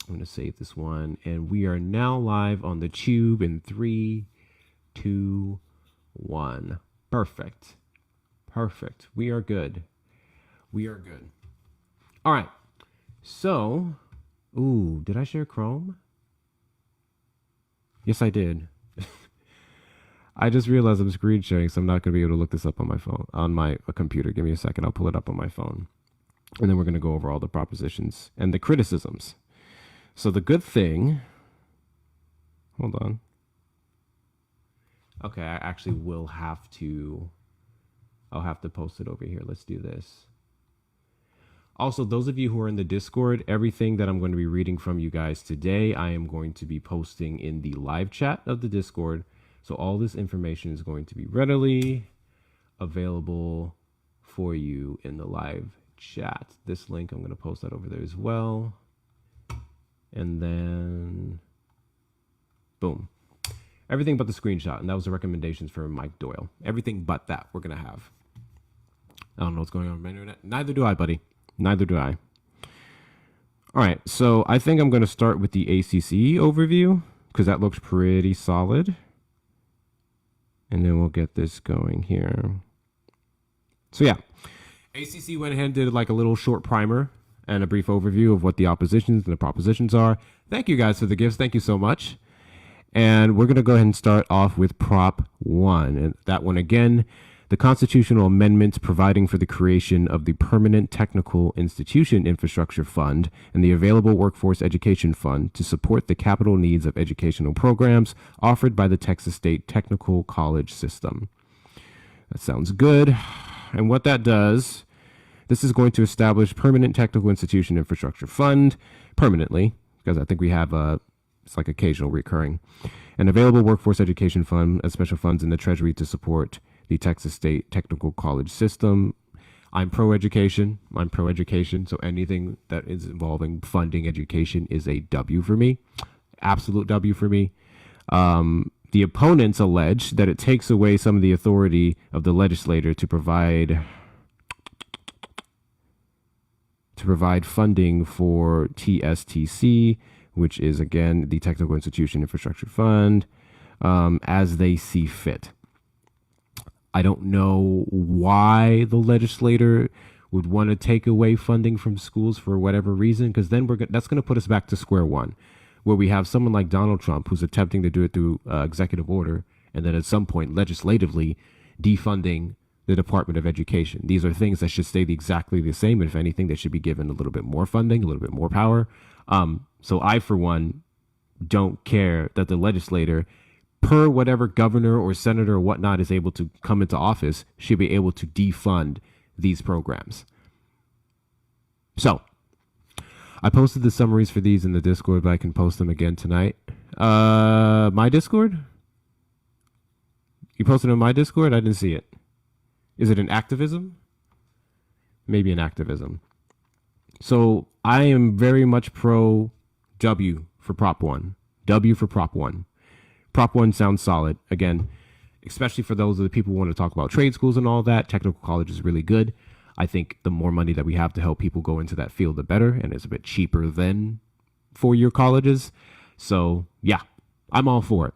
I'm going to save this one. And we are now live on the tube in 3, 2, 1. Perfect. Perfect. We are good. We are good. All right. So, ooh, did I share Chrome? Yes, I did. I just realized I'm screen sharing, so I'm not going to be able to look this up on my phone, on my computer. Give me a second. I'll pull it up on my phone. And then we're going to go over all the propositions and the criticisms. So the good thing, hold on. Okay, I actually will have to, I'll have to post it over here. Let's do this. Also, those of you who are in the Discord, everything that I'm going to be reading from you guys today, I am going to be posting in the live chat of the Discord. So all this information is going to be readily available for you in the live chat. This link, I'm going to post that over there as well. And then, boom. Everything but the screenshot. And that was the recommendations for Mike Doyle. Everything but that we're going to have. I don't know what's going on with my internet. Neither do I, buddy. Neither do I. All right. So I think I'm going to start with the ACC overview because that looks pretty solid. And then we'll get this going here. So yeah, ACC went ahead and did like a little short primer and a brief overview of what the oppositions and the propositions are. Thank you guys for the gifts. Thank you so much. And we're going to go ahead and start off with Prop 1. And that one again, the constitutional amendments providing for the creation of the Permanent Technical Institution Infrastructure Fund and the Available Workforce Education Fund to support the capital needs of educational programs offered by the Texas State Technical College System. That sounds good. And what that does, this is going to establish Permanent Technical Institution Infrastructure Fund permanently, because I think we have it's like occasional recurring, an Available Workforce Education Fund as special funds in the Treasury to support the Texas State Technical College System. I'm pro-education. I'm pro-education. So anything that is involving funding education is a W for me. Absolute W for me. The opponents allege that it takes away some of the authority of the legislator to provide funding for TSTC, which is, again, the Technical Institution Infrastructure Fund, as they see fit. I don't know why the legislator would want to take away funding from schools for whatever reason, because then that's going to put us back to square one, where we have someone like Donald Trump who's attempting to do it through executive order, and then at some point legislatively defunding the Department of Education. These are things that should stay exactly the same, and if anything, they should be given a little bit more funding, a little bit more power. So I, for one, don't care that the legislator, per whatever governor or senator or whatnot is able to come into office, should be able to defund these programs. So I posted the summaries for these in the Discord, but I can post them again tonight. My Discord? You posted on my Discord? I didn't see it. Is it an activism? Maybe an activism. So I am very much pro W for Prop 1. W for Prop 1. Prop 1 sounds solid. Again, especially for those of the people who want to talk about trade schools and all that, technical college is really good. I think the more money that we have to help people go into that field, the better. And it's a bit cheaper than four-year colleges. So, yeah, I'm all for it.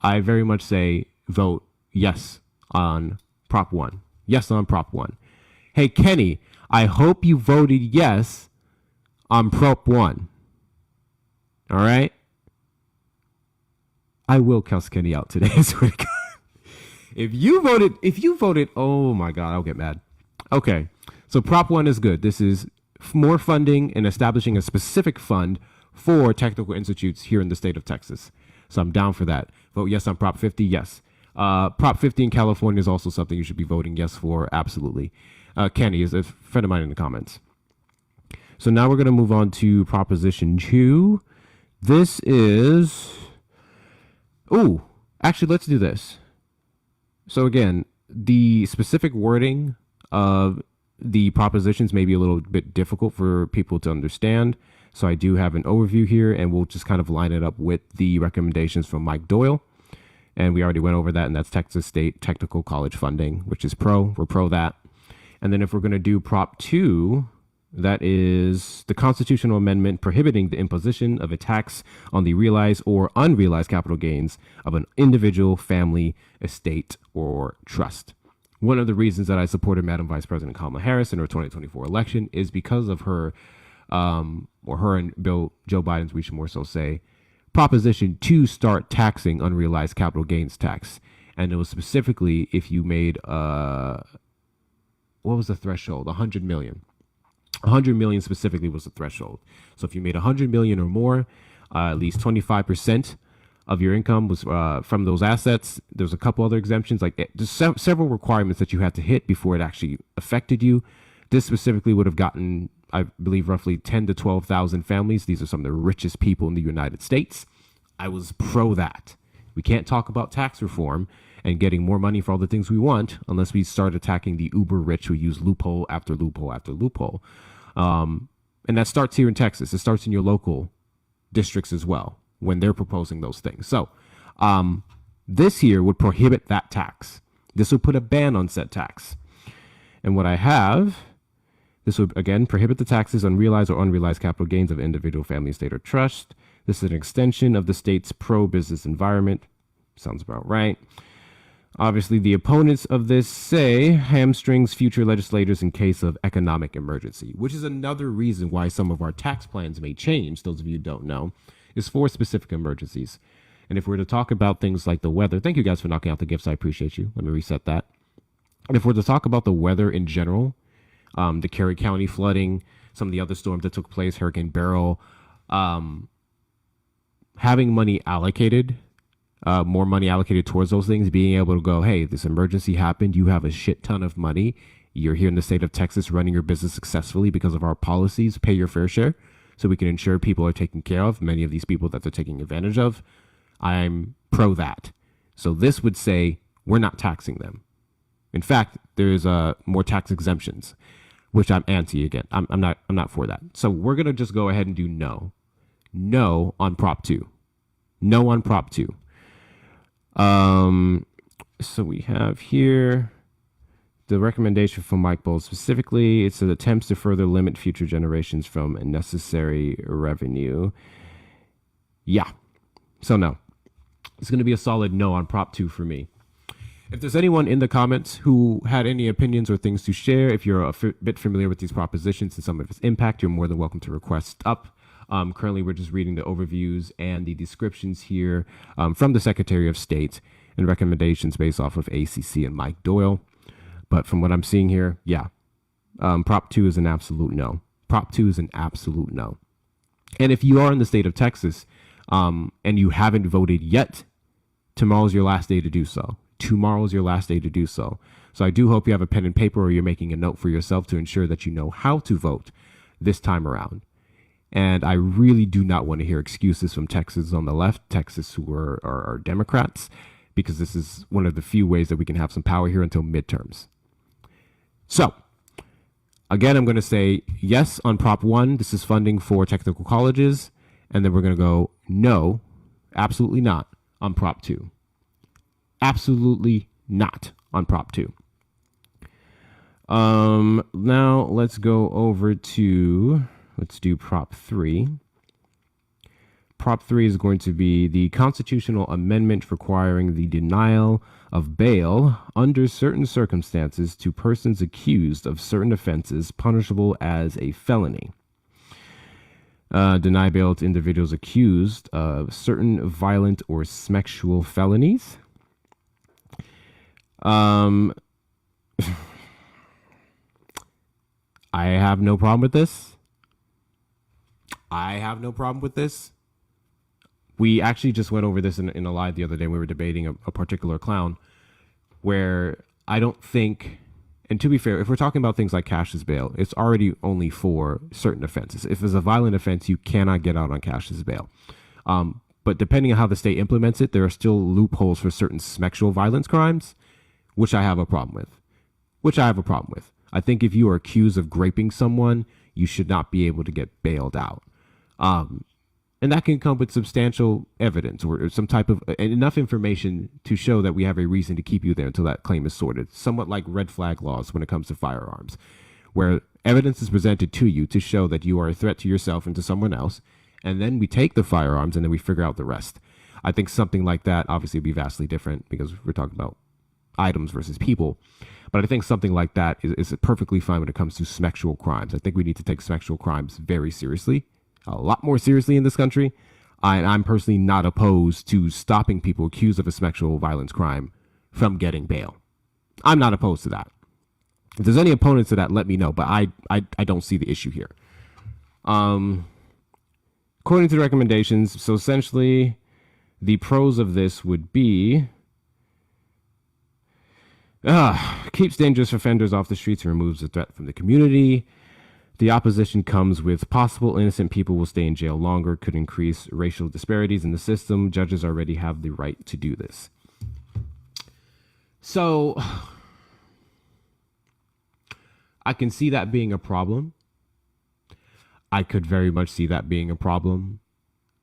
I very much say vote yes on Prop 1. Yes on Prop 1. Hey, Kenny, I hope you voted yes on Prop 1. All right? I will cuss Kenny out today. If you voted, oh my God, I'll get mad. Okay, so Prop 1 is good. This is more funding and establishing a specific fund for technical institutes here in the state of Texas. So I'm down for that. Vote yes on Prop 50, yes. Prop 50 in California is also something you should be voting yes for, absolutely. Kenny is a friend of mine in the comments. So now we're going to move on to Proposition 2. This is... Ooh, actually, let's do this. So again, the specific wording of the propositions may be a little bit difficult for people to understand. So I do have an overview here, and we'll just kind of line it up with the recommendations from Mike Doyle. And we already went over that, and that's Texas State Technical College funding, which is pro. We're pro that. And then if we're going to do Prop 2, That is the constitutional amendment prohibiting the imposition of a tax on the realized or unrealized capital gains of an individual, family, estate, or trust. One of the reasons that I supported Madam Vice President Kamala Harris in her 2024 election is because of her, or her and Joe Biden's, we should more so say, proposition to start taxing unrealized capital gains tax. And it was specifically if you made, what was the threshold? 100 million. 100 million specifically was the threshold. So if you made 100 million or more, at least 25% of your income was from those assets. There's a couple other exemptions, like there's several requirements that you had to hit before it actually affected you. This specifically would have gotten, I believe, roughly 10 to 12,000 families. These are some of the richest people in the United States. I was pro that. We can't talk about tax reform and getting more money for all the things we want unless we start attacking the uber rich who use loophole after loophole after loophole. And that starts here in Texas. It starts in your local districts as well when they're proposing those things. So this here would prohibit that tax. This would put a ban on said tax. And what I have, this would, again, prohibit the taxes on realized or unrealized capital gains of individual, family, estate, or trust. This is an extension of the state's pro-business environment. Sounds about right. Obviously, the opponents of this say hamstrings future legislators in case of economic emergency, which is another reason why some of our tax plans may change. Those of you who don't know, is for specific emergencies. And if we're to talk about things like the weather, thank you guys for knocking out the gifts. I appreciate you. Let me reset that. And if we're to talk about the weather in general, the Cary County flooding, some of the other storms that took place, Hurricane Beryl, having money allocated, more money allocated towards those things, being able to go, hey, this emergency happened. You have a shit ton of money. You're here in the state of Texas running your business successfully because of our policies. Pay your fair share so we can ensure people are taken care of. Many of these people that they're taking advantage of. I'm pro that. So this would say we're not taxing them. In fact, there's more tax exemptions, which I'm anti again. I'm not for that. So we're going to just go ahead and do no. No on Prop 2. No on Prop 2. So we have here the recommendation from Mike Bowles specifically. It's an attempts to further limit future generations from necessary revenue. Yeah. So no. It's going to be a solid no on Prop 2 for me. If there's anyone in the comments who had any opinions or things to share, if you're a bit familiar with these propositions and some of its impact, you're more than welcome to request up. Currently, we're just reading the overviews and the descriptions here from the Secretary of State and recommendations based off of ACC and Mike Doyle. But from what I'm seeing here, yeah, Prop 2 is an absolute no. Prop 2 is an absolute no. And if you are in the state of Texas and you haven't voted yet, tomorrow's your last day to do so. Tomorrow's your last day to do so. So I do hope you have a pen and paper or you're making a note for yourself to ensure that you know how to vote this time around. And I really do not want to hear excuses from Texans on the left, Texas who are Democrats, because this is one of the few ways that we can have some power here until midterms. So, again, I'm going to say yes on Prop 1. This is funding for technical colleges. And then we're going to go no, absolutely not on Prop 2. Absolutely not on Prop 2. Now let's go over to, let's do Prop 3. Prop 3 is going to be the constitutional amendment requiring the denial of bail under certain circumstances to persons accused of certain offenses punishable as a felony. Deny bail to individuals accused of certain violent or sexual felonies. I have no problem with this. We actually just went over this in a live the other day. We were debating a particular clown where I don't think, and to be fair, if we're talking about things like cashless bail, it's already only for certain offenses. If it's a violent offense, you cannot get out on cashless bail. But depending on how the state implements it, there are still loopholes for certain sexual violence crimes, which I have a problem with. I think if you are accused of raping someone, you should not be able to get bailed out. And that can come with substantial evidence or some type of enough information to show that we have a reason to keep you there until that claim is sorted. Somewhat like red flag laws when it comes to firearms, where evidence is presented to you to show that you are a threat to yourself and to someone else, and then we take the firearms and then we figure out the rest. I think something like that obviously would be vastly different because we're talking about items versus people. But I think something like that is perfectly fine when it comes to sexual crimes. I think we need to take sexual crimes very seriously, a lot more seriously in this country. And I'm personally not opposed to stopping people accused of a sexual violence crime from getting bail. I'm not opposed to that. If there's any opponents to that, let me know. But I don't see the issue here. According to the recommendations, so essentially the pros of this would be keeps dangerous offenders off the streets and removes the threat from the community. The opposition comes with possible innocent people will stay in jail longer, could increase racial disparities in the system. Judges already have the right to do this. So I can see that being a problem. I could very much see that being a problem.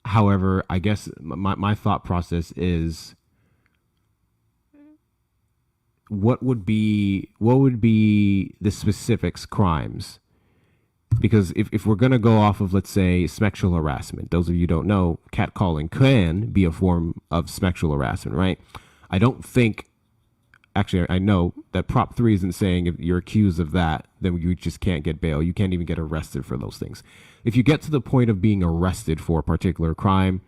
However, I guess my thought process is what would be the specifics crimes? Because if we're going to go off of, let's say, sexual harassment, those of you who don't know, catcalling can be a form of sexual harassment, right? I don't think, actually, I know that Prop 3 isn't saying if you're accused of that, then you just can't get bail. You can't even get arrested for those things. If you get to the point of being arrested for a particular crime,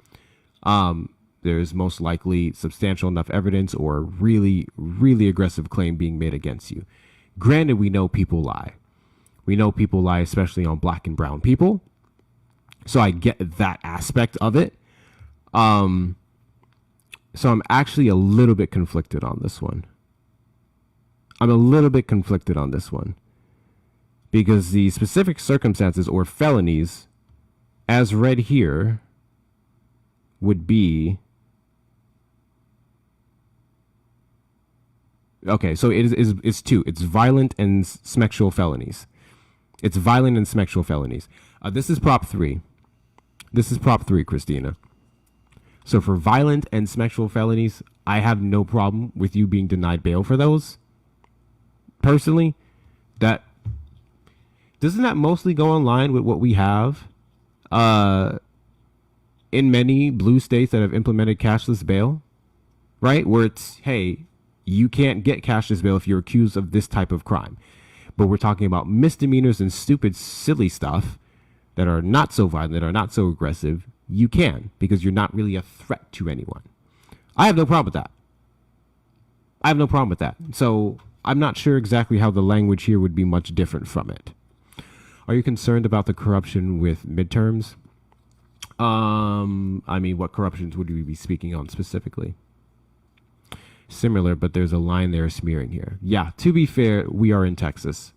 there's most likely substantial enough evidence or really, really aggressive claim being made against you. Granted, we know people lie. We know people lie, especially on black and brown people. So I get that aspect of it. So I'm actually a little bit conflicted on this one. Because the specific circumstances or felonies as read here would be, okay, so it's two. It's violent and sexual felonies. It's violent and sexual felonies. This is Prop 3. Christina. So for violent and sexual felonies, I have no problem with you being denied bail for those. Personally, doesn't that mostly go in line with what we have in many blue states that have implemented cashless bail, right? Where it's, hey, you can't get cashless bail if you're accused of this type of crime. But we're talking about misdemeanors and stupid, silly stuff that are not so violent, that are not so aggressive. You can, because you're not really a threat to anyone. I have no problem with that. So I'm not sure exactly how the language here would be much different from it. Are you concerned about the corruption with midterms? I mean, what corruptions would we be speaking on specifically? Similar, but there's a line there smearing here. Yeah, to be fair, we are in Texas.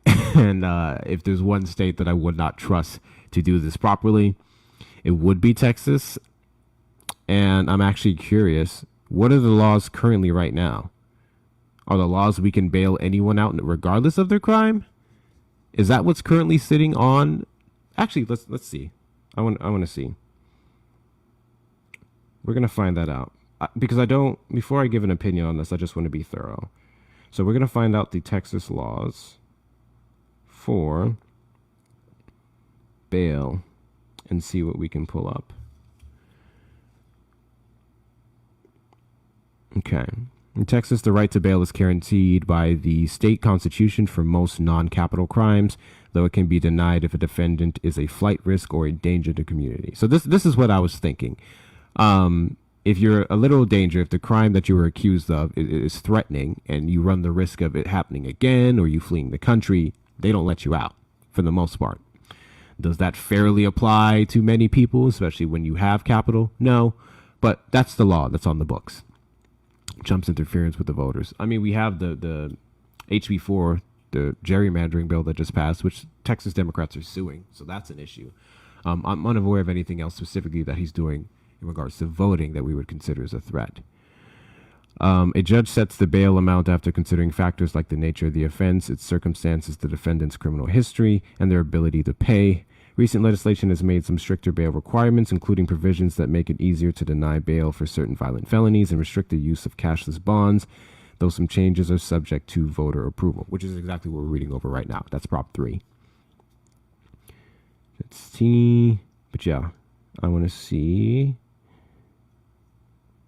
And if there's one state that I would not trust to do this properly, it would be Texas. And I'm actually curious, what are the laws currently right now? Are the laws we can bail anyone out regardless of their crime? Is that what's currently sitting on? Actually, let's see. I want to see. We're going to find that out. Because before I give an opinion on this, I just want to be thorough. So we're going to find out the Texas laws for bail and see what we can pull up. Okay. In Texas, the right to bail is guaranteed by the state constitution for most non-capital crimes, though it can be denied if a defendant is a flight risk or a danger to the community. So this is what I was thinking. If you're a literal danger, if the crime that you were accused of is threatening and you run the risk of it happening again or you fleeing the country, they don't let you out for the most part. Does that fairly apply to many people, especially when you have capital? No, but that's the law that's on the books. Trump's interference with the voters. I mean, we have the HB4, the gerrymandering bill that just passed, which Texas Democrats are suing. So that's an issue. I'm unaware of anything else specifically that he's doing in regards to voting that we would consider as a threat. A judge sets the bail amount after considering factors like the nature of the offense, its circumstances, the defendant's criminal history, and their ability to pay. Recent legislation has made some stricter bail requirements, including provisions that make it easier to deny bail for certain violent felonies and restrict the use of cashless bonds. though some changes are subject to voter approval, which is exactly what we're reading over right now. That's Prop 3. Let's see. But yeah, I want to see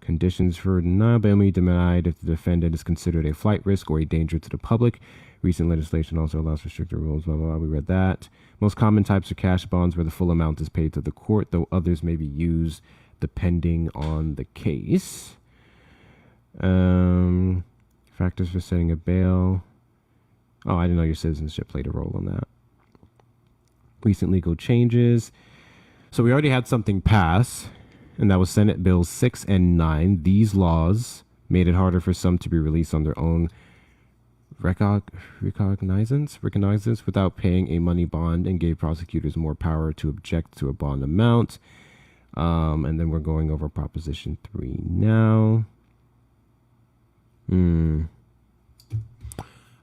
conditions for denial. Bail may be denied if the defendant is considered a flight risk or a danger to the public. Recent legislation also allows restricted rules, blah, blah, blah. We read that. Most common types are cash bonds where the full amount is paid to the court, though others may be used depending on the case. Factors for setting a bail. Oh, I didn't know your citizenship played a role in that. Recent legal changes. So we already had something pass, and that was Senate Bills 6 and 9. These laws made it harder for some to be released on their own recognizance without paying a money bond, and gave prosecutors more power to object to a bond amount. And then we're going over Proposition 3 now.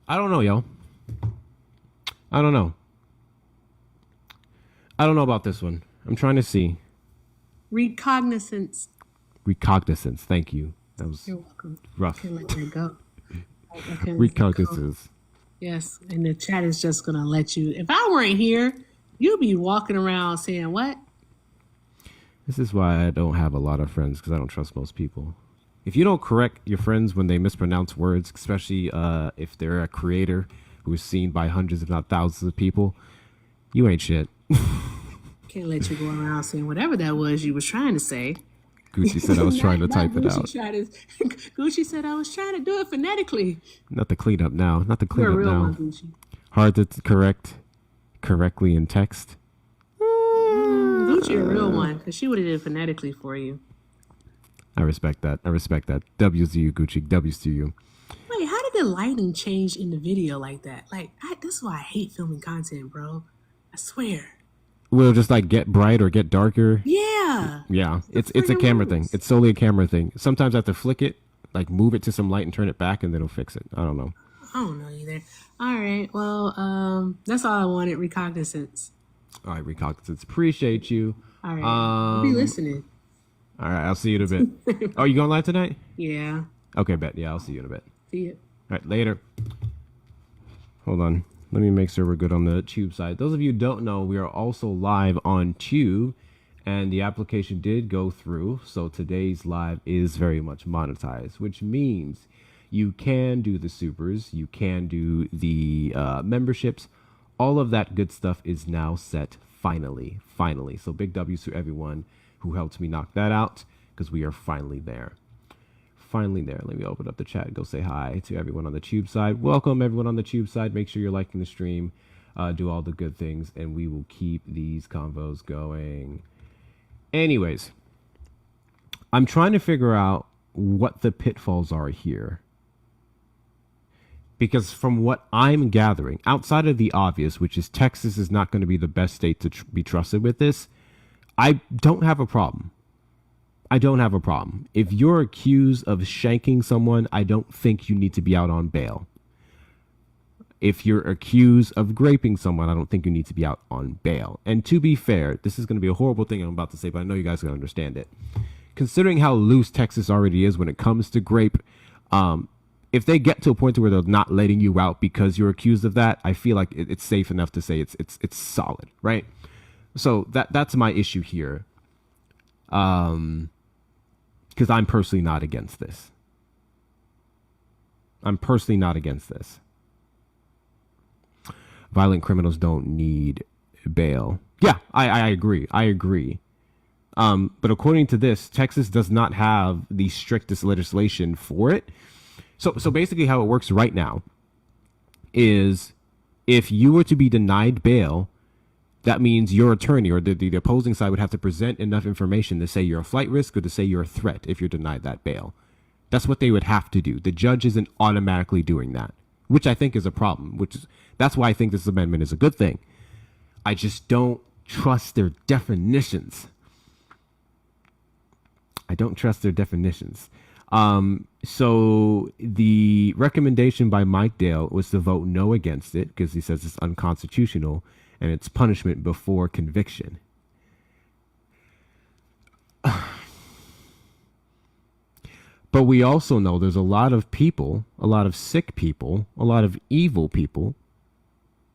I don't know, yo. I don't know about this one. I'm trying to see. Recognizance. Thank you. That was You're welcome. rough. Can't let that go. Recognizance. Yes, and the chat is just gonna let you. If I weren't here, you'd be walking around saying what? This is why I don't have a lot of friends, because I don't trust most people. If you don't correct your friends when they mispronounce words, especially if they're a creator who is seen by hundreds, if not thousands of people, you ain't shit. Can't let you go around saying whatever that was you was trying to say. Gucci said I was trying to type it out. Gucci said I was trying to do it phonetically. Not the cleanup now. Not the cleanup You're a real now. one, Gucci. Hard to correct correctly in text. Gucci a real one, because she would have did it phonetically for you. I respect that. W's to you, Gucci. W's to you. Wait, how did the lighting change in the video like that? Like, this is why I hate filming content, bro. I swear. Will it just like get bright or get darker? Yeah. Yeah, it's a camera thing. It's solely a camera thing. Sometimes I have to flick it, like move it to some light and turn it back, and then it'll fix it. I don't know. I don't know either. All right. Well, that's all I wanted. Recognizance. All right, recognizance. Appreciate you. All right. I'll be listening. All right, I'll see you in a bit. Oh, you going live tonight? Yeah. Okay, bet. Yeah, I'll see you in a bit. See you. All right, later. Hold on. Let me make sure we're good on the Tube side. Those of you who don't know, we are also live on Tube, and the application did go through. So today's live is very much monetized, which means you can do the supers, you can do the memberships. All of that good stuff is now set finally. So big W's to everyone who helped me knock that out, because we are finally there. Let me open up the chat and go say hi to everyone on the Tube side. Welcome everyone on the Tube side. Make sure you're liking the stream, do all the good things, and we will keep these convos going. Anyways, I'm trying to figure out what the pitfalls are here, because from what I'm gathering, outside of the obvious, which is Texas is not going to be the best state to be trusted with this, I don't have a problem. If you're accused of shanking someone, I don't think you need to be out on bail. If you're accused of graping someone, I don't think you need to be out on bail. And to be fair, this is going to be a horrible thing I'm about to say, but I know you guys are going to understand it. Considering how loose Texas already is when it comes to grape, if they get to a point where they're not letting you out because you're accused of that, I feel like it's safe enough to say it's solid, right? So that's my issue here. Because I'm personally not against this. Violent criminals don't need bail. Yeah, I agree. But according to this, Texas does not have the strictest legislation for it. So basically how it works right now is if you were to be denied bail, that means your attorney or the opposing side would have to present enough information to say you're a flight risk or to say you're a threat if you're denied that bail. That's what they would have to do. The judge isn't automatically doing that, which I think is a problem, that's why I think this amendment is a good thing. I just don't trust their definitions. So the recommendation by Mike Dale was to vote no against it because he says it's unconstitutional and it's punishment before conviction. But we also know there's a lot of people, a lot of sick people, a lot of evil people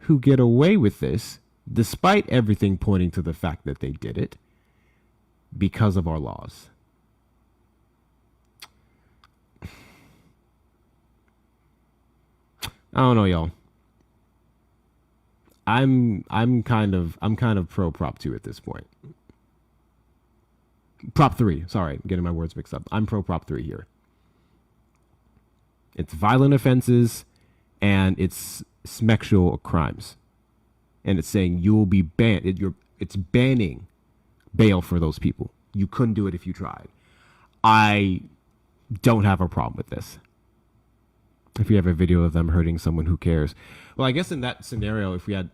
who get away with this despite everything pointing to the fact that they did it because of our laws. I don't know, y'all. I'm kind of pro Prop 2 at this point. Prop 3, sorry, I'm getting my words mixed up. I'm pro Prop 3 here. It's violent offenses and it's sexual crimes. And it's saying you will be banned. It's banning bail for those people. You couldn't do it if you tried. I don't have a problem with this. If you have a video of them hurting someone, who cares? Well, I guess in that scenario, if we had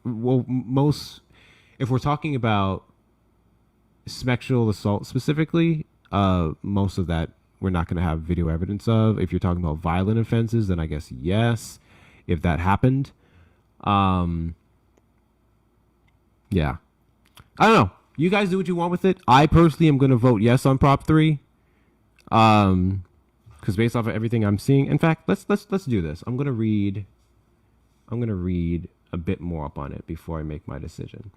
if we're talking about sexual assault specifically, most of that we're not going to have video evidence of. If you're talking about violent offenses, then I guess yes, if that happened. Yeah. I don't know. You guys do what you want with it. I personally am going to vote yes on Prop 3. Because based off of everything I'm seeing, in fact, let's do this. I'm gonna read a bit more up on it before I make my decision.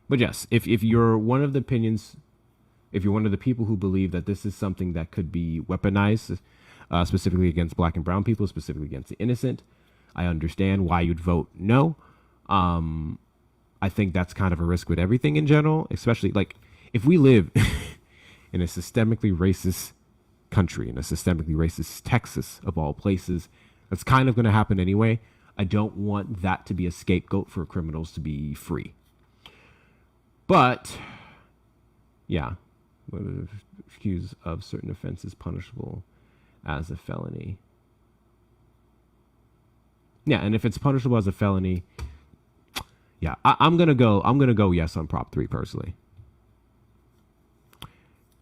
But yes, if you're one of the opinions, if you're one of the people who believe that this is something that could be weaponized, specifically against black and brown people, specifically against the innocent, I understand why you'd vote no. I think that's kind of a risk with everything in general, especially like if we live in a systemically racist country, in a systemically racist Texas of all places, that's kind of going to happen anyway. I don't want that to be a scapegoat for criminals to be free. But yeah, accused of certain offenses punishable as a felony. Yeah, and if it's punishable as a felony, yeah, I'm gonna go yes on Prop 3 personally.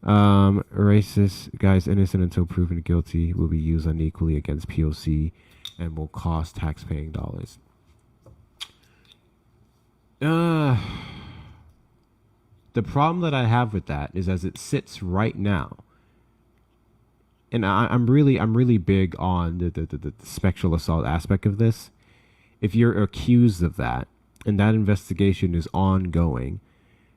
Racist guys innocent until proven guilty will be used unequally against POC and will cost taxpaying dollars. The problem that I have with that is as it sits right now, and I'm really big on the sexual assault aspect of this. If you're accused of that and that investigation is ongoing,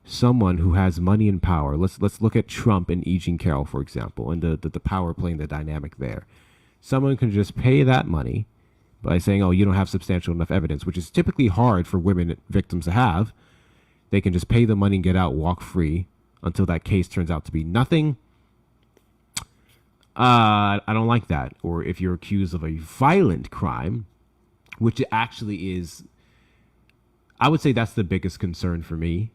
someone who has money and power, let's look at Trump and E. Jean Carroll, for example, and the power playing the dynamic there. Someone can just pay that money by saying, oh, you don't have substantial enough evidence, which is typically hard for women victims to have. They can just pay the money and get out, walk free until that case turns out to be nothing. I don't like that. Or if you're accused of a violent crime, which it actually is, I would say that's the biggest concern for me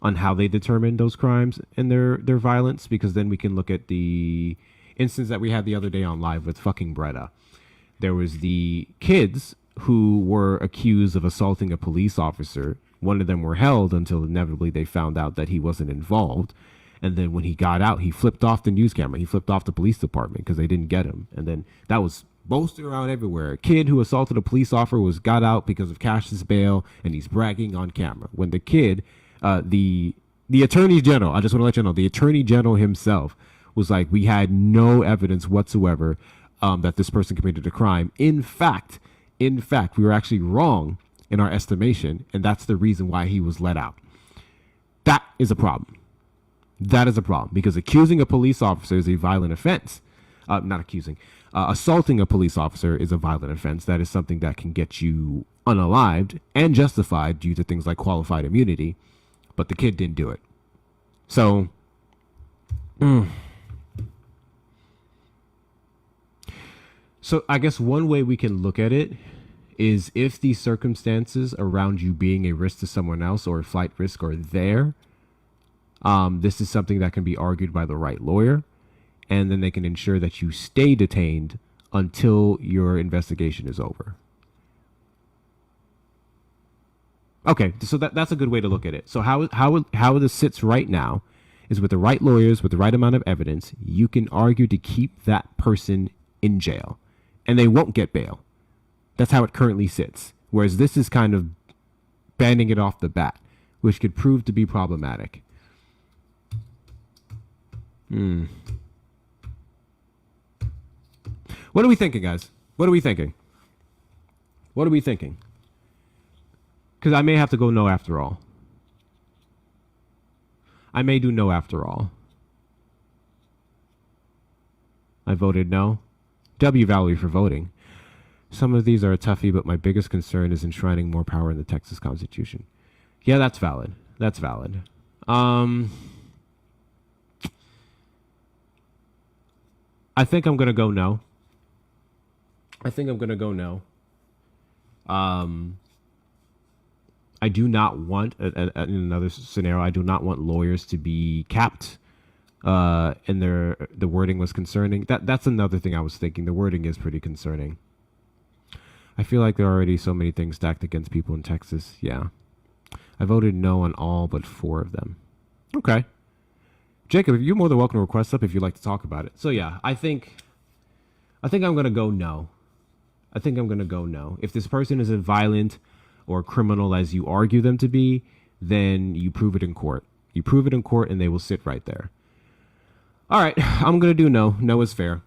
on how they determine those crimes and their violence, because then we can look at the instance that we had the other day on live with fucking Bretta. There was the kids who were accused of assaulting a police officer. One of them were held until inevitably they found out that he wasn't involved. And then when he got out, he flipped off the news camera. He flipped off the police department because they didn't get him. And then that was boasting around everywhere. A kid who assaulted a police officer got out because of Cash's bail, and he's bragging on camera. When the kid, the attorney general, I just want to let you know, the attorney general himself was like, we had no evidence whatsoever that this person committed a crime. In fact, we were actually wrong in our estimation, and that's the reason why he was let out. That is a problem. That is a problem, because accusing a police officer is a violent offense. Assaulting a police officer is a violent offense. That is something that can get you unalived and justified due to things like qualified immunity, but the kid didn't do it. So, So I guess one way we can look at it is if the circumstances around you being a risk to someone else or a flight risk are there, this is something that can be argued by the right lawyer, and then they can ensure that you stay detained until your investigation is over. Okay, so that's a good way to look at it. So how this sits right now is with the right lawyers, with the right amount of evidence, you can argue to keep that person in jail, and they won't get bail. That's how it currently sits. Whereas this is kind of banning it off the bat, which could prove to be problematic. What are we thinking, guys? What are we thinking? What are we thinking? Because I may have to go no after all. I may do no after all. I voted no. W Valerie for voting. Some of these are a toughie, but my biggest concern is enshrining more power in the Texas Constitution. Yeah, that's valid. That's valid. I think I'm going to go no. I do not want, in another scenario, I do not want lawyers to be capped. And the wording was concerning. That's another thing I was thinking. The wording is pretty concerning. I feel like there are already so many things stacked against people in Texas. Yeah. I voted no on all but 4 of them. Okay. Jacob, you're more than welcome to request up if you'd like to talk about it. So yeah, I think I'm going to go no. If this person isn't violent or criminal as you argue them to be, then you prove it in court. And they will sit right there. All right, I'm going to do no. No is fair.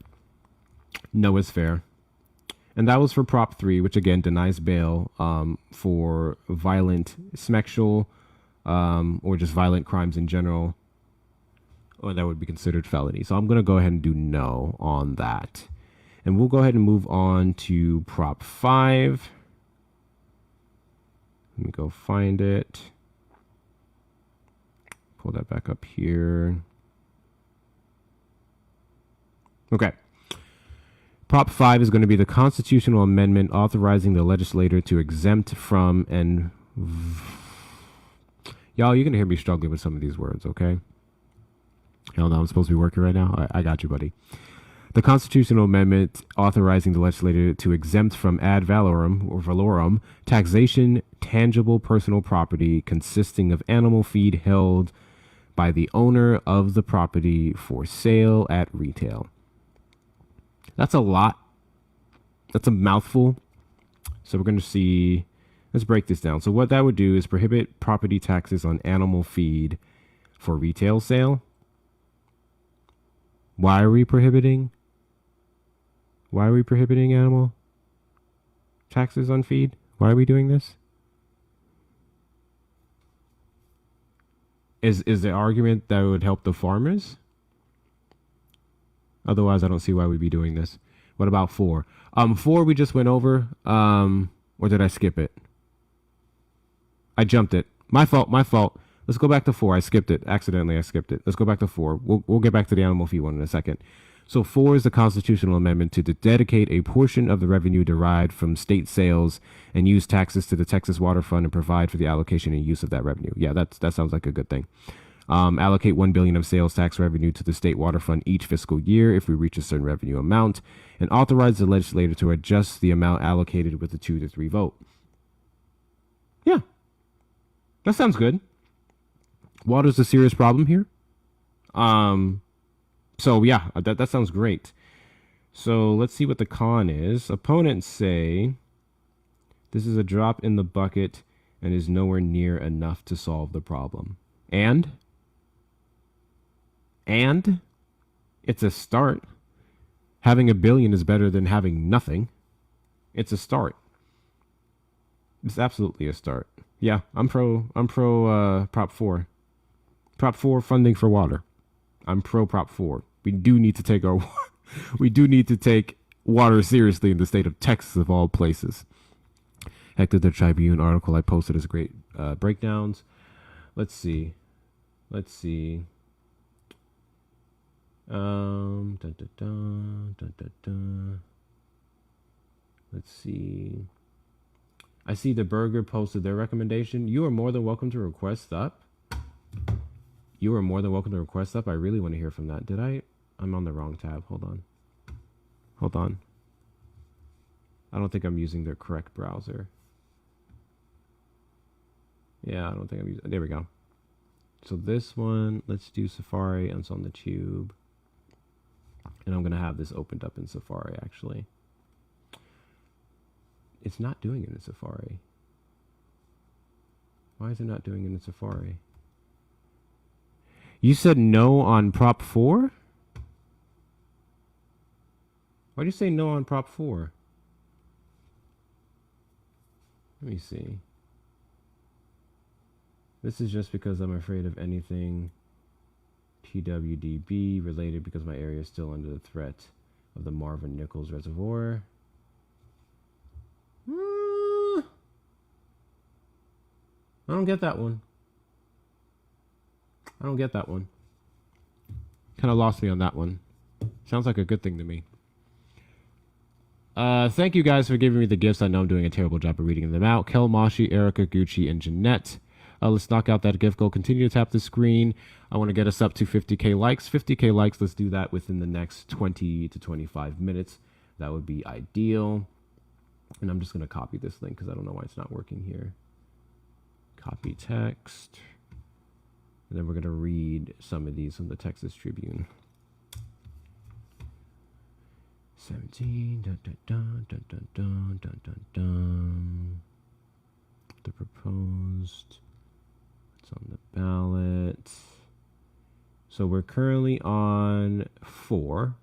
And that was for Prop 3, which again denies bail for violent sexual or just violent crimes in general, or that would be considered felony. So I'm going to go ahead and do no on that. And we'll go ahead and move on to Prop 5. Let me go find it. Pull that back up here. Okay. Prop 5 is going to be the constitutional amendment authorizing the legislator to exempt from and... Y'all, you're going to hear me struggling with some of these words, okay? Hell no, I'm supposed to be working right now? I got you, buddy. The constitutional amendment authorizing the legislator to exempt from ad valorem taxation tangible personal property consisting of animal feed held by the owner of the property for sale at retail. That's a lot. That's a mouthful. So we're going to see. Let's break this down. So what that would do is prohibit property taxes on animal feed for retail sale. Why are we prohibiting animal taxes on feed? Why are we doing this? Is the argument that it would help the farmers? Otherwise, I don't see why we'd be doing this. What about 4? 4 we just went over. Or did I skip it? I jumped it. My fault. Let's go back to 4. I skipped it. Accidentally, I skipped it. Let's go back to 4. We'll get back to the animal fee one in a second. So 4 is the constitutional amendment to dedicate a portion of the revenue derived from state sales and use taxes to the Texas Water Fund and provide for the allocation and use of that revenue. Yeah, that sounds like a good thing. Allocate $1 billion of sales tax revenue to the state water fund each fiscal year if we reach a certain revenue amount, and authorize the legislator to adjust the amount allocated with a 2-3 vote. Yeah, that sounds good. Water's a serious problem here. So yeah, that sounds great. So let's see what the con is. Opponents say this is a drop in the bucket and is nowhere near enough to solve the problem. And it's a start. Having $1 billion is better than having nothing. It's a start. It's absolutely a start. Yeah, I'm pro Prop 4. Prop 4 funding for water. I'm pro Prop 4. We do need to take water seriously in the state of Texas of all places. Hector the Tribune article I posted is great breakdowns. Let's see. Let's see. I see the Burger posted their recommendation. You are more than welcome to request up. I really want to hear from that. I'm on the wrong tab. Hold on. I don't think I'm using the correct browser. Yeah, I don't think I'm using. There we go. So this one, let's do Safari. It's on the tube. And I'm going to have this opened up in Safari, actually. It's not doing it in Safari. Why is it not doing it in Safari? You said no on Prop 4? Why'd you say no on Prop 4? Let me see. This is just because I'm afraid of anything TWDB related because my area is still under the threat of the Marvin Nichols Reservoir. I don't get that one. I don't get that one. Kind of lost me on that one. Sounds like a good thing to me. Thank you guys for giving me the gifts. I know I'm doing a terrible job of reading them out. Kel, Mashi, Erica, Gucci, and Jeanette. Let's knock out that gift goal. Continue to tap the screen. I want to get us up to 50K likes. 50K likes. Let's do that within the next 20 to 25 minutes. That would be ideal. And I'm just going to copy this link because I don't know why it's not working here. Copy text. And then we're going to read some of these from the Texas Tribune. 17. Dun, dun, dun, dun, dun, dun, dun, dun, dun. The proposed. It's on the ballot. So we're currently on 4.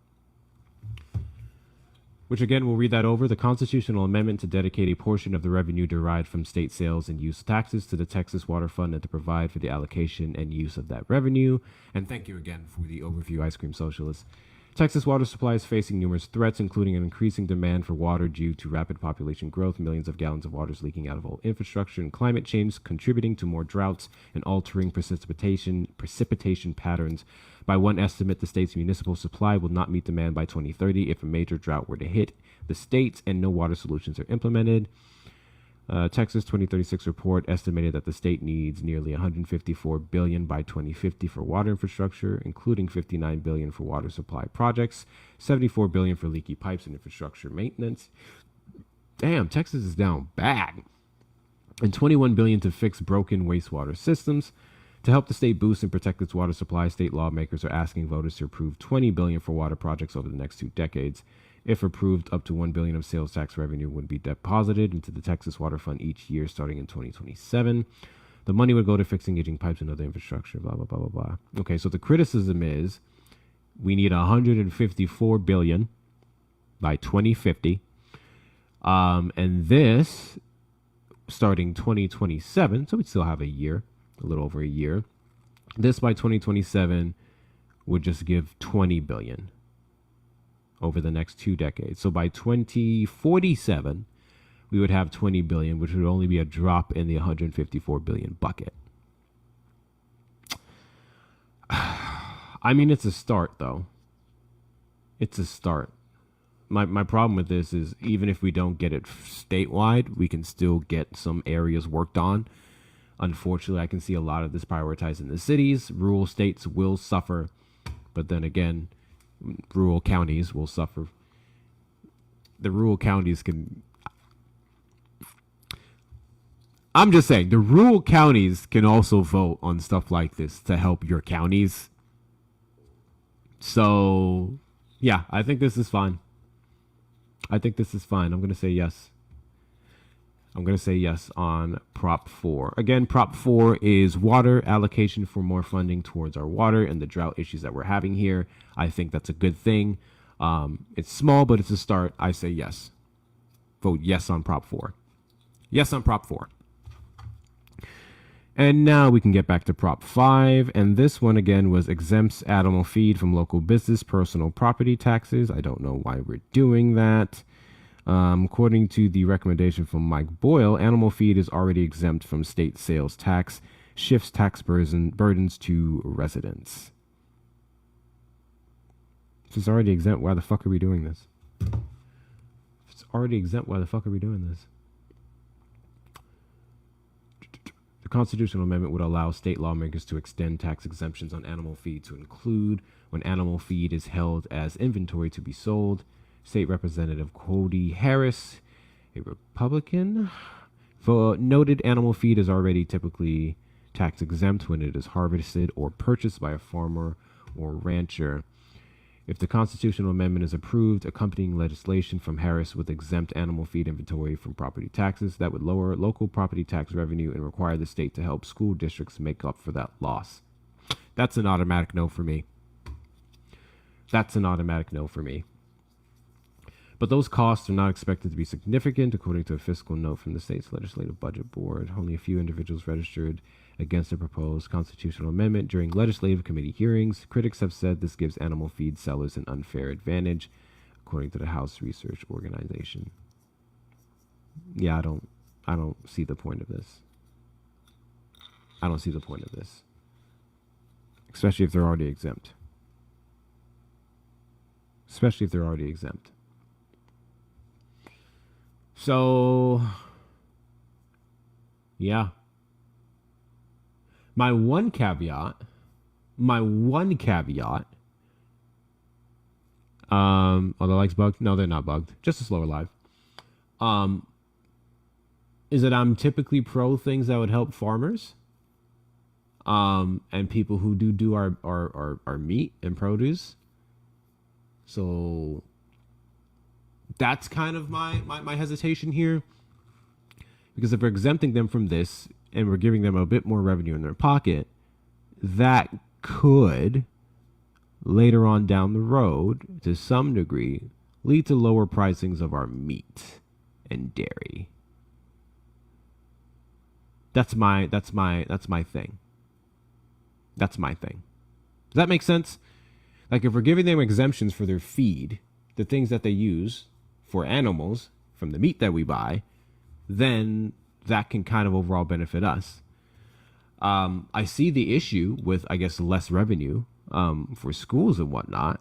Which again, we'll read that over. The constitutional amendment to dedicate a portion of the revenue derived from state sales and use taxes to the Texas Water Fund and to provide for the allocation and use of that revenue. And thank you again for the overview, Ice Cream Socialist. Texas water supply is facing numerous threats, including an increasing demand for water due to rapid population growth, millions of gallons of water is leaking out of old infrastructure, and climate change contributing to more droughts and altering precipitation patterns. By one estimate, the state's municipal supply will not meet demand by 2030 if a major drought were to hit the state and no water solutions are implemented. Texas 2036 report estimated that the state needs nearly $154 billion by 2050 for water infrastructure, including $59 billion for water supply projects, $74 billion for leaky pipes and infrastructure maintenance. Damn, Texas is down bad. And $21 billion to fix broken wastewater systems. To help the state boost and protect its water supply, state lawmakers are asking voters to approve $20 billion for water projects over the next 2 decades. If approved, up to $1 billion of sales tax revenue would be deposited into the Texas Water Fund each year starting in 2027. The money would go to fixing aging pipes and other infrastructure, blah, blah, blah, blah, blah. Okay, so the criticism is we need $154 billion by 2050. And this starting 2027, so we'd still have a year, a little over a year. This by 2027 would just give $20 billion over the next 2 decades. So by 2047, we would have 20 billion, which would only be a drop in the 154 billion bucket. I mean, it's a start, though. It's a start. My problem with this is even if we don't get it statewide, we can still get some areas worked on. Unfortunately, I can see a lot of this prioritized in the cities. Rural states will suffer. But then again, rural counties will suffer. The rural counties can... I'm just saying, the rural counties can also vote on stuff like this to help your counties. So, yeah, I think this is fine. I think this is fine. I'm going to say yes. I'm going to say yes on Prop 4. Again, Prop 4 is water allocation for more funding towards our water and the drought issues that we're having here. I think that's a good thing. It's small, but it's a start. I say yes. Vote yes on Prop 4. Yes on Prop 4. And now we can get back to Prop 5. And this one, again, was exempts animal feed from local business personal property taxes. I don't know why we're doing that. According to the recommendation from Mike Boyle, animal feed is already exempt from state sales tax, shifts tax burdens to residents. If it's already exempt, why the fuck are we doing this? If it's already exempt, why the fuck are we doing this? The constitutional amendment would allow state lawmakers to extend tax exemptions on animal feed to include when animal feed is held as inventory to be sold. State Representative Cody Harris, a Republican, noted animal feed is already typically tax exempt when it is harvested or purchased by a farmer or rancher. If the constitutional amendment is approved, accompanying legislation from Harris would exempt animal feed inventory from property taxes. That would lower local property tax revenue and require the state to help school districts make up for that loss. That's an automatic no for me. That's an automatic no for me. But those costs are not expected to be significant, according to a fiscal note from the state's legislative budget board. Only a few individuals registered against the proposed constitutional amendment during legislative committee hearings. Critics have said this gives animal feed sellers an unfair advantage, according to the House Research Organization. Yeah, I don't see the point of this. I don't see the point of this. Especially if they're already exempt. Especially if they're already exempt. So, yeah. My one caveat, are the lights bugged? No, they're not bugged. Just a slower live. Is that I'm typically pro things that would help farmers. And people who do our meat and produce. So that's kind of my hesitation here. Because if we're exempting them from this and we're giving them a bit more revenue in their pocket, that could later on down the road, to some degree, lead to lower pricings of our meat and dairy. That's my thing. That's my thing. Does that make sense? Like, if we're giving them exemptions for their feed, the things that they use for animals from the meat that we buy, then that can kind of overall benefit us. I see the issue with, I guess, less revenue for schools and whatnot,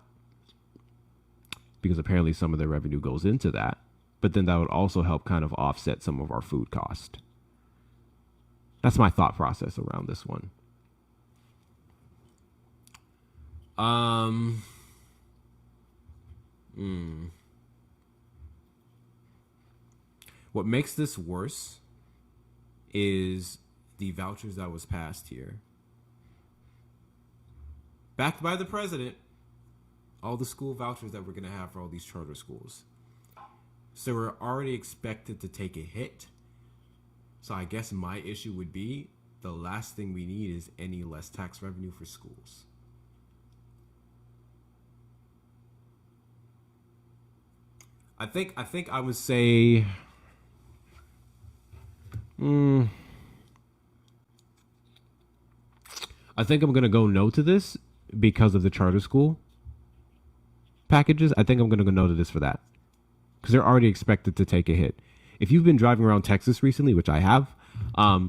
because apparently some of their revenue goes into that. But then that would also help kind of offset some of our food cost. That's my thought process around this one. What makes this worse is the vouchers that was passed here. Backed by the president, all the school vouchers that we're going to have for all these charter schools. So we're already expected to take a hit. So I guess my issue would be the last thing we need is any less tax revenue for schools. I think I would say I think I'm going to go no to this because of the charter school packages. I think I'm going to go no to this for that. Because they're already expected to take a hit. If you've been driving around Texas recently, which I have,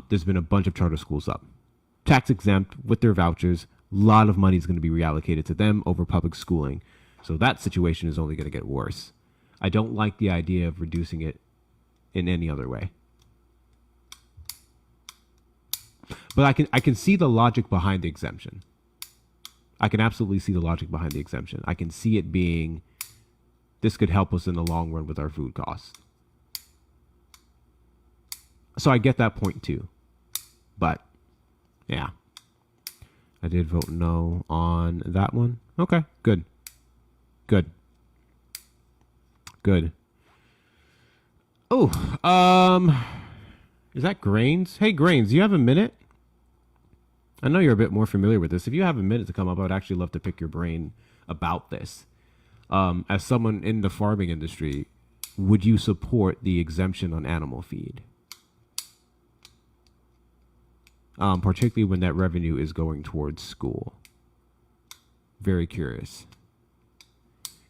there's been a bunch of charter schools up. Tax exempt with their vouchers. A lot of money is going to be reallocated to them over public schooling. So that situation is only going to get worse. I don't like the idea of reducing it in any other way. But I can see the logic behind the exemption. I can absolutely see the logic behind the exemption. I can see it being, this could help us in the long run with our food costs. So I get that point too. But, yeah. I did vote no on that one. Okay, good. Good. Good. Oh, is that Grains? Hey, Grains, do you have a minute? I know you're a bit more familiar with this. If you have a minute to come up, I would actually love to pick your brain about this. As someone in the farming industry, would you support the exemption on animal feed? Particularly when that revenue is going towards school. Very curious.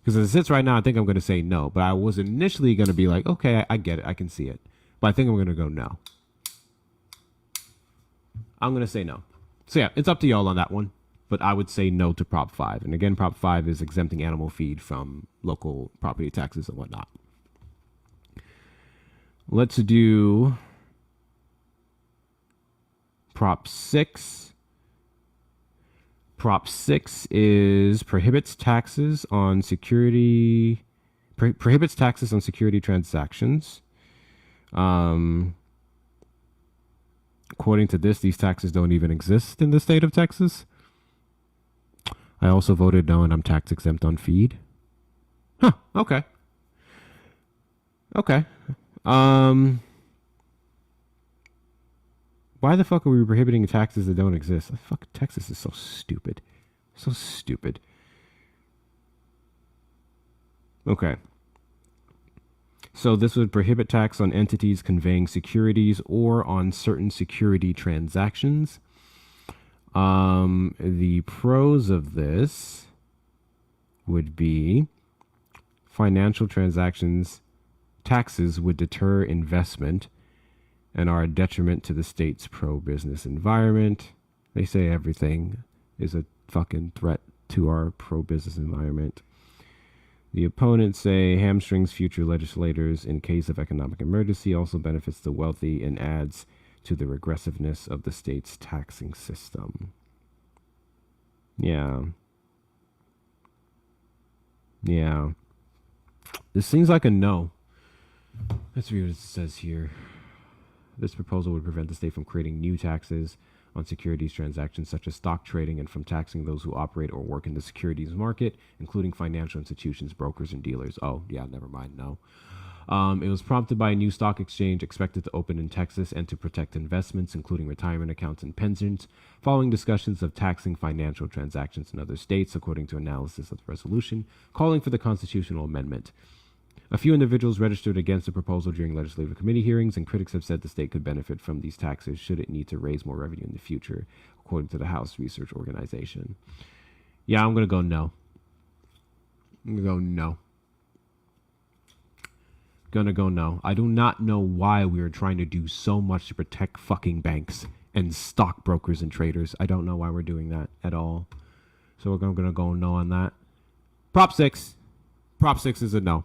Because as it sits right now, I think I'm going to say no. But I was initially going to be like, okay, I get it. I can see it. But I think I'm going to go no. I'm going to say no. So yeah, it's up to y'all on that one. But I would say no to Prop 5. And again, Prop 5 is exempting animal feed from local property taxes and whatnot. Let's do Prop 6. Prop 6 is prohibits taxes on security transactions. According to this, these taxes don't even exist in the state of Texas. I also voted no, and I'm tax exempt on feed. Huh, okay. Okay. Why the fuck are we prohibiting taxes that don't exist? Fuck, Texas is so stupid. So stupid. Okay. So this would prohibit tax on entities conveying securities or on certain security transactions. The pros of this would be financial transactions taxes would deter investment and are a detriment to the state's pro-business environment. They say everything is a fucking threat to our pro-business environment. The opponents say hamstrings future legislators in case of economic emergency, also benefits the wealthy, and adds to the regressiveness of the state's taxing system. Yeah. This seems like a no. Let's read what it says here. This proposal would prevent the state from creating new taxes on securities transactions such as stock trading and from taxing those who operate or work in the securities market, including financial institutions, brokers, and dealers. Oh, yeah, never mind. No. It was prompted by a new stock exchange expected to open in Texas and to protect investments, including retirement accounts and pensions, following discussions of taxing financial transactions in other states, according to analysis of the resolution, calling for the constitutional amendment. A few individuals registered against the proposal during legislative committee hearings, and critics have said the state could benefit from these taxes should it need to raise more revenue in the future, according to the House Research Organization. Yeah, I'm going to go no. Gonna go no. I do not know why we are trying to do so much to protect fucking banks and stockbrokers and traders. I don't know why we're doing that at all. So we're gonna go no on that. Prop 6. Prop 6 is a no.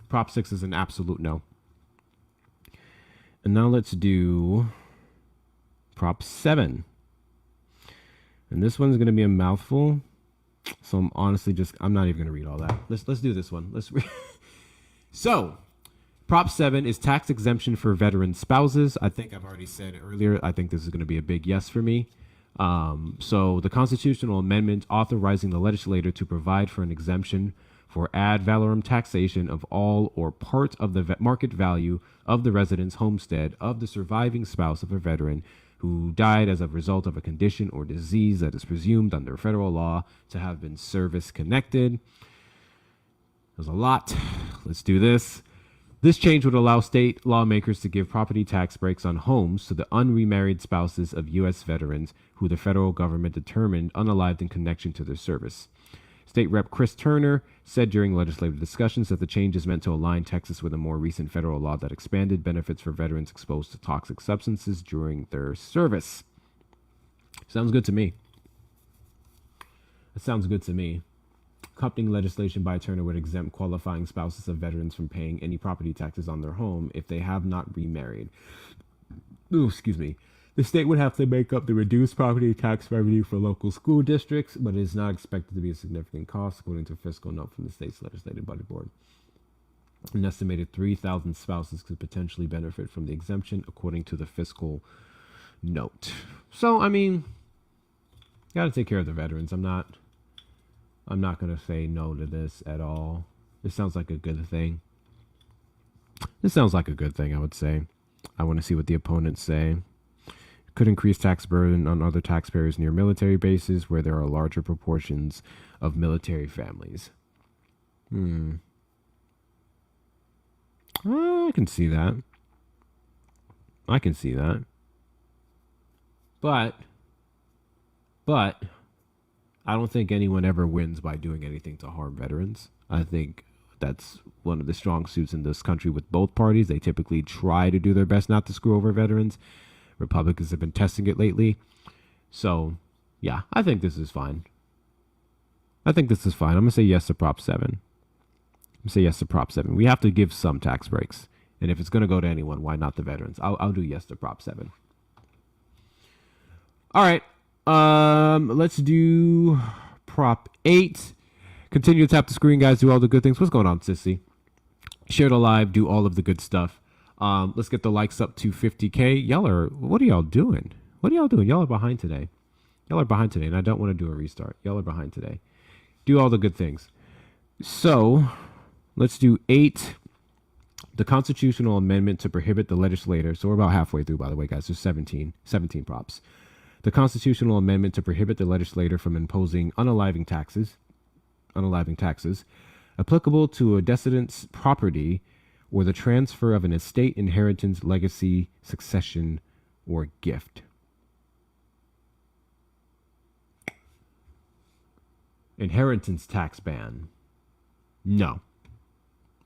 Prop 6 is an absolute no. And now let's do Prop 7. And this one's going to be a mouthful. So I'm honestly I'm not even going to read all that. Let's do this one. So, Prop 7 is tax exemption for veteran spouses. I think I've already said earlier, I think this is going to be a big yes for me. So the constitutional amendment authorizing the legislator to provide for an exemption for ad valorem taxation of all or part of the market value of the residence homestead of the surviving spouse of a veteran who died as a result of a condition or disease that is presumed under federal law to have been service-connected. There's a lot. Let's do this. This change would allow state lawmakers to give property tax breaks on homes to the unremarried spouses of U.S. veterans who the federal government determined unalived in connection to their service. State Rep. Chris Turner said during legislative discussions that the change is meant to align Texas with a more recent federal law that expanded benefits for veterans exposed to toxic substances during their service. Sounds good to me. It sounds good to me. Accompanying legislation by Turner would exempt qualifying spouses of veterans from paying any property taxes on their home if they have not remarried. Ooh, excuse me. The state would have to make up the reduced property tax revenue for local school districts, but it is not expected to be a significant cost, according to a fiscal note from the state's legislative budget board. An estimated 3,000 spouses could potentially benefit from the exemption, according to the fiscal note. So, I mean, got to take care of the veterans. I'm not going to say no to this at all. This sounds like a good thing. I would say. I want to see what the opponents say. Could increase tax burden on other taxpayers near military bases where there are larger proportions of military families. I can see that. But I don't think anyone ever wins by doing anything to harm veterans. I think that's one of the strong suits in this country with both parties. They typically try to do their best not to screw over veterans. Republicans have been testing it lately. So, yeah, I think this is fine. I'm going to say yes to Prop 7. We have to give some tax breaks. And if it's going to go to anyone, why not the veterans? I'll do yes to Prop 7. All right. Let's do Prop 8. Continue to tap the screen, guys. Do all the good things. What's going on, Sissy? Share the live. Do all of the good stuff. Let's get the likes up to 50K. What are y'all doing? Y'all are behind today. And I don't want to do a restart. Y'all are behind today. Do all the good things. So, let's do 8. The constitutional amendment to prohibit the legislator. So we're about halfway through, by the way, guys. There's 17 props. The constitutional amendment to prohibit the legislator from imposing unaliving taxes applicable to a decedent's property or the transfer of an estate, inheritance, legacy, succession, or gift. Inheritance tax ban. No.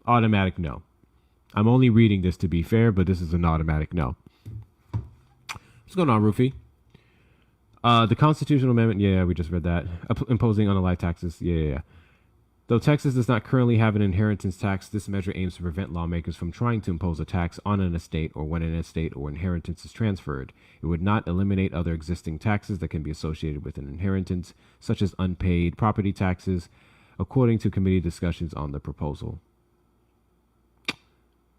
Automatic no. I'm only reading this to be fair, but this is an automatic no. What's going on, Rufy? The constitutional amendment, yeah, we just read that. Imposing on the life taxes, yeah. Though Texas does not currently have an inheritance tax, this measure aims to prevent lawmakers from trying to impose a tax on an estate or when an estate or inheritance is transferred. It would not eliminate other existing taxes that can be associated with an inheritance, such as unpaid property taxes, according to committee discussions on the proposal.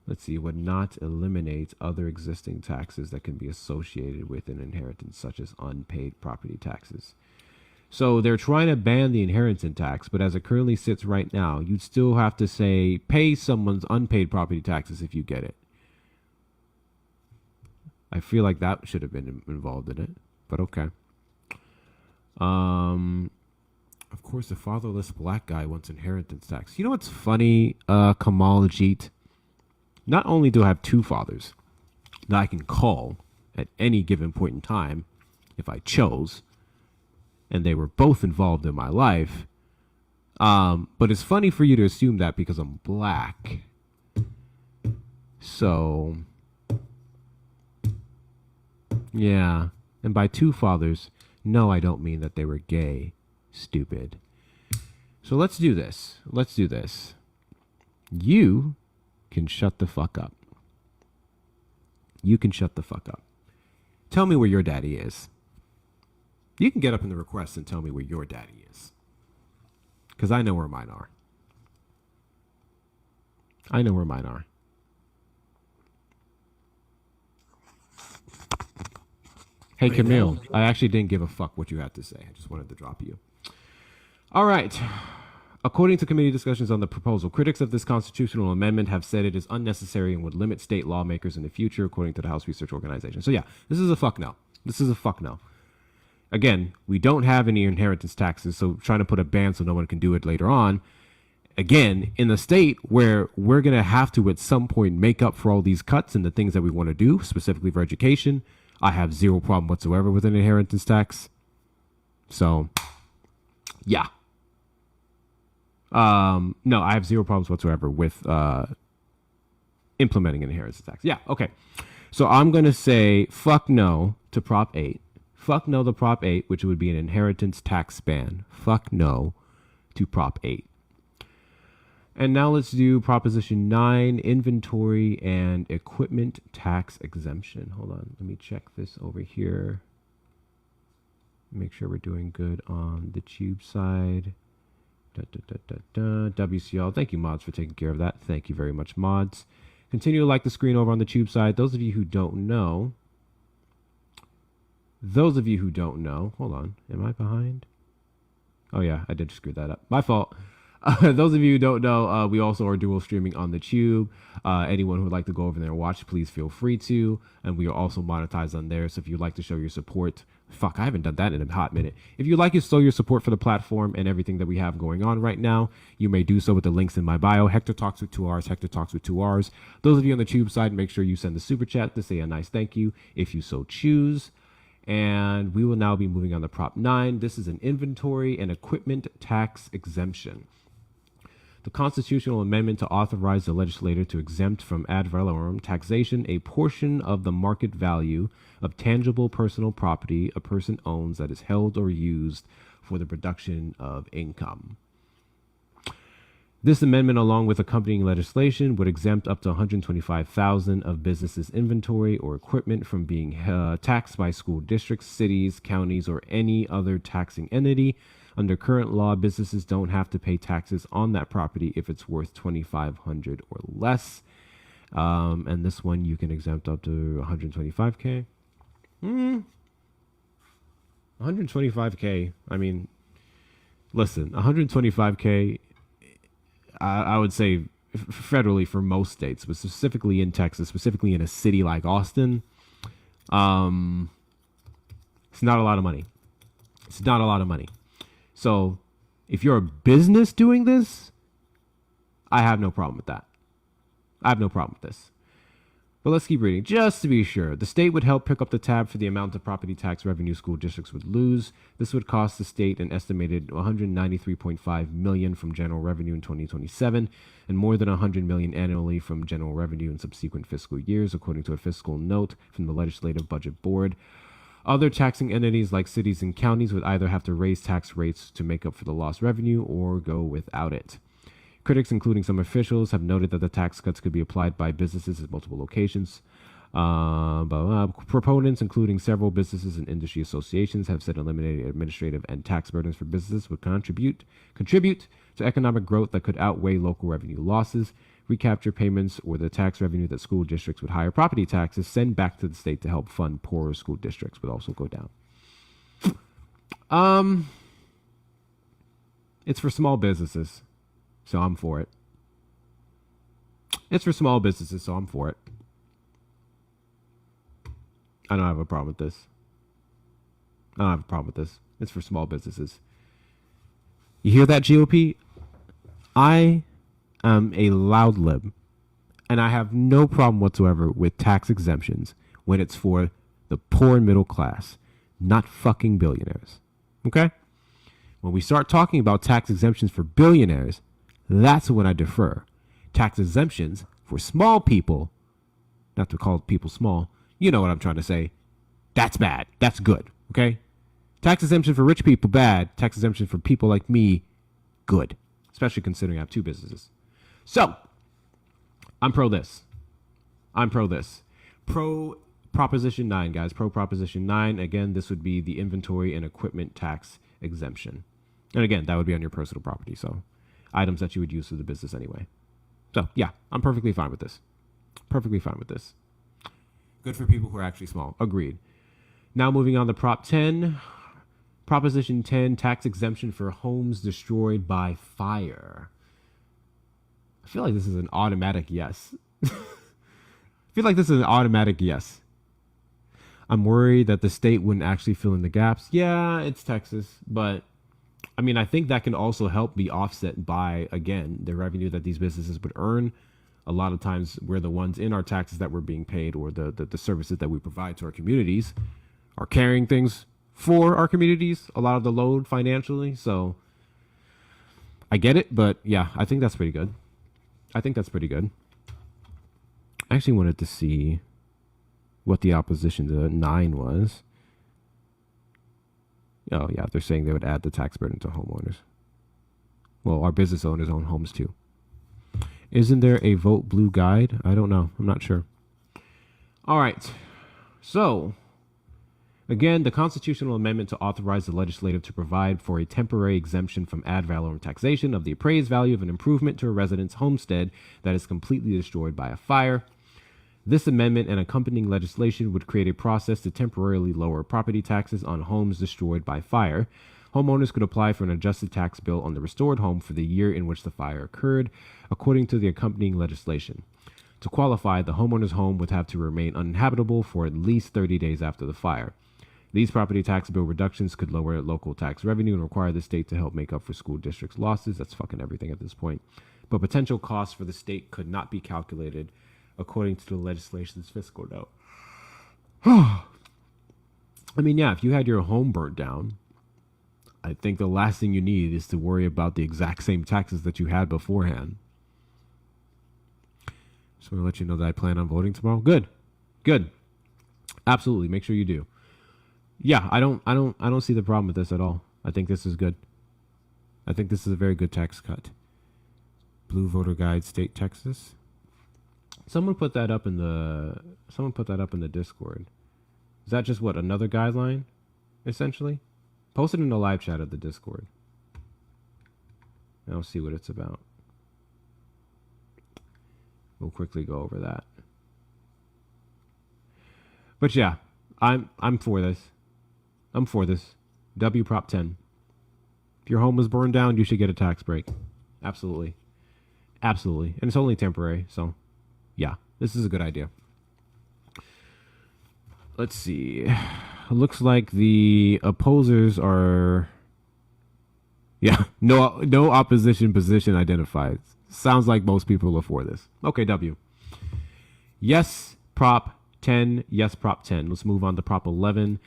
Let's see, would not eliminate other existing taxes that can be associated with an inheritance, such as unpaid property taxes. So they're trying to ban the inheritance tax, but as it currently sits right now, you'd still have to say, pay someone's unpaid property taxes if you get it. I feel like that should have been involved in it, but okay. Of course, the fatherless black guy wants inheritance tax. You know what's funny, Kamal Ajit? Not only do I have two fathers that I can call at any given point in time if I chose, and they were both involved in my life, but it's funny for you to assume that because I'm black. So, yeah. And by two fathers, no, I don't mean that they were gay. Stupid. So let's do this. You can shut the fuck up. You can shut the fuck up. Tell me where your daddy is. You can get up in the request and tell me where your daddy is. Because I know where mine are. Hey, Camille, I actually didn't give a fuck what you had to say. I just wanted to drop you. All right. According to committee discussions on the proposal, critics of this constitutional amendment have said it is unnecessary and would limit state lawmakers in the future, according to the House Research Organization. So yeah, this is a fuck no. Again, we don't have any inheritance taxes, so trying to put a ban so no one can do it later on. Again, in the state where we're going to have to at some point make up for all these cuts and the things that we want to do, specifically for education, I have zero problem whatsoever with an inheritance tax. So, yeah. No, I have zero problems whatsoever with implementing an inheritance tax. Yeah, okay. So I'm going to say fuck no to Prop 8. Fuck no to Prop 8, which would be an inheritance tax ban. Fuck no to Prop 8. And now let's do Proposition 9, inventory and equipment tax exemption. Hold on, let me check this over here. Make sure we're doing good on the tube side. WCL, thank you, mods, for taking care of that. Thank you very much, mods. Continue to like the screen over on the tube side. Those of you who don't know, hold on, am I behind? Oh yeah, I did screw that up. My fault. Those of you who don't know, we also are dual streaming on the tube. Anyone who would like to go over there and watch, please feel free to. And we are also monetized on there. So if you'd like to show your support, I haven't done that in a hot minute. If you'd like to show your support for the platform and everything that we have going on right now, you may do so with the links in my bio. Hector Talks with 2 R's, Hector Talks with 2 R's. Those of you on the tube side, make sure you send the super chat to say a nice thank you if you so choose. And we will now be moving on to Prop 9. This is an inventory and equipment tax exemption. The constitutional amendment to authorize the legislator to exempt from ad valorem taxation a portion of the market value of tangible personal property a person owns that is held or used for the production of income. This amendment, along with accompanying legislation, would exempt up to $125,000 of businesses' inventory or equipment from being taxed by school districts, cities, counties, or any other taxing entity. Under current law, businesses don't have to pay taxes on that property if it's worth $2,500 or less. And this one you can exempt up to $125K. 125K. I mean, listen, $125K. I would say federally for most states, but specifically in Texas, specifically in a city like Austin, it's not a lot of money. So if you're a business doing this, I have no problem with that. I have no problem with this. But let's keep reading. Just to be sure, the state would help pick up the tab for the amount of property tax revenue school districts would lose. This would cost the state an estimated $193.5 million from general revenue in 2027 and more than $100 million annually from general revenue in subsequent fiscal years, according to a fiscal note from the Legislative Budget Board. Other taxing entities like cities and counties would either have to raise tax rates to make up for the lost revenue or go without it. Critics, including some officials, have noted that the tax cuts could be applied by businesses at multiple locations. Proponents, including several businesses and industry associations, have said eliminating administrative and tax burdens for businesses would contribute to economic growth that could outweigh local revenue losses. Recapture payments or the tax revenue that school districts with higher property taxes send back to the state to help fund poorer school districts would also go down. It's for small businesses. So I'm for it. It's for small businesses, so I'm for it. I don't have a problem with this. I don't have a problem with this. It's for small businesses. You hear that, GOP? I am a loud lib, and I have no problem whatsoever with tax exemptions when it's for the poor and middle class, not fucking billionaires. Okay? When we start talking about tax exemptions for billionaires, that's when I defer. Tax exemptions for small people, not to call people small, you know what I'm trying to say. That's bad. That's good. Okay? Tax exemption for rich people, bad. Tax exemption for people like me, good. Especially considering I have two businesses. So, I'm pro this. I'm pro this. Pro Proposition 9, guys. Pro Proposition 9. Again, this would be the inventory and equipment tax exemption. And again, that would be on your personal property. So, items that you would use for the business anyway. So, yeah, I'm perfectly fine with this. Perfectly fine with this. Good for people who are actually small. Agreed. Now moving on to Prop 10. Proposition 10, tax exemption for homes destroyed by fire. I feel like this is an automatic yes. I feel like this is an automatic yes. I'm worried that the state wouldn't actually fill in the gaps. Yeah, it's Texas, but I mean, I think that can also help be offset by, again, the revenue that these businesses would earn. A lot of times we're the ones in our taxes that we're being paid, or the services that we provide to our communities are carrying things for our communities, a lot of the load financially. So I get it, but yeah, I think that's pretty good. I actually wanted to see what the opposition to 9 was. Oh, yeah, they're saying they would add the tax burden to homeowners. Well, our business owners own homes too. Isn't there a Vote Blue guide? I don't know. I'm not sure. All right. So, again, the constitutional amendment to authorize the legislative to provide for a temporary exemption from ad valorem taxation of the appraised value of an improvement to a resident's homestead that is completely destroyed by a fire. This amendment and accompanying legislation would create a process to temporarily lower property taxes on homes destroyed by fire. Homeowners could apply for an adjusted tax bill on the restored home for the year in which the fire occurred, according to the accompanying legislation. To qualify, the homeowner's home would have to remain uninhabitable for at least 30 days after the fire. These property tax bill reductions could lower local tax revenue and require the state to help make up for school districts' losses. That's fucking everything at this point. But potential costs for the state could not be calculated according to the legislation's fiscal note. I mean, yeah, if you had your home burnt down, I think the last thing you need is to worry about the exact same taxes that you had beforehand. Just want to let you know that I plan on voting tomorrow. Good. Absolutely. Make sure you do. Yeah, I don't see the problem with this at all. I think this is good. I think this is a very good tax cut. Blue voter guide, state Texas. Someone put that up in the Discord. Is that just what, another guideline, essentially? Post it in the live chat of the Discord. And I'll see what it's about. We'll quickly go over that. But yeah, I'm for this. I'm for this. W Prop 10. If your home was burned down, you should get a tax break. Absolutely. Absolutely. And it's only temporary, so yeah, this is a good idea. Let's see. It looks like the opposers are... Yeah, no opposition position identified. Sounds like most people are for this. Okay, W. Yes, Prop 10. Yes, Prop 10. Let's move on to Prop 11.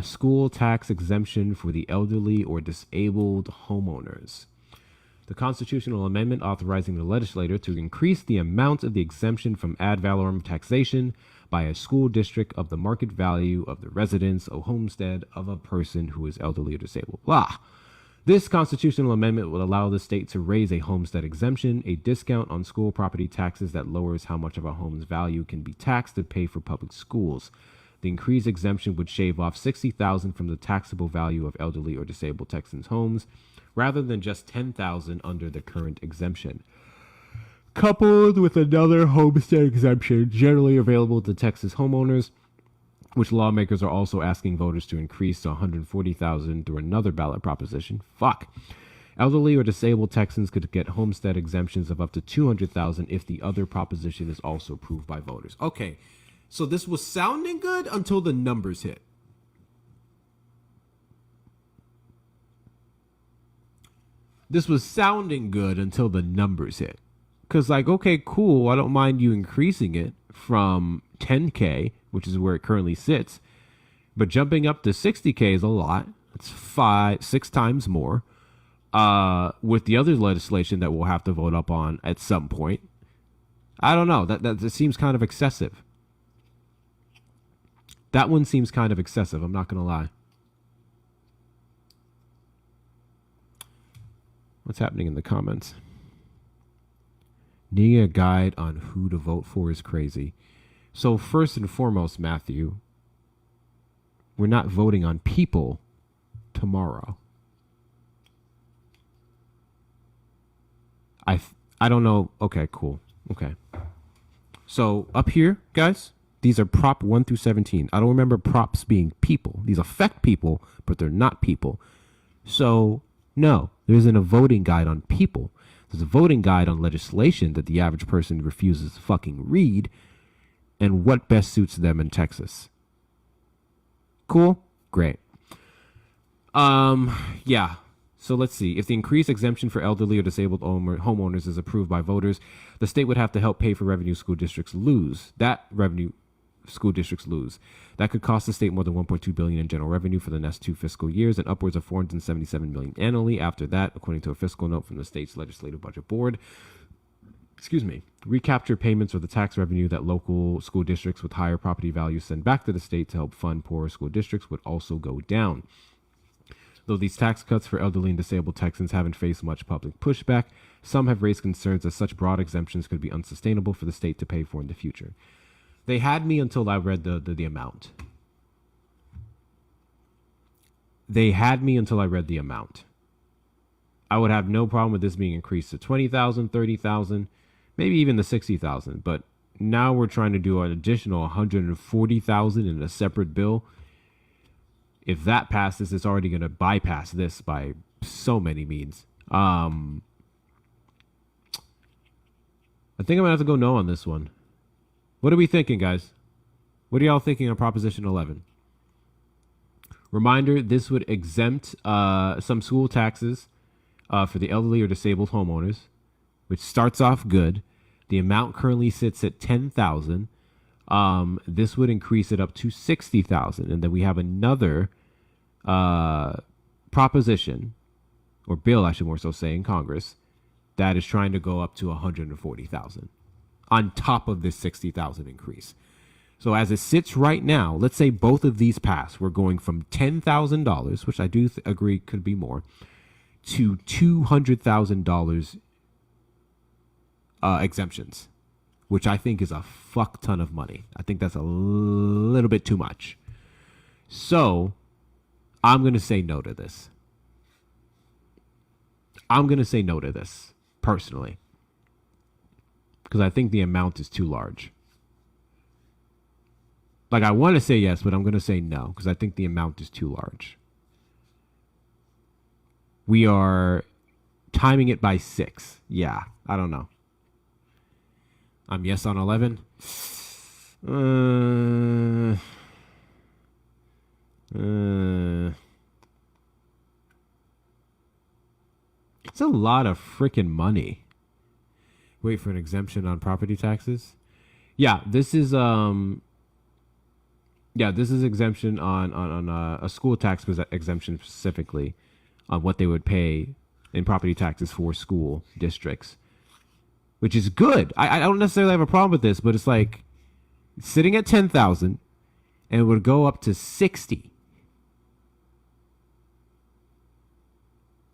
School tax exemption for the elderly or disabled homeowners. The constitutional amendment authorizing the legislature to increase the amount of the exemption from ad valorem taxation by a school district of the market value of the residence or homestead of a person who is elderly or disabled. Blah. This constitutional amendment would allow the state to raise a homestead exemption, a discount on school property taxes that lowers how much of a home's value can be taxed to pay for public schools. The increased exemption would shave off $60,000 from the taxable value of elderly or disabled Texans' homes, rather than just $10,000 under the current exemption. Coupled with another homestead exemption generally available to Texas homeowners, which lawmakers are also asking voters to increase to $140,000 through another ballot proposition. Fuck. Elderly or disabled Texans could get homestead exemptions of up to $200,000 if the other proposition is also approved by voters. Okay, so this was sounding good until the numbers hit. This was sounding good until the numbers hit. Because, like, okay, cool, I don't mind you increasing it from 10K, which is where it currently sits, but jumping up to 60K is a lot. It's 5-6 times more. With the other legislation that we'll have to vote up on at some point, I don't know. That seems kind of excessive. That one seems kind of excessive. I'm not gonna lie. What's happening in the comments? Needing a guide on who to vote for is crazy. So first and foremost, Matthew, we're not voting on people tomorrow. I don't know. Okay, cool. Okay. So up here, guys, these are Prop 1 through 17. I don't remember props being people. These affect people, but they're not people. So no, there isn't a voting guide on people. There's a voting guide on legislation that the average person refuses to fucking read and what best suits them in Texas. Cool? Great. Yeah. So let's see. If the increased exemption for elderly or disabled homeowners is approved by voters, the state would have to help pay for revenue school districts lose. That could cost the state more than $1.2 billion in general revenue for the next 2 fiscal years and upwards of $477 million annually after that, according to a fiscal note from the state's legislative budget board. Recapture payments or the tax revenue that local school districts with higher property values send back to the state to help fund poorer school districts would also go down. Though these tax cuts for elderly and disabled Texans haven't faced much public pushback, some have raised concerns that such broad exemptions could be unsustainable for the state to pay for in the future. They had me until I read the amount. They had me until I read the amount. I would have no problem with this being increased to 20,000, 30,000, maybe even the 60,000. But now we're trying to do an additional 140,000 in a separate bill. If that passes, it's already going to bypass this by so many means. I think I'm going to have to go no on this one. What are we thinking, guys? What are y'all thinking on Proposition 11? Reminder, this would exempt some school taxes for the elderly or disabled homeowners, which starts off good. The amount currently sits at $10,000. This would increase it up to $60,000. And then we have another proposition, or bill, I should more so say, in Congress, that is trying to go up to $140,000 on top of this $60,000 increase. So as it sits right now, let's say both of these pass, we're going from $10,000, which I do agree could be more, to $200,000 exemptions, which I think is a fuck ton of money. I think that's a little bit too much. So I'm going to say no to this. I'm going to say no to this, personally, because I think the amount is too large. Like, I want to say yes, but I'm going to say no, because I think the amount is too large. We are timing it by 6. Yeah, I don't know. I'm yes on 11. It's a lot of freaking money. Wait for an exemption on property taxes. Yeah, this is exemption on a school tax exemption specifically on what they would pay in property taxes for school districts, which is good. I don't necessarily have a problem with this, but it's like sitting at 10,000 and it would go up to 60.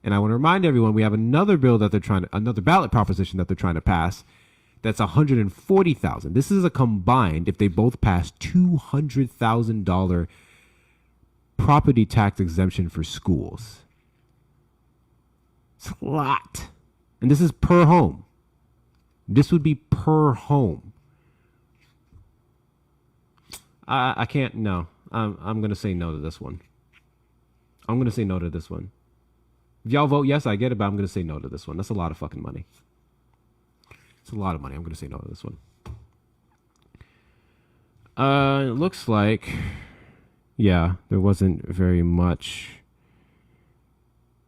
And I want to remind everyone we have another another ballot proposition that they're trying to pass that's 140,000. This is a combined, if they both pass, $200,000 property tax exemption for schools. It's a lot. And this is per home. This would be per home. I can't, no. I'm going to say no to this one. I'm going to say no to this one. If y'all vote yes, I get it, but I'm going to say no to this one. That's a lot of fucking money. It's a lot of money. I'm going to say no to this one. It looks like, yeah, there wasn't very much.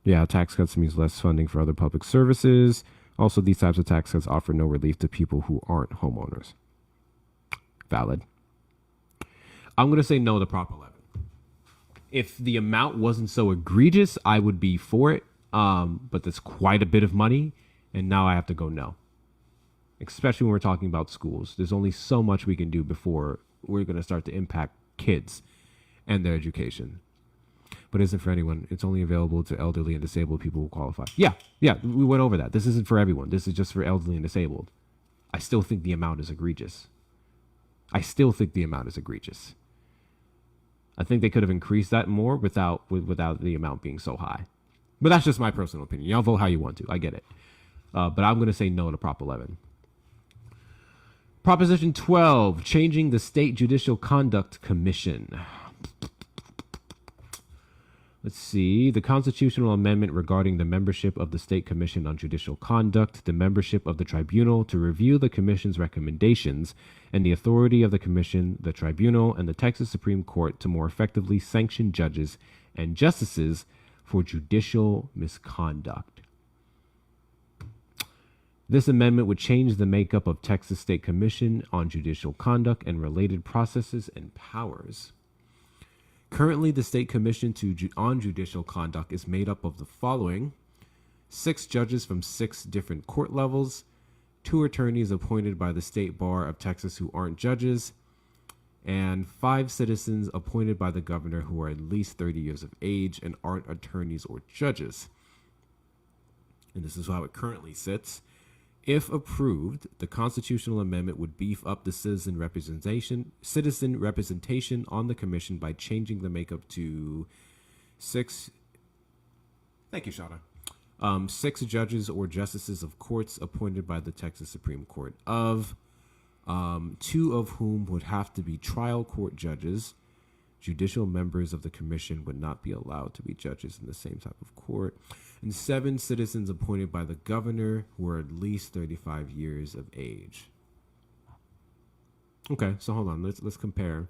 Yeah, tax cuts means less funding for other public services. Also, these types of tax cuts offer no relief to people who aren't homeowners. Valid. I'm going to say no to Prop 11. If the amount wasn't so egregious, I would be for it. But that's quite a bit of money. And now I have to go no. Especially when we're talking about schools. There's only so much we can do before we're going to start to impact kids and their education. But it isn't for anyone. It's only available to elderly and disabled people who qualify. Yeah, we went over that. This isn't for everyone. This is just for elderly and disabled. I still think the amount is egregious. I think they could have increased that more without the amount being so high. But that's just my personal opinion. Y'all vote how you want to. I get it. But I'm going to say no to Prop 11. Proposition 12, changing the State Judicial Conduct Commission. Let's see. The constitutional amendment regarding the membership of the State Commission on Judicial Conduct, the membership of the tribunal to review the commission's recommendations, and the authority of the commission, the tribunal, and the Texas Supreme Court to more effectively sanction judges and justices for judicial misconduct. This amendment would change the makeup of Texas State Commission on Judicial Conduct and related processes and powers. Currently, the State Commission on Judicial Conduct is made up of the following: 6 judges from 6 different court levels, 2 attorneys appointed by the State Bar of Texas who aren't judges, and 5 citizens appointed by the governor who are at least 30 years of age and aren't attorneys or judges. And this is how it currently sits. If approved, the constitutional amendment would beef up the citizen representation on the commission by changing the makeup to 6. Thank you, Shauna. 6 judges or justices of courts appointed by the Texas Supreme Court of 2 of whom would have to be trial court judges. Judicial members of the commission would not be allowed to be judges in the same type of court. And 7 citizens appointed by the governor who are at least 35 years of age. Okay, so hold on. Let's compare.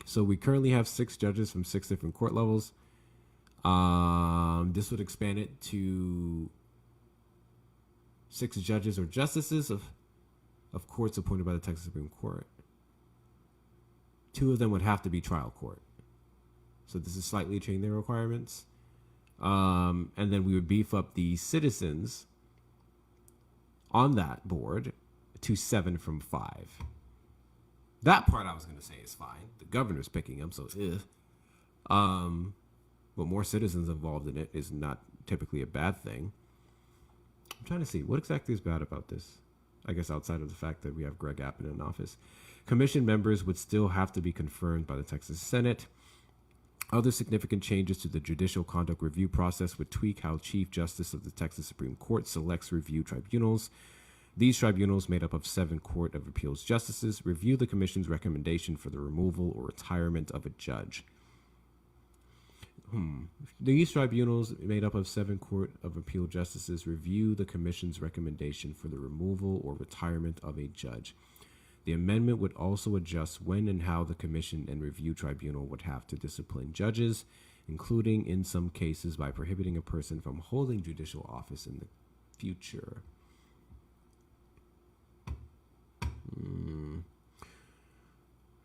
So we currently have 6 judges from 6 different court levels. This would expand it to 6 judges or justices of courts appointed by the Texas Supreme Court. 2 of them would have to be trial court. So this is slightly changing their requirements. And then we would beef up the citizens on that board to 7 from 5. That part I was going to say is fine. The governor's picking them, so but more citizens involved in it is not typically a bad thing. I'm trying to see what exactly is bad about this. I guess outside of the fact that we have Greg Abbott in office. Commission members would still have to be confirmed by the Texas Senate. Other significant changes to the judicial conduct review process would tweak how Chief Justice of the Texas Supreme Court selects review tribunals. These tribunals, made up of 7 Court of Appeals justices, review the commission's recommendation for the removal or retirement of a judge. These tribunals, made up of 7 Court of Appeal justices, review the commission's recommendation for the removal or retirement of a judge. The amendment would also adjust when and how the commission and review tribunal would have to discipline judges, including in some cases by prohibiting a person from holding judicial office in the future.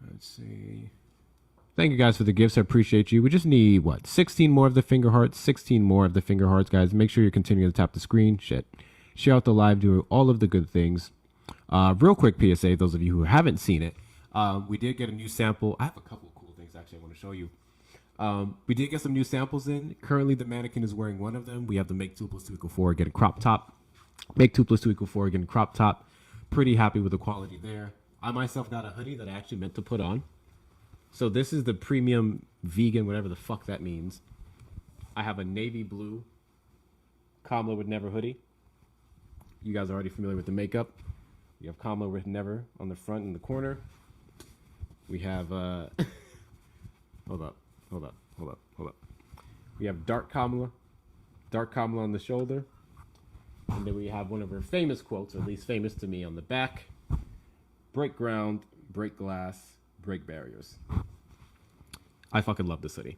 Let's see. Thank you guys for the gifts. I appreciate you. We just need, what, 16 more of the finger hearts? 16 more of the finger hearts, guys. Make sure you're continuing to tap the screen. Shit. Share out the live, do all of the good things. Real quick PSA, those of you who haven't seen it. We did get a new sample. I have a couple of cool things, actually, I want to show you. We did get some new samples in. Currently, the mannequin is wearing one of them. We have the Make 2 + 2 = 4 again crop top. Make 2 + 2 = 4 again crop top. Pretty happy with the quality there. I myself got a hoodie that I actually meant to put on. So this is the premium vegan, whatever the fuck that means. I have a navy blue Kamala Would Never hoodie. You guys are already familiar with the makeup. You have Kamala Would Never on the front and the corner. We have, hold up. We have Dark Kamala on the shoulder. And then we have one of her famous quotes, or at least famous to me, on the back. Break ground, break glass, break barriers. I fucking love this hoodie.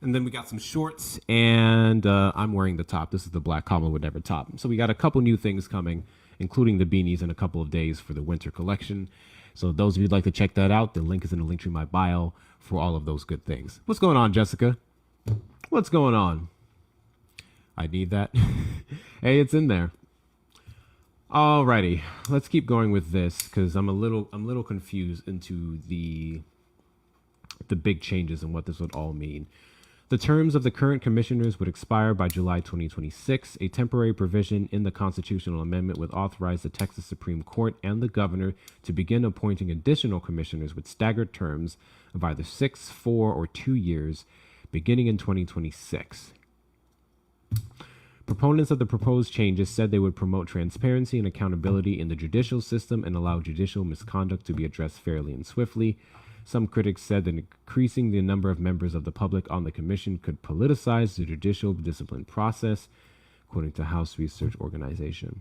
And then we got some shorts, and I'm wearing the top. This is the black Kamala Would Never top. So we got a couple new things coming, including the beanies in a couple of days for the winter collection. So those of you who'd like to check that out, the link is in the link tree in my bio for all of those good things. What's going on, Jessica? What's going on? I need that. Hey, it's in there. Alrighty, let's keep going with this because I'm a little confused into the big changes and what this would all mean. The terms of the current commissioners would expire by July 2026. A temporary provision in the constitutional amendment would authorize the Texas Supreme Court and the governor to begin appointing additional commissioners with staggered terms of either 6, 4, or 2 years, beginning in 2026. Proponents of the proposed changes said they would promote transparency and accountability in the judicial system and allow judicial misconduct to be addressed fairly and swiftly. Some critics said that increasing the number of members of the public on the commission could politicize the judicial discipline process, according to House Research Organization.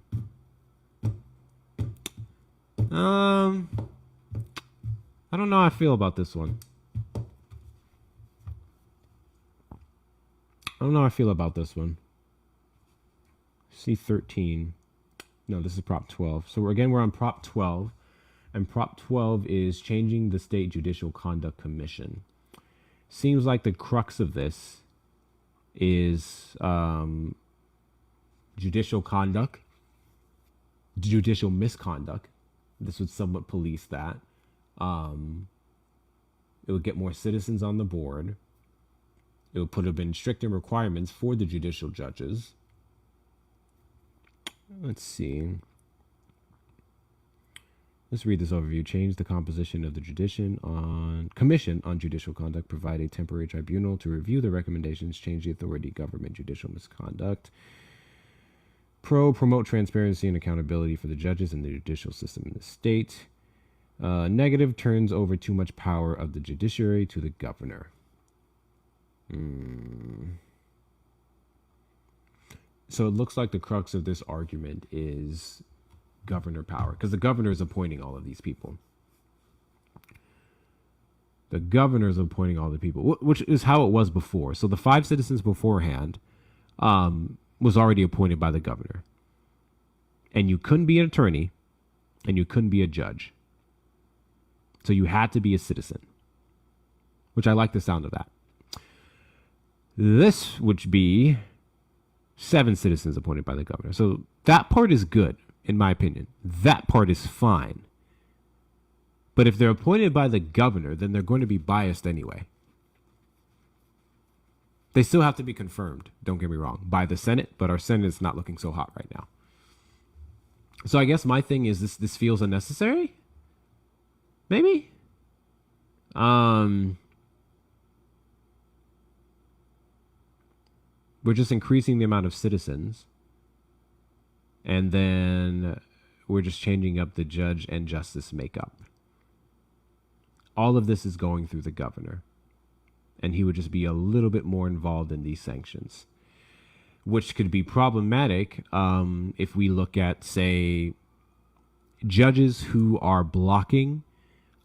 I don't know how I feel about this one. C13. No, this is Prop 12. So we're on Prop 12. And Prop 12 is changing the State Judicial Conduct Commission. Seems like the crux of this is judicial conduct, judicial misconduct. This would somewhat police that. It would get more citizens on the board. It would put in stricter requirements for the judicial judges. Let's see. Let's read this overview. Change the composition of the Commission on Judicial Conduct. Provide a temporary tribunal to review the recommendations. Change the authority. Government judicial misconduct. Promote transparency and accountability for the judges and the judicial system in the state. Negative, turns over too much power of the judiciary to the governor. So it looks like the crux of this argument is governor power, because the governor is appointing all of these people. The governor is appointing all the people, which is how it was before. So the 5 citizens beforehand was already appointed by the governor. And you couldn't be an attorney and you couldn't be a judge. So you had to be a citizen, which I like the sound of that. This would be 7 citizens appointed by the governor. So that part is good. In my opinion, that part is fine. But if they're appointed by the governor, then they're going to be biased anyway. They still have to be confirmed, don't get me wrong, by the Senate, but our Senate is not looking so hot right now. So I guess my thing is this feels unnecessary? Maybe? We're just increasing the amount of citizens. And then we're just changing up the judge and justice makeup. All of this is going through the governor. And he would just be a little bit more involved in these sanctions, which could be problematic if we look at, say, judges who are blocking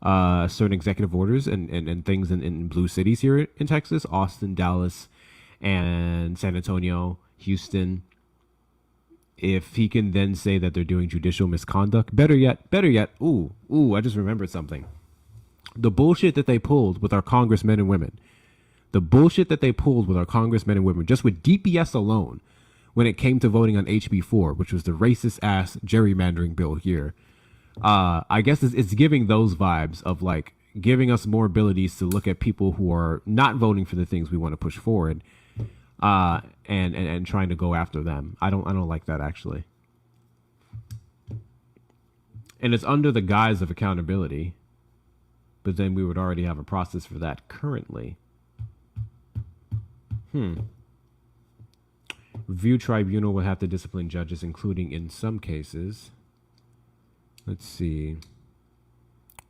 certain executive orders and things in blue cities here in Texas, Austin, Dallas, and San Antonio, Houston. if he can then say that they're doing judicial misconduct, better yet, I just remembered something. The bullshit that they pulled with our congressmen and women, just with DPS alone, when it came to voting on HB4, which was the racist ass gerrymandering bill here, I guess it's giving those vibes of like giving us more abilities to look at people who are not voting for the things we want to push forward, and trying to go after them. I don't like that, actually. And it's under the guise of accountability, but then we would already have a process for that currently. Review tribunal will have to discipline judges, including in some cases. Let's see.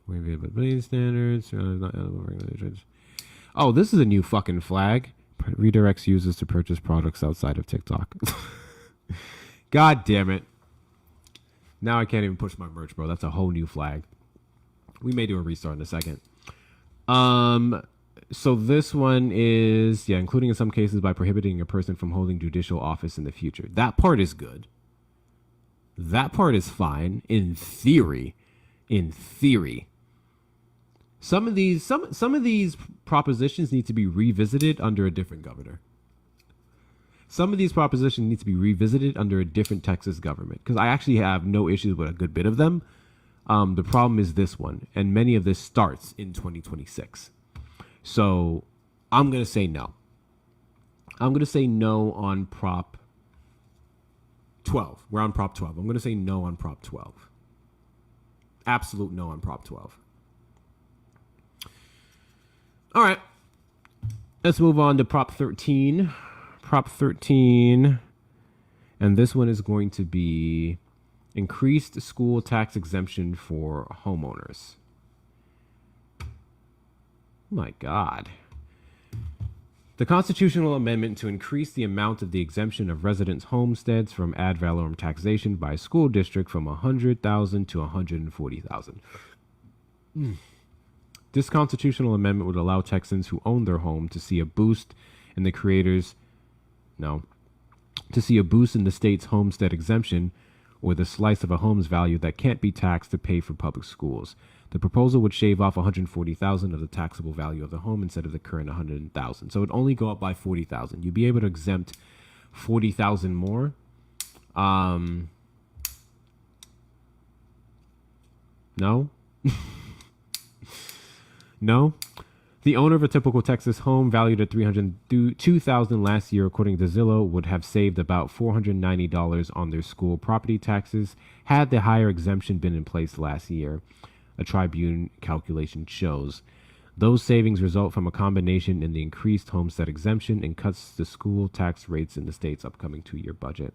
Availability standards. Oh, this is a new fucking flag. Redirects users to purchase products outside of TikTok. God damn it. Now I can't even push my merch, bro. That's a whole new flag. We may do a restart in a second. So this one is, including in some cases by prohibiting a person from holding judicial office in the future. That part is good. That part is fine in theory. Some of these propositions need to be revisited under a different governor. Some of these propositions need to be revisited under a different Texas government, because I actually have no issues with a good bit of them. The problem is this one, and many of this starts in 2026. So I'm going to say no. I'm going to say no on Prop 12. We're on Prop 12. I'm going to say no on Prop 12. Absolute no on Prop 12. All right. Let's move on to Prop 13. Prop 13. And this one is going to be increased school tax exemption for homeowners. My God. The constitutional amendment to increase the amount of the exemption of residents' homesteads from ad valorem taxation by a school district from $100,000 to $140,000. This constitutional amendment would allow Texans who own their home to see a boost in the state's homestead exemption, or the slice of a home's value that can't be taxed to pay for public schools. The proposal would shave off $140,000 of the taxable value of the home instead of the current $100,000. So it'd only go up by $40,000. You'd be able to exempt $40,000 more. No. No. The owner of a typical Texas home valued at $302,000 last year, according to Zillow, would have saved about $490 on their school property taxes had the higher exemption been in place last year, a Tribune calculation shows. Those savings result from a combination in the increased homestead exemption and cuts to school tax rates in the state's upcoming 2-year budget.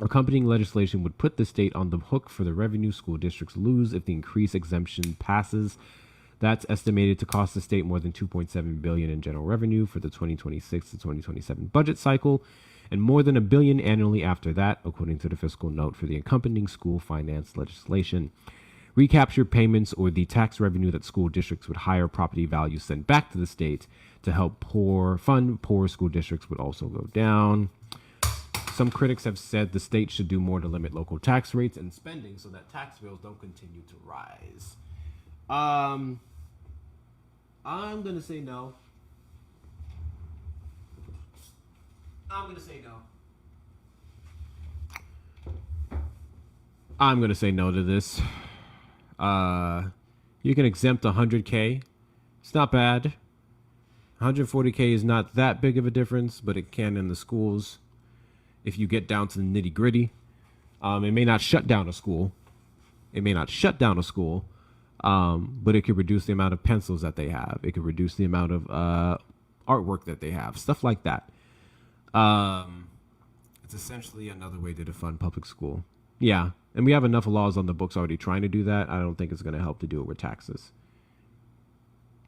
Accompanying legislation would put the state on the hook for the revenue school districts lose if the increased exemption passes. That's estimated to cost the state more than $2.7 billion in general revenue for the 2026 to 2027 budget cycle, and more than $1 billion annually after that, according to the fiscal note for the accompanying school finance legislation. Recapture payments, or the tax revenue that school districts with higher property values send back to the state to help fund poor school districts, would also go down. Some critics have said the state should do more to limit local tax rates and spending so that tax bills don't continue to rise. I'm going to say no. I'm going to say no to this. You can exempt $100K. It's not bad. $140K is not that big of a difference, but it can in the schools if you get down to the nitty gritty. It may not shut down a school. But it could reduce the amount of pencils that they have. It could reduce the amount of artwork that they have. Stuff like that. It's essentially another way to defund public school. Yeah. And we have enough laws on the books already trying to do that. I don't think it's going to help to do it with taxes.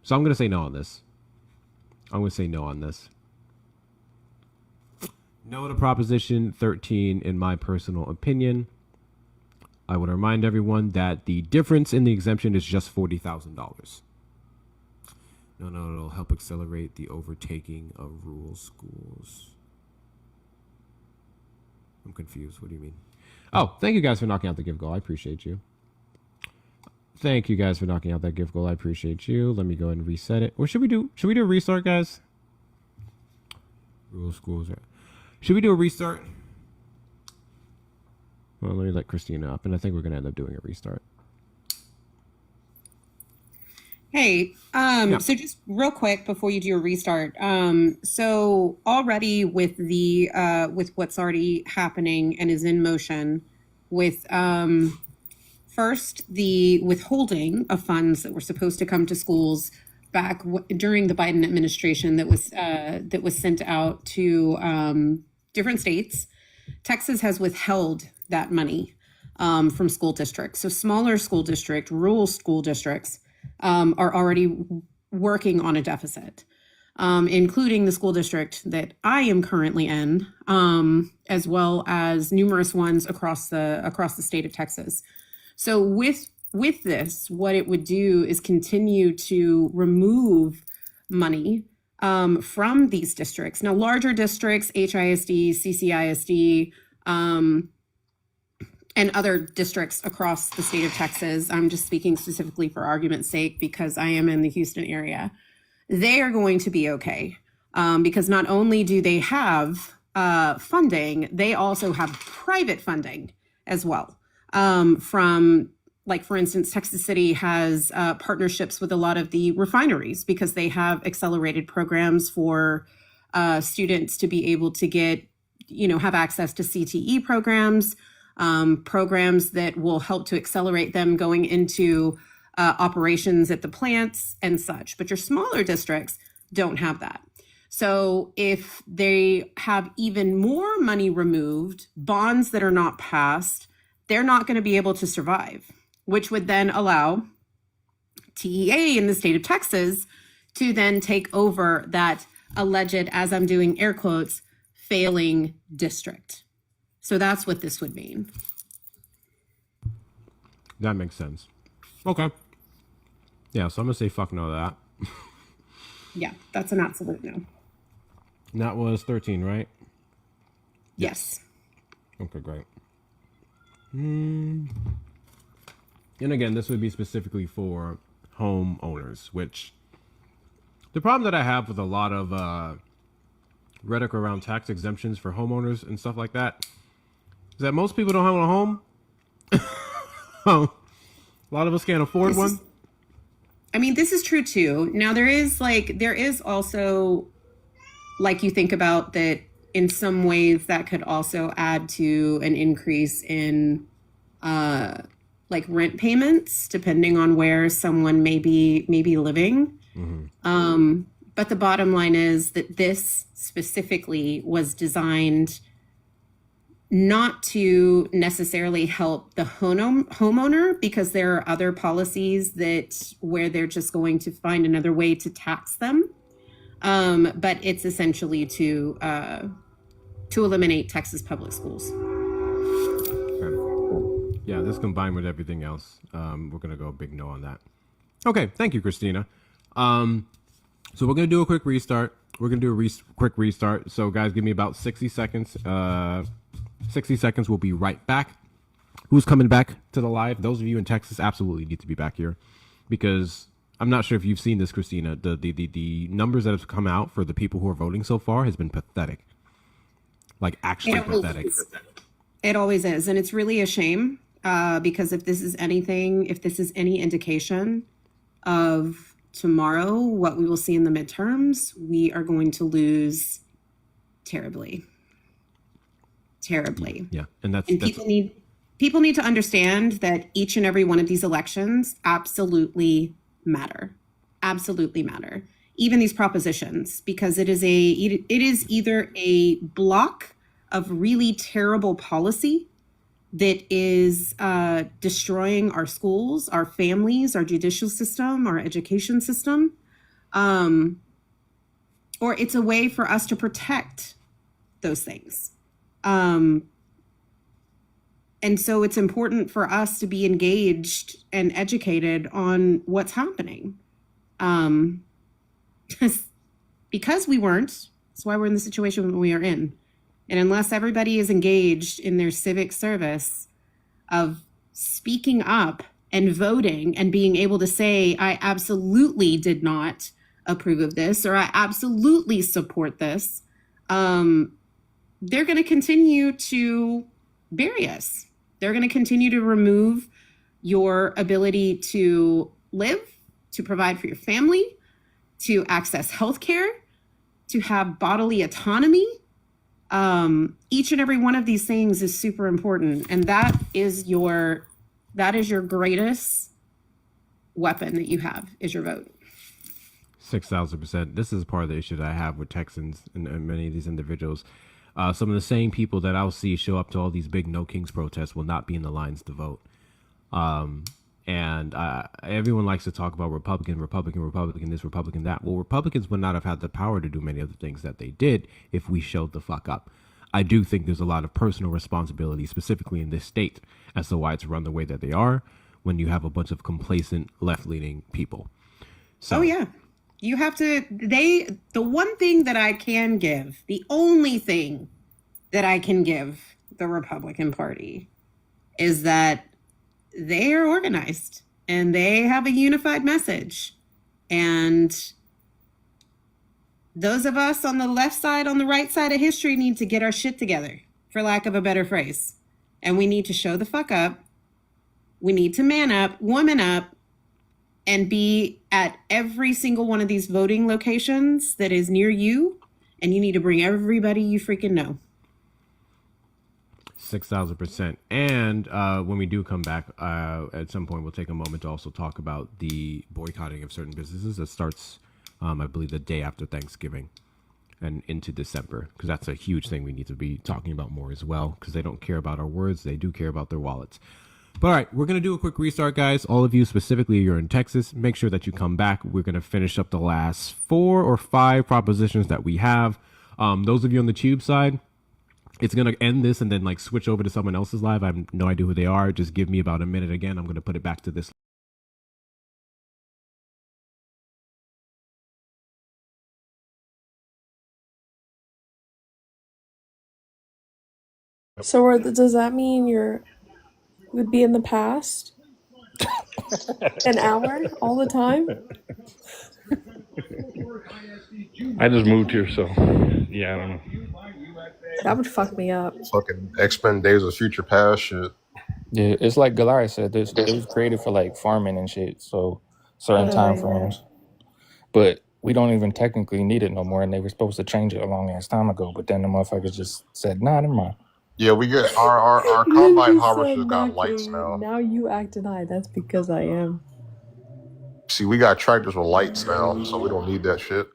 So I'm going to say no on this. No to Proposition 13, in my personal opinion. I would remind everyone that the difference in the exemption is just $40,000. No, it'll help accelerate the overtaking of rural schools. I'm confused. What do you mean? Oh, thank you guys for knocking out the gift goal. I appreciate you. Thank you guys for knocking out that gift goal. I appreciate you. Let me go ahead and reset it. Or should we do a restart, guys? Rural schools. Should we do a restart? Well, let me let Christina up, and I think we're gonna end up doing a restart. Hey, so just real quick before you do a restart, so already with the with what's already happening and is in motion with first the withholding of funds that were supposed to come to schools back during the Biden administration that was sent out to different states. Texas has withheld that money from school districts. So smaller school district, rural school districts are already working on a deficit, including the school district that I am currently in, as well as numerous ones across the state of Texas. So with this, what it would do is continue to remove money from these districts. Now, larger districts, HISD, CCISD, and other districts across the state of Texas, I'm just speaking specifically for argument's sake because I am in the Houston area, they are going to be okay because not only do they have funding, they also have private funding as well. From, like, for instance, Texas City has partnerships with a lot of the refineries because they have accelerated programs for students to be able to get, have access to CTE programs, programs that will help to accelerate them going into operations at the plants and such. But your smaller districts don't have that. So if they have even more money removed, bonds that are not passed, they're not going to be able to survive, which would then allow TEA in the state of Texas to then take over that alleged, as I'm doing air quotes, failing district. So that's what this would mean. That makes sense. Okay. Yeah, so I'm going to say fuck no to that. Yeah, that's an absolute no. And that was 13, right? Yes. Okay, great. And again, this would be specifically for homeowners, which the problem that I have with a lot of rhetoric around tax exemptions for homeowners and stuff like that is that most people don't have a home. A lot of us can't afford one. This is true too. Now there is also, like, you think about that in some ways that could also add to an increase in like rent payments, depending on where someone may be living. Mm-hmm. But the bottom line is that this specifically was designed not to necessarily help the homeowner, because there are other policies where they're just going to find another way to tax them. But it's essentially to eliminate Texas public schools. Okay. Yeah, this combined with everything else, we're gonna go a big no on that. Okay, thank you, Christina. So we're gonna do a quick restart. We're gonna do a quick restart. So guys, give me about 60 seconds. 60 seconds. We'll be right back. Who's coming back to the live? Those of you in Texas absolutely need to be back here, because I'm not sure if you've seen this, Christina. The numbers that have come out for the people who are voting so far has been pathetic. Like, actually pathetic. It always is. And it's really a shame because if this is any indication of tomorrow, what we will see in the midterms, we are going to lose terribly. Yeah. And people need to understand that each and every one of these elections absolutely matter. Absolutely matter. Even these propositions, because it is either a block of really terrible policy that is destroying our schools, our families, our judicial system, our education system, or it's a way for us to protect those things. And so it's important for us to be engaged and educated on what's happening. Because we weren't. That's why we're in the situation we are in. And unless everybody is engaged in their civic service of speaking up and voting and being able to say, I absolutely did not approve of this, or I absolutely support this, they're going to continue to bury us. They're going to continue to remove your ability to live, to provide for your family, to access healthcare, to have bodily autonomy. Each and every one of these things is super important, and that is your greatest weapon that you have, is your vote. 6,000%. This is part of the issue that I have with Texans and many of these individuals. Some of the same people that I'll see show up to all these big No Kings protests will not be in the lines to vote. And everyone likes to talk about Republican, this, Republican, that. Well, Republicans would not have had the power to do many of the things that they did if we showed the fuck up. I do think there's a lot of personal responsibility, specifically in this state, as to why it's run the way that they are when you have a bunch of complacent left-leaning people. So, oh, yeah. You have to, the one thing that I can give, the only thing that I can give the Republican Party is that they are organized and they have a unified message. And those of us on the left side, on the right side of history need to get our shit together, for lack of a better phrase. And we need to show the fuck up. We need to man up, woman up, and be at every single one of these voting locations that is near you. And you need to bring everybody you freaking know. 6,000%. And when we do come back, at some point, we'll take a moment to also talk about the boycotting of certain businesses that starts, I believe, the day after Thanksgiving and into December, because that's a huge thing we need to be talking about more as well, because they don't care about our words. They do care about their wallets. But all right, we're going to do a quick restart, guys. All of you, specifically, you're in Texas, make sure that you come back. We're going to finish up the last 4 or 5 propositions that we have. Those of you on the Tube side, it's going to end this and then like switch over to someone else's live. I have no idea who they are. Just give me about a minute again. I'm going to put it back to this. So does that mean would be in the past? An hour all the time? I just moved here, so yeah, I don't know. That would fuck me up. Fucking X-Men Days of Future Past shit. Yeah, it's like Galara said, it was created for like farming and shit, so certain time frames. But we don't even technically need it no more, and they were supposed to change it a long ass time ago, but then the motherfuckers just said, nah, never mind. Yeah, we get our combine harvesters got lights now. Now you act and I. That's because I am. See, we got tractors with lights now, so we don't need that shit.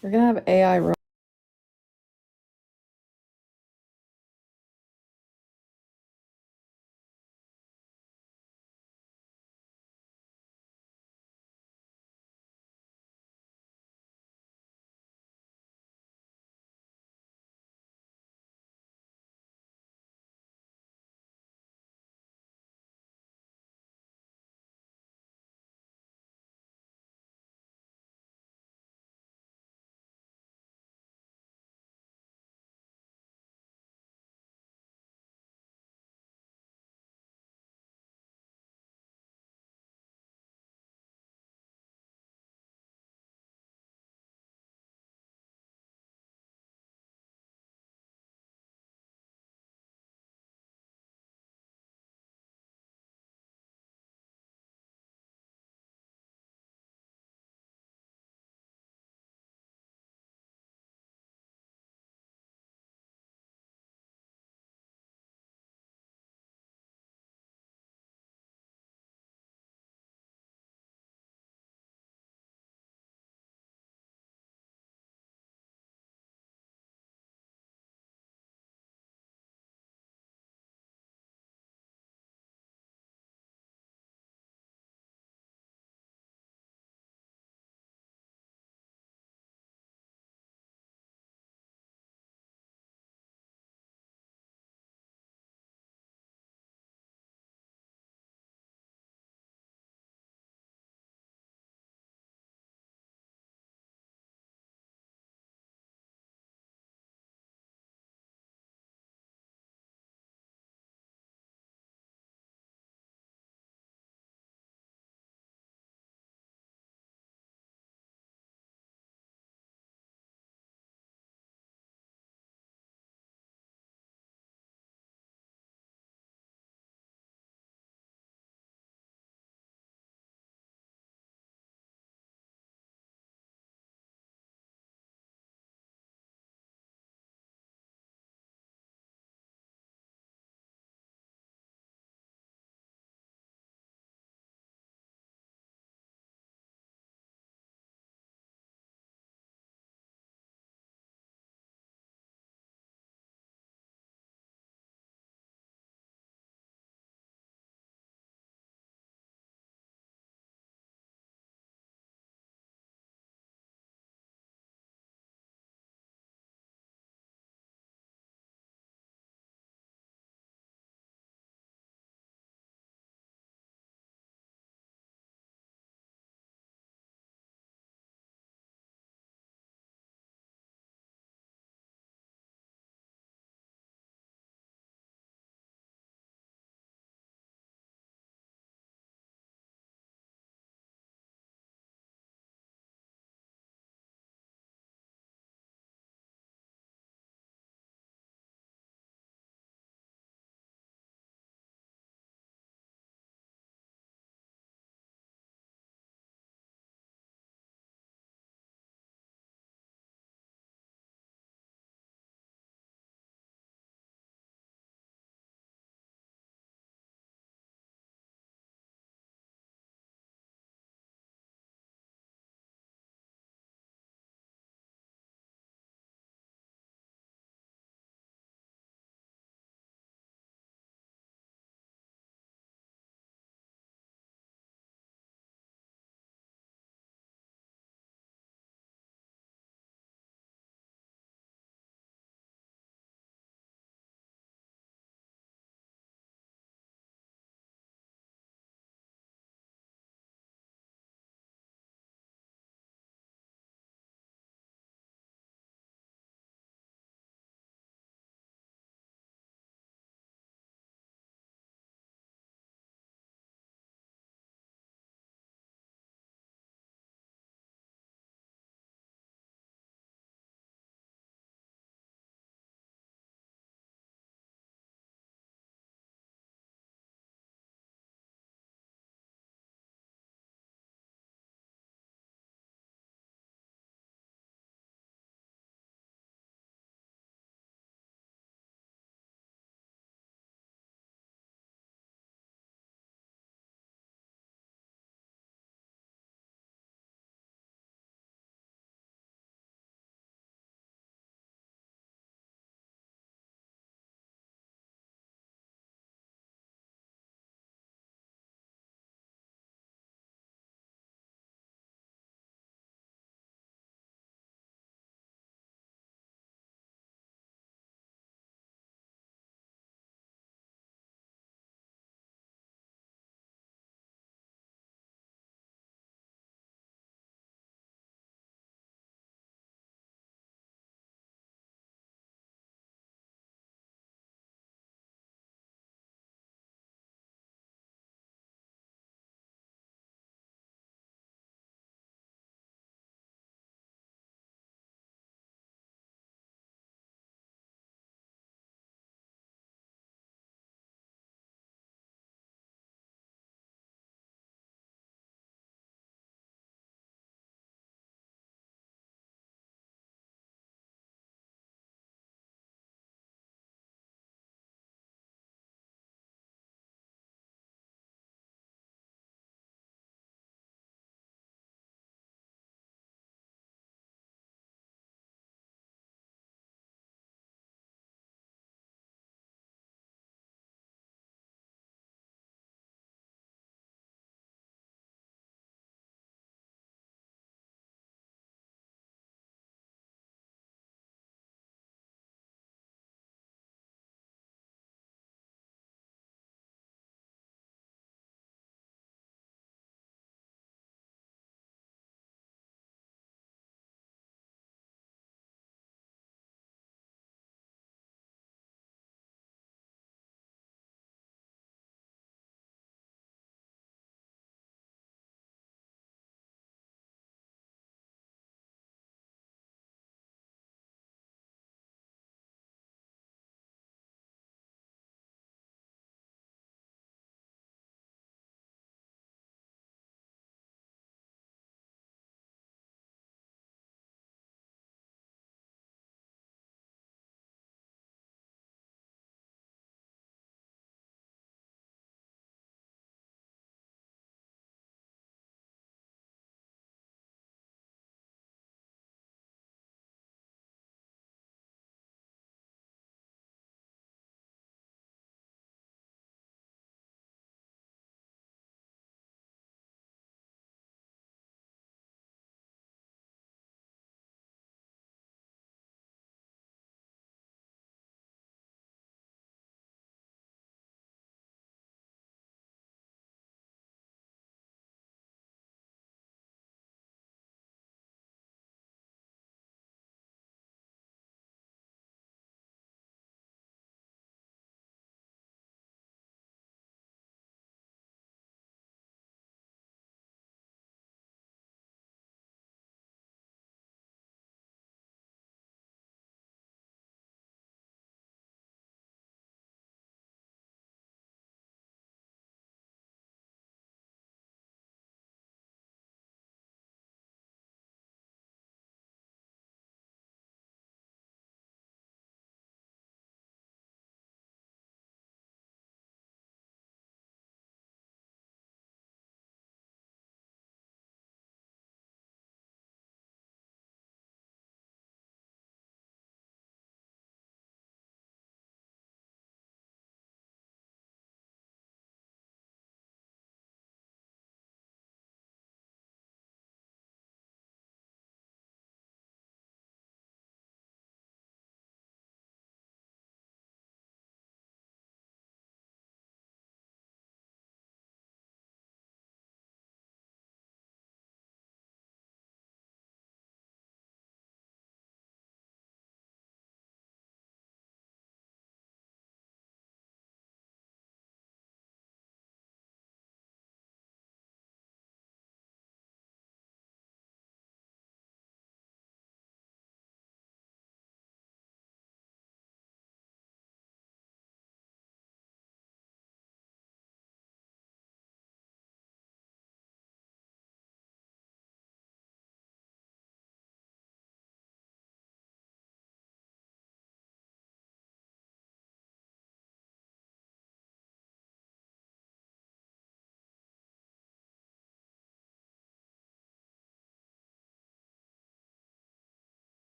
We're gonna have AI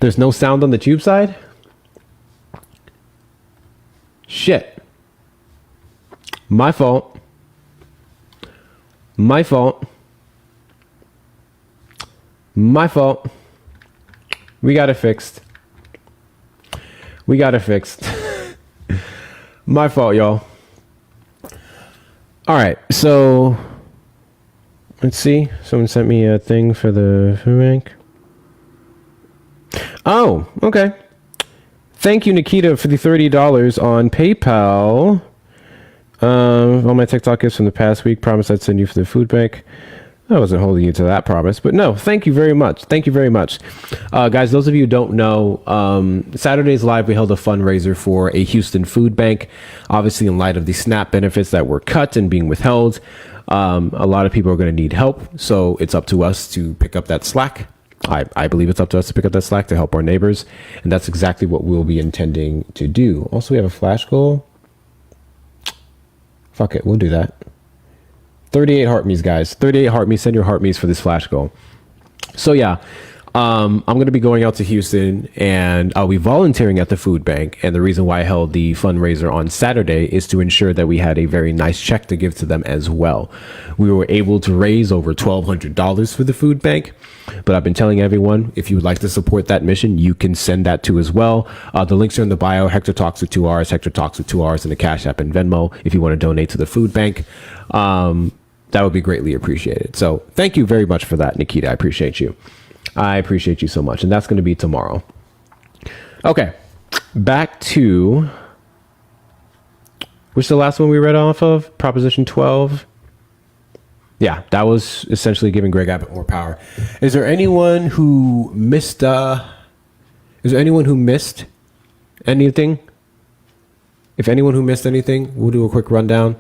There's no sound on the tube side? Shit. My fault. My fault. My fault. We got it fixed. We got it fixed. My fault, y'all. All right, so let's see. Someone sent me a thing for the food bank. Oh, okay. Thank you, Nikita, for the $30 on PayPal. All my TikTok gifts from the past week. Promise I'd send you for the food bank. I wasn't holding you to that promise, but no, thank you very much. Thank you very much. Guys, those of you who don't know, Saturdays Live, we held a fundraiser for a Houston food bank. Obviously, in light of the SNAP benefits that were cut and being withheld, a lot of people are going to need help. So it's up to us to pick up that slack. I believe it's up to us to pick up that slack to help our neighbors. And that's exactly what we'll be intending to do. Also, we have a flash goal. Fuck it, we'll do that. 38 heart me's, guys. 38 heart me's. Send your heart me's for this flash goal. So yeah, I'm going to be going out to Houston and I'll be volunteering at the food bank. And the reason why I held the fundraiser on Saturday is to ensure that we had a very nice check to give to them as well. We were able to raise over $1,200 for the food bank. But I've been telling everyone, if you would like to support that mission, you can send that to as well. The links are in the bio. Hector Talks with 2 R's, Hector Talks with 2 R's in the Cash App and Venmo if you want to donate to the food bank. That would be greatly appreciated. So thank you very much for that, Nikita. I appreciate you. I appreciate you so much. And that's going to be tomorrow. Okay, back to, what's the last one we read off of? Proposition 12. Yeah, that was essentially giving Greg Abbott more power. Is there anyone who missed anything? If anyone who missed anything, we'll do a quick rundown.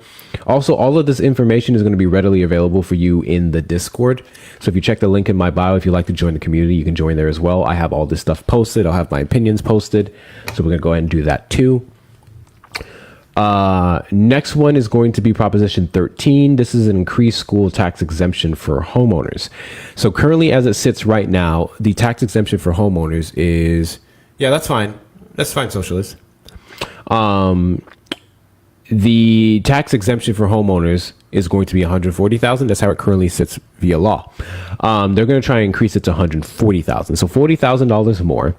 Also, all of this information is going to be readily available for you in the Discord. So if you check the link in my bio, if you'd like to join the community, you can join there as well. I have all this stuff posted. I'll have my opinions posted. So we're going to go ahead and do that too. Next one is going to be Proposition 13. This is an increased school tax exemption for homeowners. So currently, as it sits right now, the tax exemption for homeowners is, yeah, that's fine. That's fine, socialist. The tax exemption for homeowners is going to be $140,000. That's how it currently sits via law. They're going to try and increase it to $140,000. So $40,000 more.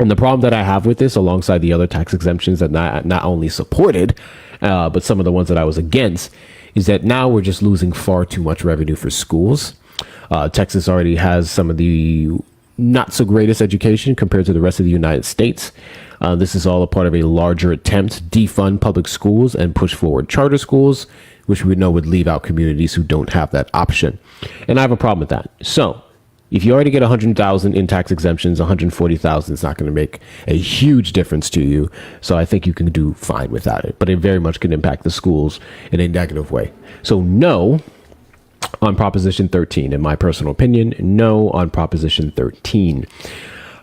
And the problem that I have with this, alongside the other tax exemptions that not only supported, but some of the ones that I was against, is that now we're just losing far too much revenue for schools. Texas already has some of the not so greatest education compared to the rest of the United States. This is all a part of a larger attempt to defund public schools and push forward charter schools, which we know would leave out communities who don't have that option. And I have a problem with that. So if you already get $100,000 in tax exemptions, $140,000 is not going to make a huge difference to you. So I think you can do fine without it, but it very much can impact the schools in a negative way. So no on Proposition 13, in my personal opinion, no on Proposition 13.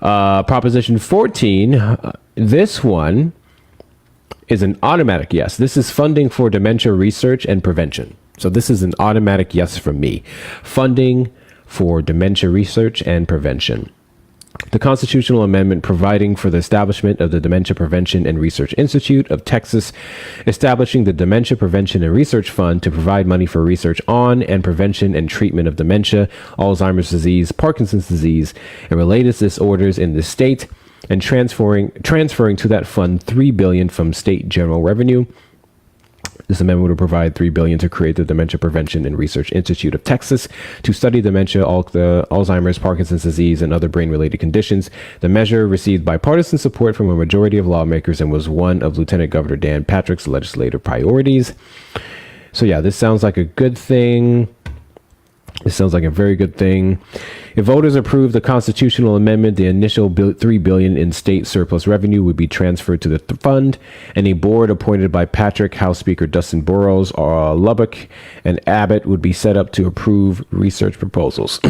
Proposition 14, this one is an automatic yes. This is funding for dementia research and prevention. So this is an automatic yes from me. Funding for dementia research and prevention. The constitutional amendment providing for the establishment of the Dementia Prevention and Research Institute of Texas, establishing the Dementia Prevention and Research Fund to provide money for research on and prevention and treatment of dementia, Alzheimer's disease, Parkinson's disease, and related disorders in the state, and transferring to that fund $3 billion from state general revenue. This amendment would provide $3 billion to create the Dementia Prevention and Research Institute of Texas to study dementia, Alzheimer's, Parkinson's disease, and other brain-related conditions. The measure received bipartisan support from a majority of lawmakers and was one of Lieutenant Governor Dan Patrick's legislative priorities. So yeah, this sounds like a good thing. This sounds like a very good thing. If voters approve the constitutional amendment, the initial $3 billion in state surplus revenue would be transferred to the fund, and a board appointed by Patrick, House Speaker Dustin Burrows, Lubbock, and Abbott would be set up to approve research proposals.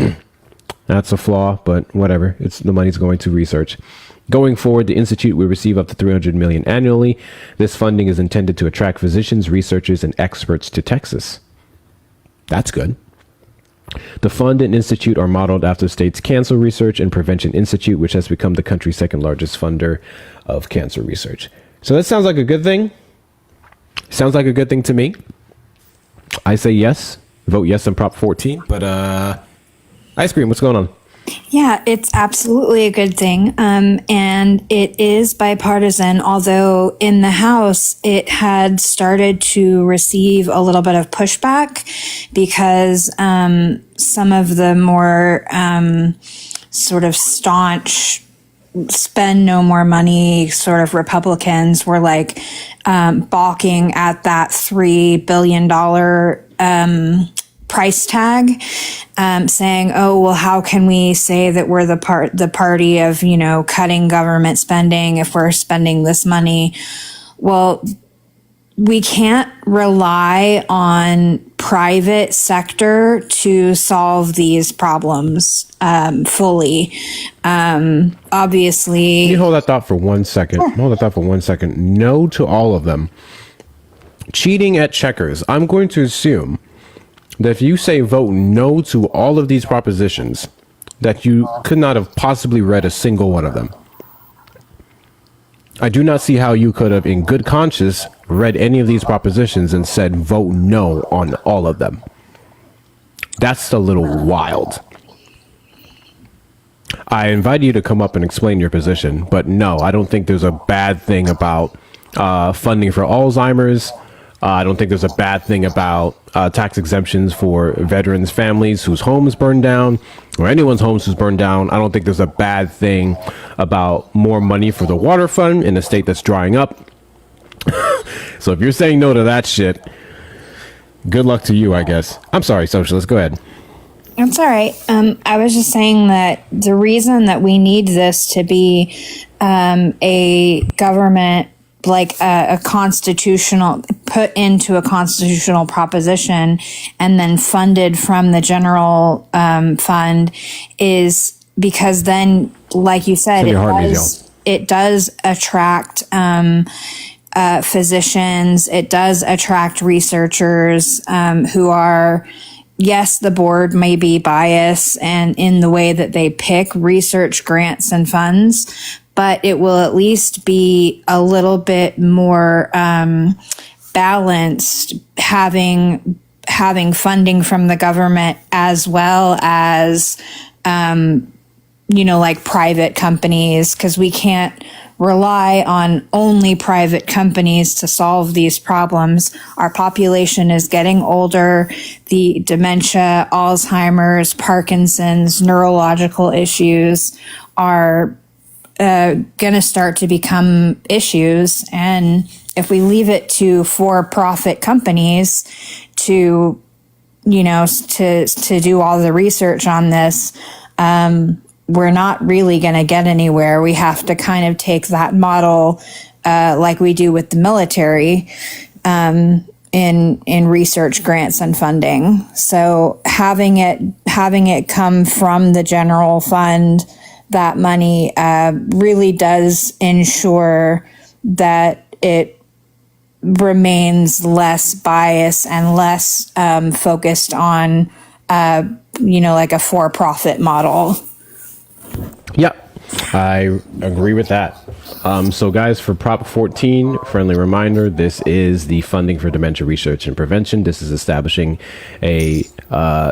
That's a flaw, but whatever. The money's going to research. Going forward, the Institute will receive up to $300 million annually. This funding is intended to attract physicians, researchers, and experts to Texas. That's good. The fund and institute are modeled after the state's Cancer Research and Prevention Institute, which has become the country's second largest funder of cancer research. So that sounds like a good thing. Sounds like a good thing to me. I say yes. Vote yes on Prop 14. But Ice Cream, what's going on? Yeah, it's absolutely a good thing. And it is bipartisan, although in the House, it had started to receive a little bit of pushback because some of the more sort of staunch spend no more money sort of Republicans were like balking at that $3 billion price tag, saying, oh, well, how can we say that we're the party of, you know, cutting government spending if we're spending this money? Well, we can't rely on private sector to solve these problems fully. Obviously, Can you hold that thought for 1 second? Hold that thought for 1 second. No to all of them. Cheating at checkers. I'm going to assume that if you say vote no to all of these propositions, that you could not have possibly read a single one of them. I do not see how you could have, in good conscience, read any of these propositions and said vote no on all of them. That's a little wild. I invite you to come up and explain your position, but no, I don't think there's a bad thing about funding for Alzheimer's. I don't think there's a bad thing about tax exemptions for veterans' families whose homes burned down, or anyone's homes who's burned down. I don't think there's a bad thing about more money for the water fund in a state that's drying up. So if you're saying no to that shit, good luck to you, I guess. I'm sorry, Socialist. Go ahead. that's all right. I was just saying that the reason that we need this to be a government, like a constitutional, put into a constitutional proposition and then funded from the general fund, is because then, like you said, Send your heart, Mizel. it does attract physicians. It does attract researchers who are, yes, the board may be biased and in the way that they pick research grants and funds, but it will at least be a little bit more balanced, having funding from the government as well as like private companies, because we can't rely on only private companies to solve these problems. Our population is getting older. The dementia, Alzheimer's, Parkinson's, neurological issues are going to start to become issues. And if we leave it to for-profit companies to do all the research on this, we're not really going to get anywhere. We have to kind of take that model like we do with the military in research grants and funding. So having it come from the general fund, that money really does ensure that it remains less biased and less focused on like a for-profit model. Yep, I agree with that. So guys, for Prop 14, friendly reminder, this is the funding for dementia research and prevention. This is establishing a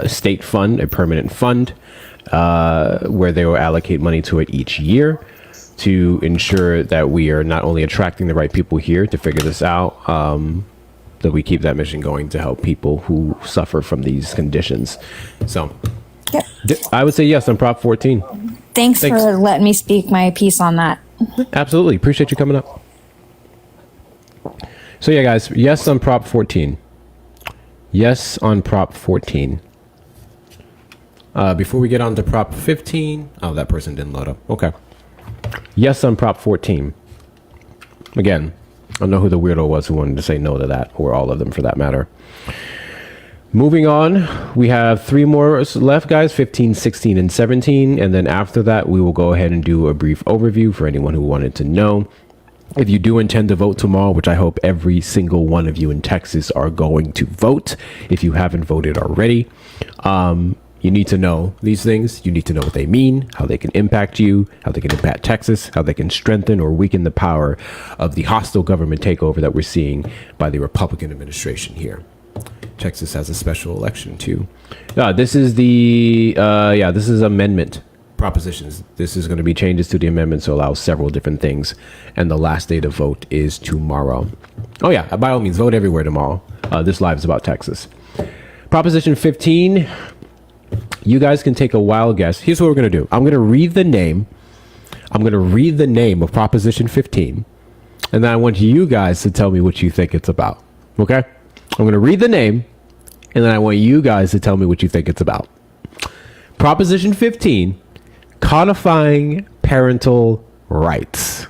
state fund, a permanent fund, where they will allocate money to it each year to ensure that we are not only attracting the right people here to figure this out, that we keep that mission going to help people who suffer from these conditions. So Yep. I would say yes on Prop 14. Thanks for letting me speak my piece on that. Absolutely. Appreciate you coming up. So yeah, guys, yes on Prop 14. Yes on Prop 14. Before we get on to Prop 15. Oh, that person didn't load up. Okay. Yes on Prop 14. Again, I don't know who the weirdo was who wanted to say no to that, or all of them for that matter. Moving on, we have 3 more left, guys, 15, 16, and 17. And then after that, we will go ahead and do a brief overview for anyone who wanted to know. If you do intend to vote tomorrow, which I hope every single one of you in Texas are going to vote, if you haven't voted already, You need to know these things. You need to know what they mean, how they can impact you, how they can impact Texas, how they can strengthen or weaken the power of the hostile government takeover that we're seeing by the Republican administration here. Texas has a special election too. This is this is amendment propositions. This is going to be changes to the amendments to allow several different things. And the last day to vote is tomorrow. Oh yeah, by all means, vote everywhere tomorrow. This live is about Texas. Proposition 15. You guys can take a wild guess. Here's what we're going to do. I'm going to read the name. I'm going to read the name of Proposition 15. And then I want you guys to tell me what you think it's about. Okay? I'm going to read the name. And then I want you guys to tell me what you think it's about. Proposition 15, codifying parental rights.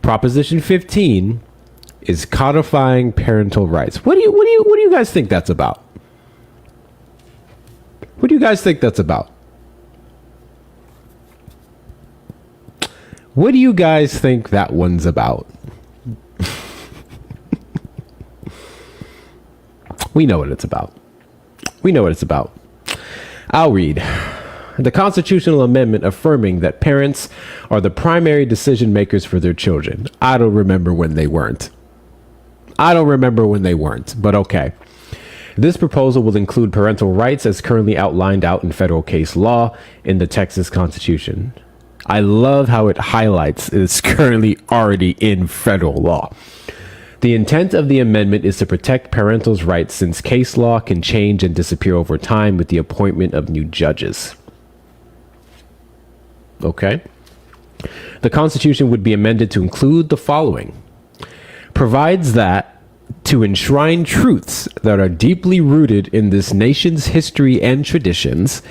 Proposition 15 is codifying parental rights. What do you guys think that's about? What do you guys think that's about? What do you guys think that one's about? We know what it's about. We know what it's about. I'll read. The constitutional amendment affirming that parents are the primary decision makers for their children. I don't remember when they weren't. But okay. This proposal will include parental rights as currently outlined out in federal case law in the Texas Constitution. I love how it highlights it's currently already in federal law. The intent of the amendment is to protect parental rights since case law can change and disappear over time with the appointment of new judges. Okay. The Constitution would be amended to include the following. Provides that to enshrine truths that are deeply rooted in this nation's history and traditions,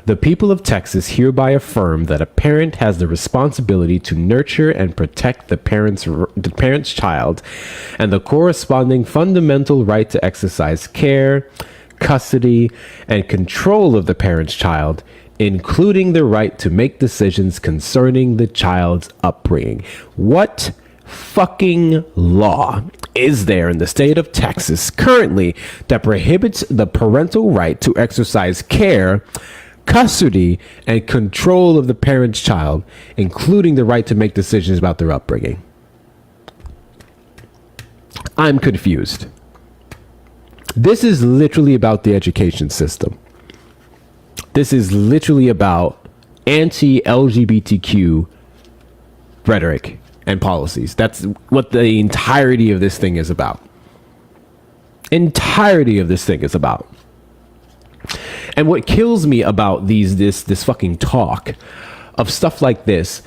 the people of Texas hereby affirm that a parent has the responsibility to nurture and protect the parent's child and the corresponding fundamental right to exercise care, custody, and control of the parent's child, including the right to make decisions concerning the child's upbringing. What fucking law is there in the state of Texas currently that prohibits the parental right to exercise care, custody, and control of the parent's child, including the right to make decisions about their upbringing? I'm confused. This is literally about the education system. This is literally about anti-LGBTQ rhetoric and policies. That's what the entirety of this thing is about. And what kills me about this fucking talk of stuff like this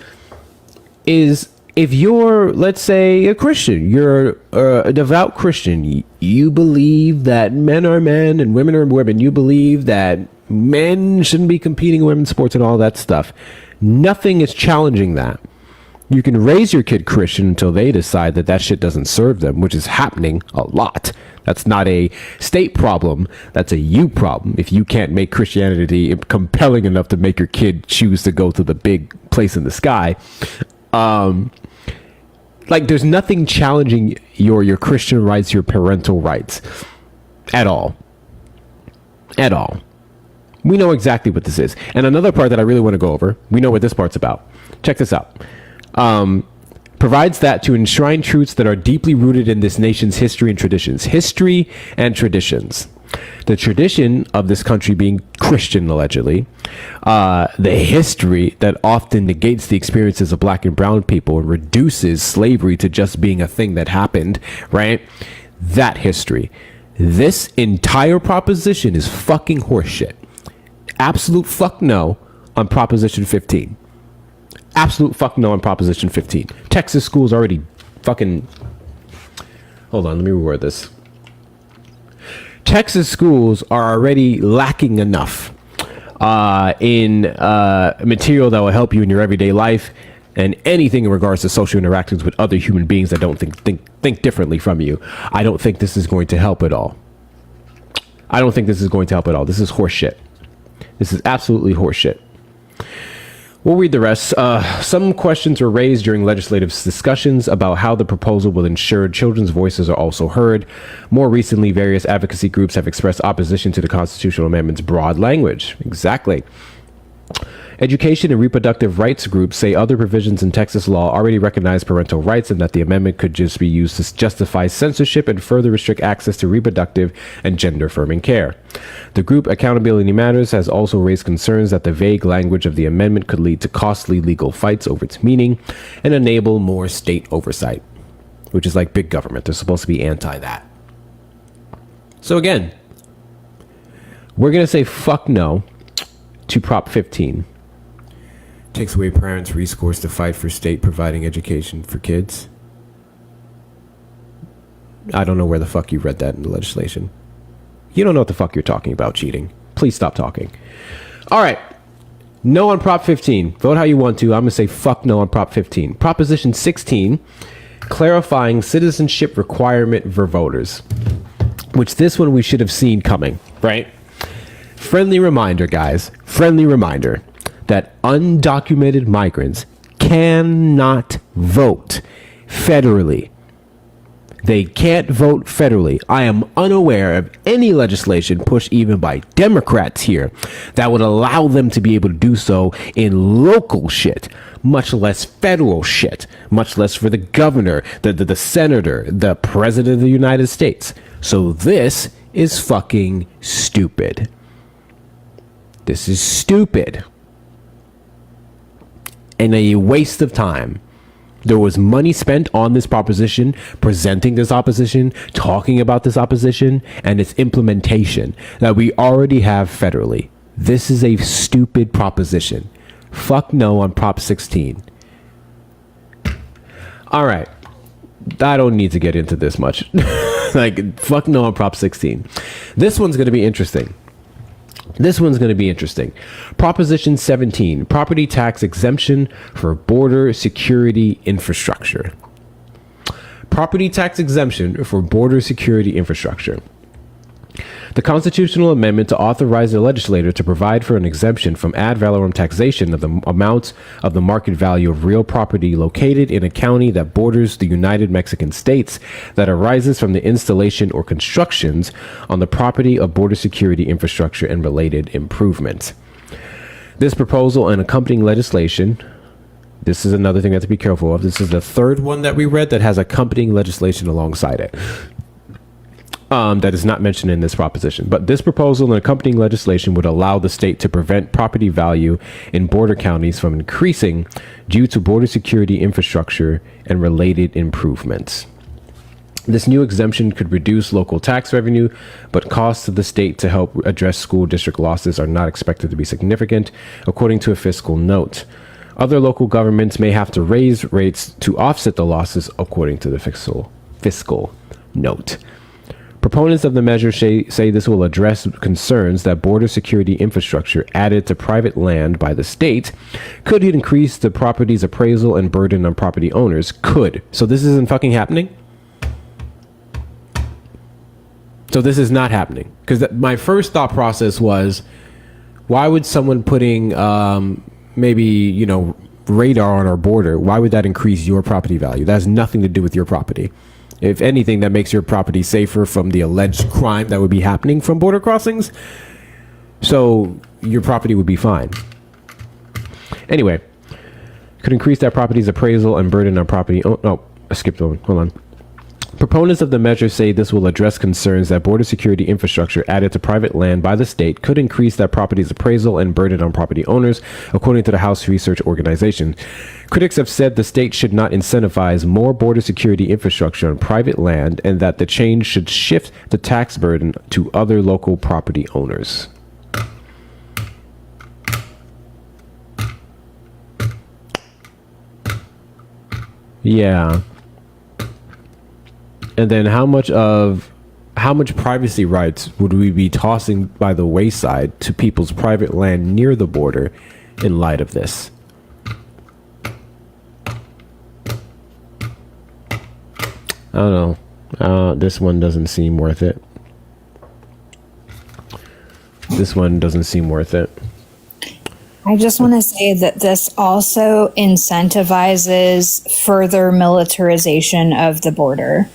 is if you're, let's say, a Christian, you're a devout Christian, you believe that men are men and women are women, you believe that men shouldn't be competing in women's sports and all that stuff. Nothing is challenging that. You can raise your kid Christian until they decide that shit doesn't serve them, which is happening a lot. That's not a state problem. That's a you problem. If you can't make Christianity compelling enough to make your kid choose to go to the big place in the sky, there's nothing challenging your Christian rights, your parental rights at all. At all. We know exactly what this is. And another part that I really want to go over, we know what this part's about. Check this out. Provides that to enshrine truths that are deeply rooted in this nation's history and traditions. History and traditions. The tradition of this country being Christian, allegedly. The history that often negates the experiences of black and brown people and reduces slavery to just being a thing that happened, right? That history. This entire proposition is fucking horseshit. Absolute fuck no on Proposition 15. Absolute fuck no on Proposition 15. Texas schools already fucking... Hold on, let me reword this. Texas schools are already lacking enough in material that will help you in your everyday life and anything in regards to social interactions with other human beings that don't think differently from you. I don't think this is going to help at all. This is horseshit. This is absolutely horseshit. We'll read the rest. Some questions were raised during legislative discussions about how the proposal will ensure children's voices are also heard. More recently, various advocacy groups have expressed opposition to the constitutional amendment's broad language. Exactly. Education and reproductive rights groups say other provisions in Texas law already recognize parental rights and that the amendment could just be used to justify censorship and further restrict access to reproductive and gender-affirming care. The group Accountability Matters has also raised concerns that the vague language of the amendment could lead to costly legal fights over its meaning and enable more state oversight, which is like big government. They're supposed to be anti that. So again, we're going to say fuck no to Prop 15. Takes away parents' recourse to fight for state providing education for kids. I don't know where the fuck you read that in the legislation. You don't know what the fuck you're talking about, cheating. Please stop talking. All right. No on Prop 15. Vote how you want to. I'm going to say fuck no on Prop 15. Proposition 16, clarifying citizenship requirement for voters. Which this one we should have seen coming, right? Friendly reminder, guys. Friendly reminder that undocumented migrants cannot vote federally. They can't vote federally. I am unaware of any legislation pushed even by Democrats here that would allow them to be able to do so in local shit, much less federal shit, much less for the governor, the senator, the president of the United States. So this is fucking stupid. This is stupid. And a waste of time. There was money spent on this proposition, presenting this opposition, talking about this opposition, and its implementation that we already have federally. This is a stupid proposition. Fuck no on Prop 16. All right. I don't need to get into this much. Like, fuck no on Prop 16. This one's going to be interesting. Proposition 17, property tax exemption for border security infrastructure. Property tax exemption for border security infrastructure. The constitutional amendment to authorize the legislature to provide for an exemption from ad valorem taxation of the amount of the market value of real property located in a county that borders the United Mexican States that arises from the installation or constructions on the property of border security infrastructure and related improvements. This proposal and accompanying legislation, this is another thing we have to be careful of. This is the third one that we read that has accompanying legislation alongside it. That is not mentioned in this proposition. But this proposal and accompanying legislation would allow the state to prevent property value in border counties from increasing due to border security infrastructure and related improvements. This new exemption could reduce local tax revenue, but costs to the state to help address school district losses are not expected to be significant, according to a fiscal note. Other local governments may have to raise rates to offset the losses, according to the fiscal note. Proponents of the measure say this will address concerns that border security infrastructure added to private land by the state could increase the property's appraisal and burden on property owners. Could. So this isn't fucking happening? So this is not happening. Because my first thought process was, why would someone putting maybe, radar on our border, why would that increase your property value? That has nothing to do with your property. If anything, that makes your property safer from the alleged crime that would be happening from border crossings. So your property would be fine. Anyway, could increase that property's appraisal and burden on property. Oh, no, I skipped one. Hold on. Proponents of the measure say this will address concerns that border security infrastructure added to private land by the state could increase that property's appraisal and burden on property owners, according to the House Research Organization. Critics have said the state should not incentivize more border security infrastructure on private land and that the change should shift the tax burden to other local property owners. Yeah. And then how much privacy rights would we be tossing by the wayside to people's private land near the border in light of this? I don't know. This one doesn't seem worth it. I just want to say that this also incentivizes further militarization of the border.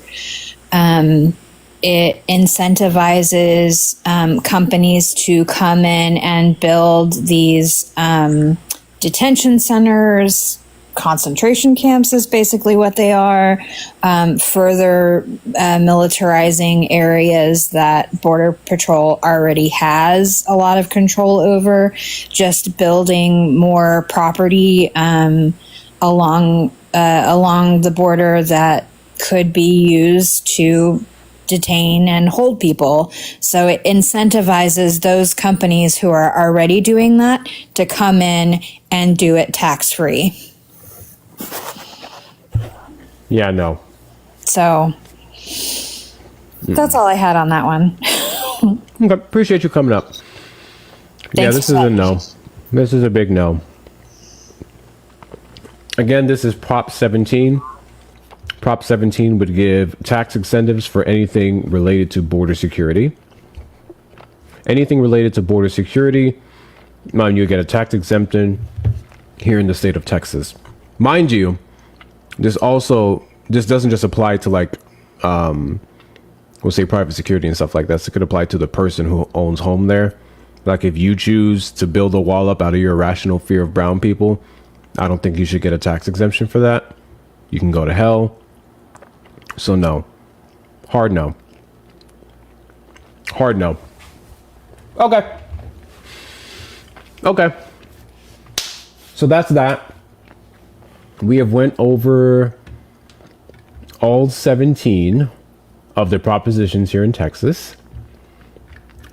It incentivizes companies to come in and build these detention centers. Concentration camps is basically what they are. Further militarizing areas that Border Patrol already has a lot of control over. Just building more property along the border that could be used to detain and hold people. So it incentivizes those companies who are already doing that to come in and do it tax-free. Yeah, no. So that's all I had on that one. Okay, appreciate you coming up. Yeah, Thanks this for is a letting me. no. This is a big no. Again, this is Prop 17. Prop 17 would give tax incentives for anything related to border security. Anything related to border security, mind you, get a tax exemption here in the state of Texas. Mind you, this doesn't just apply to like, we'll say private security and stuff like that. So it could apply to the person who owns home there. Like if you choose to build a wall up out of your irrational fear of brown people, I don't think you should get a tax exemption for that. You can go to hell. So no. Hard no. Hard no. Okay. Okay. So that's that. We have went over all 17 of the propositions here in Texas.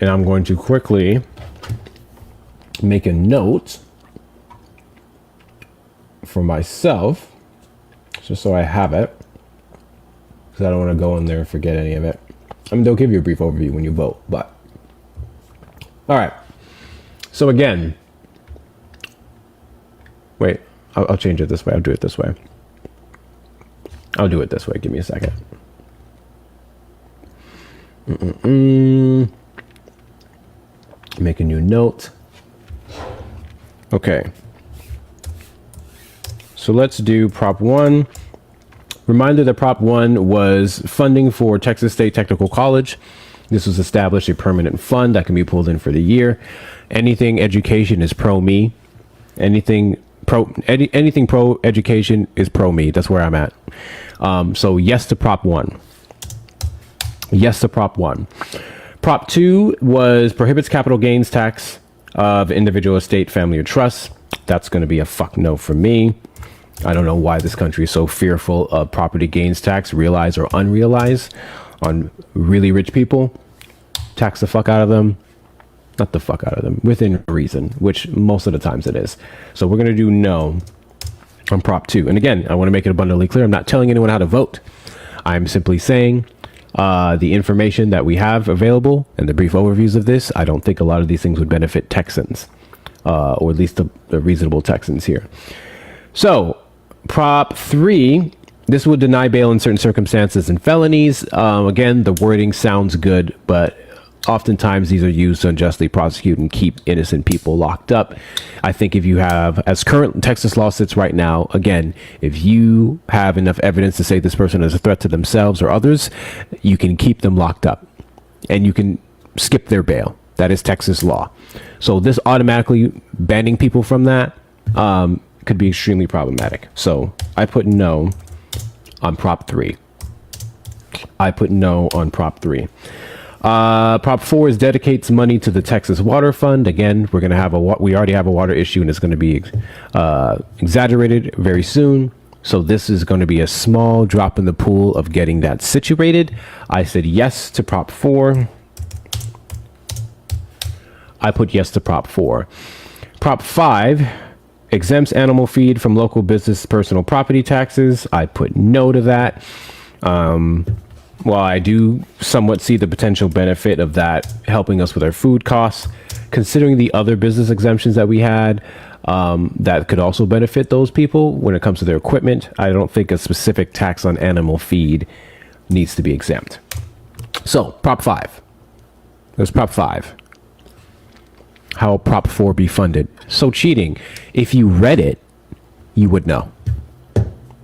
And I'm going to quickly make a note for myself, just so I have it, because I don't want to go in there and forget any of it. I mean, they'll give you a brief overview when you vote, but all right. So again, wait, I'll change it this way. I'll do it this way. I'll do it this way. Give me a second. Make a new note. Okay. So let's do Prop 1. Reminder that Prop 1 was funding for Texas State Technical College. This was established a permanent fund that can be pulled in for the year. Anything education is pro me. Anything pro education is pro me. That's where I'm at. So yes to Prop 1. Yes to Prop 1. Prop 2 was prohibits capital gains tax of individual estate, family, or trust. That's going to be a fuck no for me. I don't know why this country is so fearful of property gains tax, realized or unrealized, on really rich people. Tax the fuck out of them. Not the fuck out of them, within reason, which most of the times it is. So we're going to do no on Prop 2. And again, I want to make it abundantly clear. I'm not telling anyone how to vote. I'm simply saying the information that we have available and the brief overviews of this, I don't think a lot of these things would benefit Texans, or at least the reasonable Texans here. So Prop 3, this would deny bail in certain circumstances and felonies. Again, the wording sounds good, but oftentimes these are used to unjustly prosecute and keep innocent people locked up. I think if you have, as current Texas law sits right now, again, if you have enough evidence to say this person is a threat to themselves or others, you can keep them locked up and you can skip their bail. That is Texas law. So this automatically banning people from that could be extremely problematic. So I put no on Prop 3. I put no on Prop 3. Prop 4 is dedicates money to the Texas Water Fund. Again, we're going to have we already have a water issue and it's going to be exaggerated very soon. So this is going to be a small drop in the pool of getting that situated. I said yes to Prop 4. I put yes to Prop 4. Prop 5 exempts animal feed from local business personal property taxes. I put no to that. While I do somewhat see the potential benefit of that helping us with our food costs, considering the other business exemptions that we had that could also benefit those people when it comes to their equipment, I don't think a specific tax on animal feed needs to be exempt. So, Prop 5. There's Prop 5. How will Prop 4 be funded? So cheating. If you read it, you would know.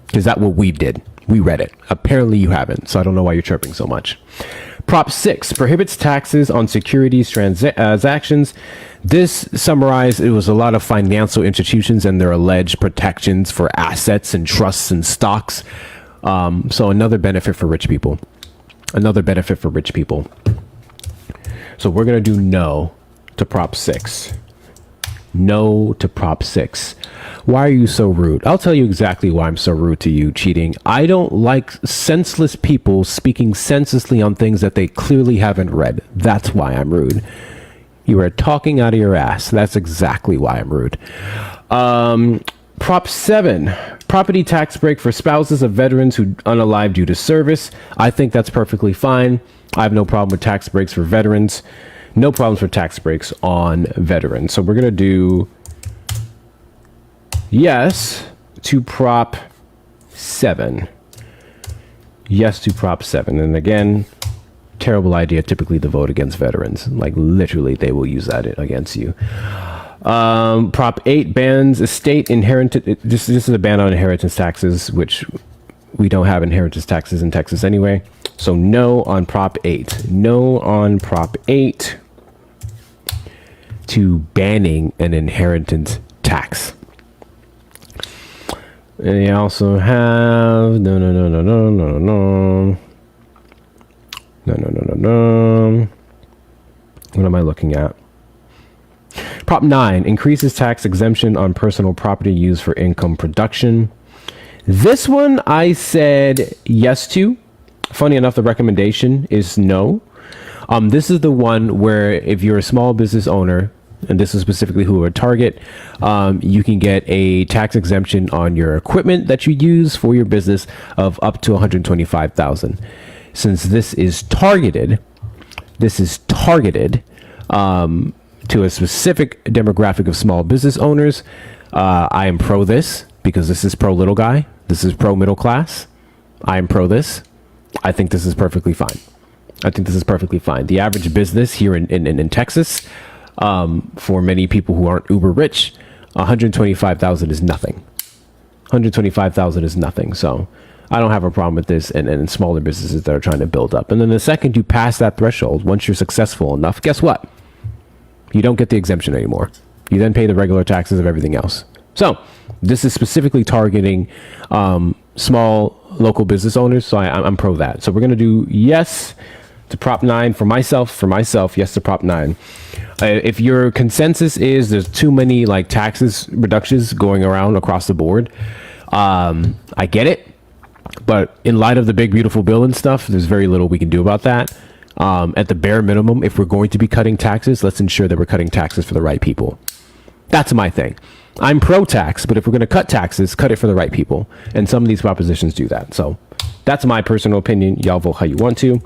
Because that's what we did. We read it. Apparently you haven't, so I don't know why you're chirping so much. Prop 6 prohibits taxes on securities transactions. This summarized, it was a lot of financial institutions and their alleged protections for assets and trusts and stocks. So another benefit for rich people. Another benefit for rich people. So we're going to do no to Prop 6. No to Prop 6. Why are you so rude? I'll tell you exactly why I'm so rude to you, cheating. I don't like senseless people speaking senselessly on things that they clearly haven't read. That's why I'm rude. You are talking out of your ass. That's exactly why I'm rude. Prop 7, property tax break for spouses of veterans who unalive due to service. I think that's perfectly fine. I have no problem with tax breaks for veterans. No problems for tax breaks on veterans. So we're going to do yes to Prop 7. Yes to Prop 7. And again, terrible idea typically to vote against veterans. Like literally they will use that against you. Prop 8 bans estate inheritance. This is a ban on inheritance taxes, which we don't have inheritance taxes in Texas anyway. So no on Prop 8. No on Prop 8 to banning an inheritance tax. And they also have no. What am I looking at? Prop 9 increases tax exemption on personal property used for income production. This one I said yes to. Funny enough, the recommendation is no. This is the one where if you're a small business owner, and this is specifically who would target, you can get a tax exemption on your equipment that you use for your business of up to $125,000. Since this is targeted to a specific demographic of small business owners, I am pro this because this is pro little guy. This is pro middle class. I am pro this. I think this is perfectly fine. The average business here in Texas, for many people who aren't uber rich, $125,000 is nothing. $125,000 is nothing. So I don't have a problem with this and smaller businesses that are trying to build up. And then the second you pass that threshold, once you're successful enough, guess what? You don't get the exemption anymore. You then pay the regular taxes of everything else. So this is specifically targeting small local business owners. So I'm pro that. So we're going to do yes to Prop 9 for myself, yes to Prop 9. If your consensus is there's too many like taxes reductions going around across the board, I get it. But in light of the big, beautiful bill and stuff, there's very little we can do about that. At the bare minimum, if we're going to be cutting taxes, let's ensure that we're cutting taxes for the right people. That's my thing. I'm pro-tax, but if we're going to cut taxes, cut it for the right people. And some of these propositions do that. So that's my personal opinion. Y'all vote how you want to.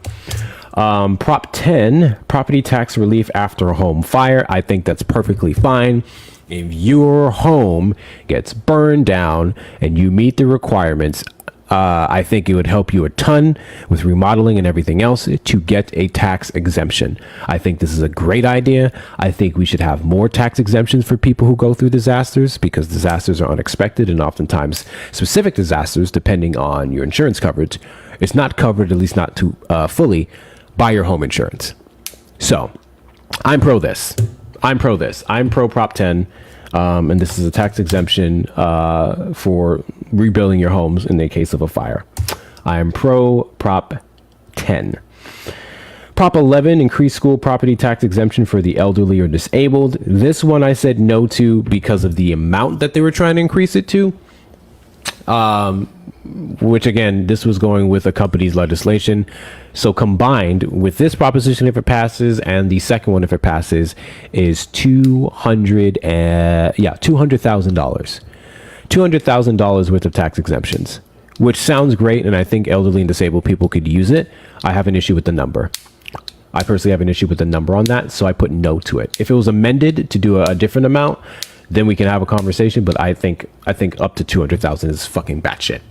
Prop 10, property tax relief after a home fire. I think that's perfectly fine. If your home gets burned down and you meet the requirements, I think it would help you a ton with remodeling and everything else to get a tax exemption. I think this is a great idea. I think we should have more tax exemptions for people who go through disasters because disasters are unexpected and oftentimes specific disasters, depending on your insurance coverage, it's not covered, at least not too fully, by your home insurance. So I'm pro this. I'm pro Prop 10. And this is a tax exemption for rebuilding your homes in the case of a fire. I am pro Prop 10. Prop 11, increased school property tax exemption for the elderly or disabled. This one I said no to because of the amount that they were trying to increase it to. Which again, this was going with a company's legislation. So combined with this proposition, if it passes, and the second one, if it passes, is $200,000. $200,000 worth of tax exemptions, which sounds great. And I think elderly and disabled people could use it. I have an issue with the number. I personally have an issue with the number on that. So I put no to it. If it was amended to do a different amount, then we can have a conversation. But I think up to 200,000 is fucking batshit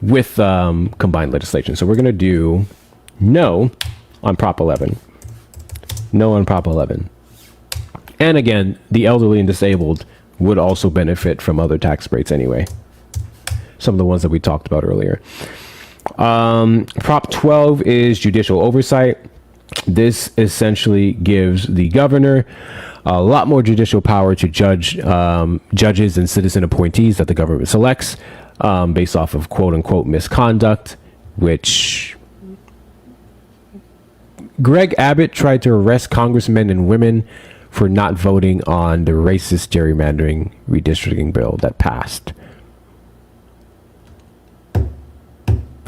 with combined legislation. So we're going to do no on Prop 11. No on Prop 11. And again, the elderly and disabled would also benefit from other tax breaks anyway. Some of the ones that we talked about earlier. Prop 12 is judicial oversight. This essentially gives the governor a lot more judicial power to judge judges and citizen appointees that the government selects based off of quote unquote misconduct, which Greg Abbott tried to arrest congressmen and women for not voting on the racist gerrymandering redistricting bill that passed.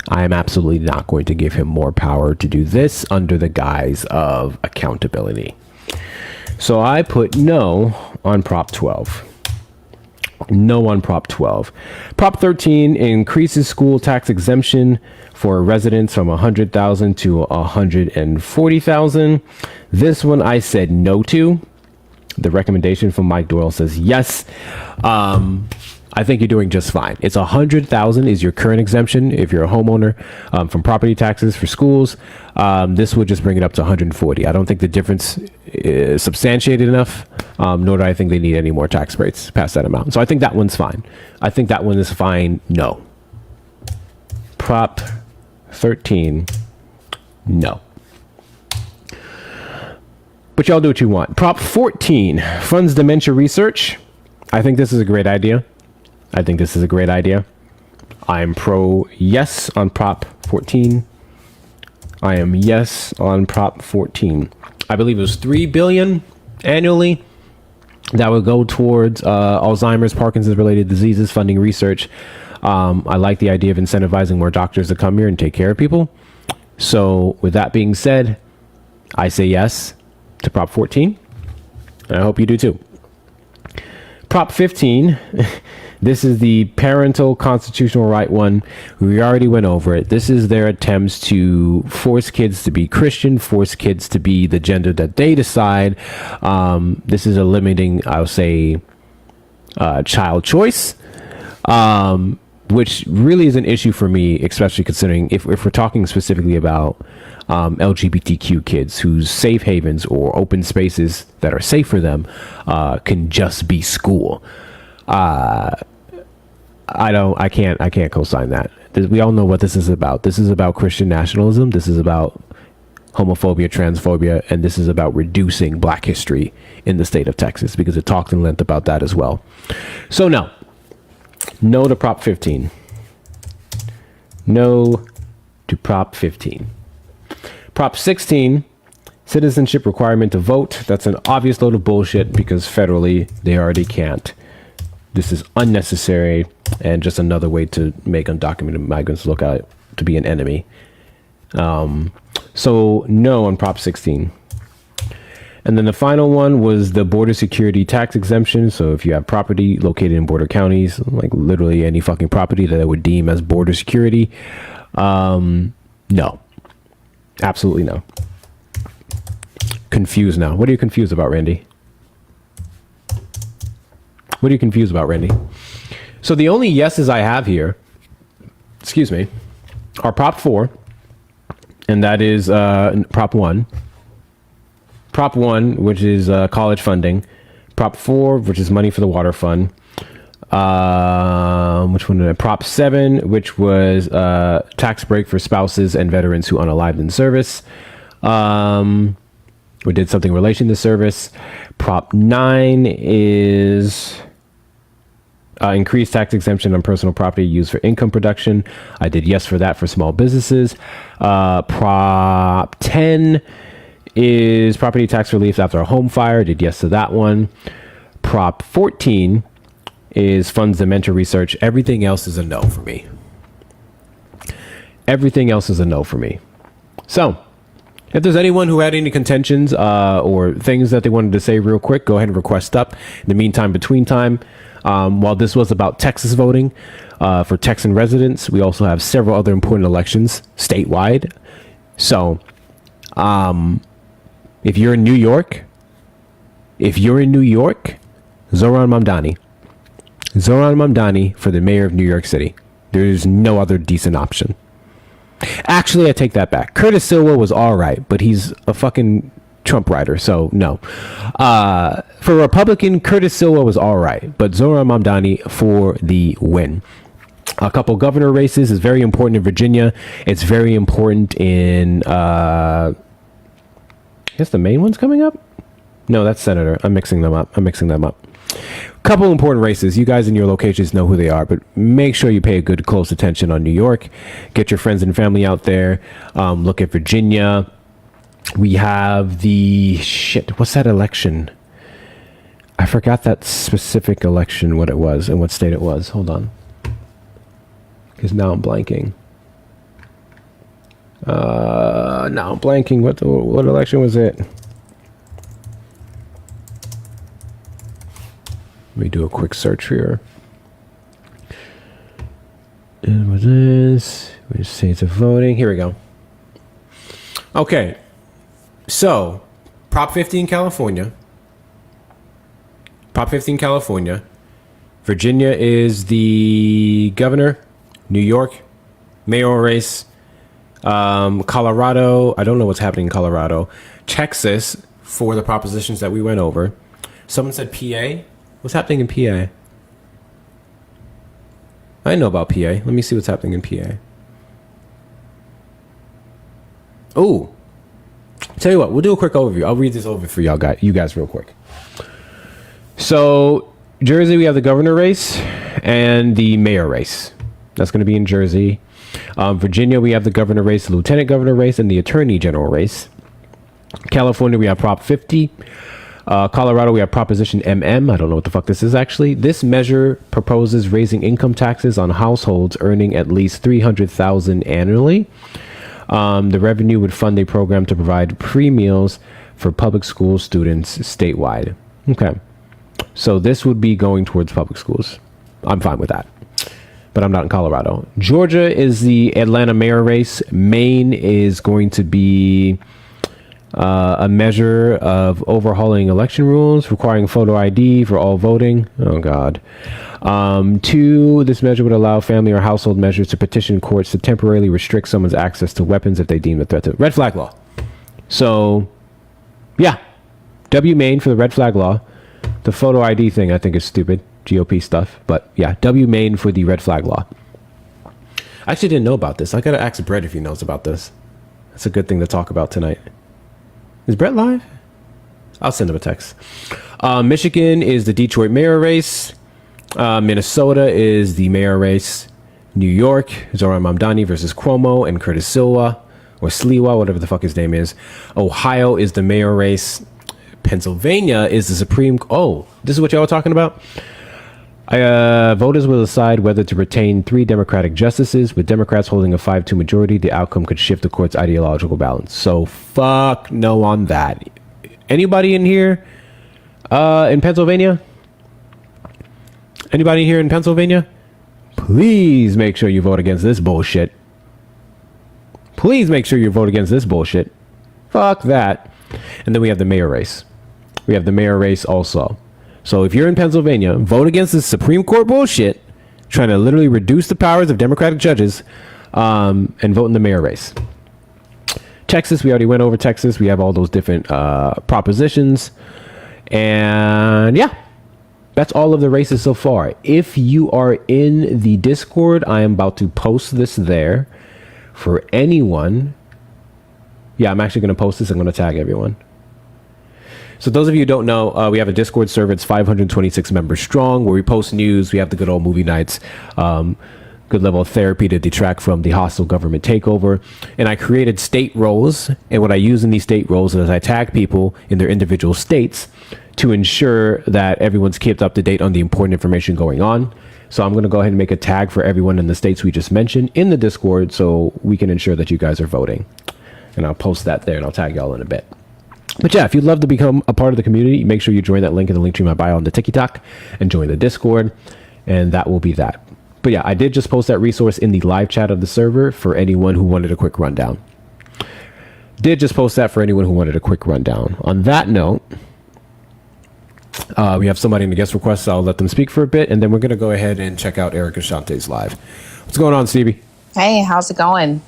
I am absolutely not going to give him more power to do this under the guise of accountability. So I put no on Prop 12. No on Prop 12. Prop 13 increases school tax exemption for residents from $100,000 to $140,000. This one I said no to. The recommendation from Mike Doyle says yes. I think you're doing just fine. It's $100,000 is your current exemption if you're a homeowner from property taxes for schools. This would just bring it up to $140,000. I don't think the difference is substantiated enough, nor do I think they need any more tax breaks past that amount. So I think that one's fine. I think that one is fine. No. Prop 13, no. But y'all do what you want. Prop 14 funds dementia research. I think this is a great idea. I think this is a great idea. I am pro yes on Prop 14. I am yes on Prop 14. I believe it was $3 billion annually that would go towards Alzheimer's, Parkinson's related diseases, funding research. I like the idea of incentivizing more doctors to come here and take care of people. So with that being said, I say yes to Prop 14. And I hope you do too. Prop 15. This is the parental constitutional right one. We already went over it. This is their attempts to force kids to be Christian, force kids to be the gender that they decide. This is a limiting, I would say, child choice, which really is an issue for me, especially considering if we're talking specifically about LGBTQ kids whose safe havens or open spaces that are safe for them can just be school. I can't co-sign that. We all know what this is about. This is about Christian nationalism. This is about homophobia, transphobia, and this is about reducing Black history in the state of Texas, because it talked in length about that as well. So no to Prop 15. No to Prop 15. Prop 16, citizenship requirement to vote. That's an obvious load of bullshit because federally they already can't. This is unnecessary and just another way to make undocumented migrants look out to be an enemy. So no on Prop 16. And then the final one was the border security tax exemption. So if you have property located in border counties, like literally any fucking property that I would deem as border security, no. Absolutely no. Confused now. What are you confused about, Randy? What are you confused about, Randy? So the only yeses I have here, excuse me, are Prop 4, and that is Prop 1. Prop 1, which is college funding. Prop 4, which is money for the water fund. Which one did I? Prop 7, which was tax break for spouses and veterans who unalived in service. We did something in relation to service. Prop 9 is increased tax exemption on personal property used for income production. I did yes for that for small businesses. Prop 10 is property tax relief after a home fire. I did yes to that one. Prop 14 is funds dementia research. Everything else is a no for me. Everything else is a no for me. So if there's anyone who had any contentions or things that they wanted to say real quick, go ahead and request up. In the meantime, between time, while this was about Texas voting for Texan residents, we also have several other important elections statewide. So if you're in New York, Zohran Mamdani for the mayor of New York City. There's no other decent option. Actually, I take that back. Curtis Silva was all right, but he's a fucking Trump writer, so no. For Republican, Curtis Silva was all right, but Zohran Mamdani for the win. A couple governor races is very important in Virginia. It's very important in, I guess the main one's coming up? No, that's senator. I'm mixing them up. Couple important races. You guys in your locations know who they are, but make sure you pay a good close attention on New York. Get your friends and family out there. Look at Virginia. We have the what's that election? I forgot that specific election, what it was and what state it was. Hold on. Because now I'm blanking. Now I'm blanking. What election was it? Let me do a quick search here. And what is which states of voting? Here we go. Okay. So, Prop 50 in California. Virginia is the governor. New York, mayoral race. Colorado, I don't know what's happening in Colorado. Texas, for the propositions that we went over. Someone said PA. What's happening in PA? I know about PA. Let me see what's happening in PA. Oh, tell you what, we'll do a quick overview. I'll read this over for you guys real quick. So, Jersey, we have the governor race and the mayor race. That's going to be in Jersey. Virginia, we have the governor race, the lieutenant governor race, and the attorney general race. California, we have Prop 50. Colorado, we have Proposition MM. I don't know what the fuck this is actually. This measure proposes raising income taxes on households earning at least $300,000 annually. The revenue would fund a program to provide free meals for public school students statewide. Okay. So this would be going towards public schools. I'm fine with that. But I'm not in Colorado. Georgia is the Atlanta mayor race. Maine is going to be a measure of overhauling election rules, requiring photo ID for all voting. Oh, God. 2, this measure would allow family or household measures to petition courts to temporarily restrict someone's access to weapons if they deem a threat to red flag law. So, yeah. W Maine for the red flag law. The photo ID thing I think is stupid. GOP stuff. But, yeah. W Maine for the red flag law. I actually didn't know about this. I got to ask Brett if he knows about this. That's a good thing to talk about tonight. Is Brett live? I'll send him a text. Michigan is the Detroit mayor race. Minnesota is the mayor race. New York, Zohran Mamdani versus Cuomo and Curtis Silva, or Sliwa, whatever the fuck his name is. Ohio is the mayor race. Pennsylvania is the Supreme... Oh, this is what y'all were talking about? Voters will decide whether to retain 3 Democratic justices. With Democrats holding a 5-2 majority, the outcome could shift the court's ideological balance. So fuck no on that. Anybody in here in Pennsylvania? Anybody here in Pennsylvania? Please make sure you vote against this bullshit. Please make sure you vote against this bullshit. Fuck that. And then we have the mayor race. We have the mayor race also. So if you're in Pennsylvania, vote against this Supreme Court bullshit, trying to literally reduce the powers of Democratic judges, and vote in the mayor race. Texas, we already went over Texas. We have all those different propositions. And yeah, that's all of the races so far. If you are in the Discord, I am about to post this there for anyone. Yeah, I'm actually going to post this. I'm going to tag everyone. So those of you who don't know, we have a Discord server. It's 526 members strong, where we post news. We have the good old movie nights, good level of therapy to detract from the hostile government takeover. And I created state roles. And what I use in these state roles is I tag people in their individual states to ensure that everyone's kept up to date on the important information going on. So I'm going to go ahead and make a tag for everyone in the states we just mentioned in the Discord so we can ensure that you guys are voting. And I'll post that there and I'll tag y'all in a bit. But yeah, if you'd love to become a part of the community, make sure you join that link in the link tree in my bio on the TikTok and join the Discord. And that will be that. But yeah, I did just post that resource in the live chat of the server for anyone who wanted a quick rundown. Did just post that for anyone who wanted a quick rundown. On that note, we have somebody in the guest request, so I'll let them speak for a bit. And then we're going to go ahead and check out Eric Ashante's live. What's going on, Stevie? Hey, how's it going?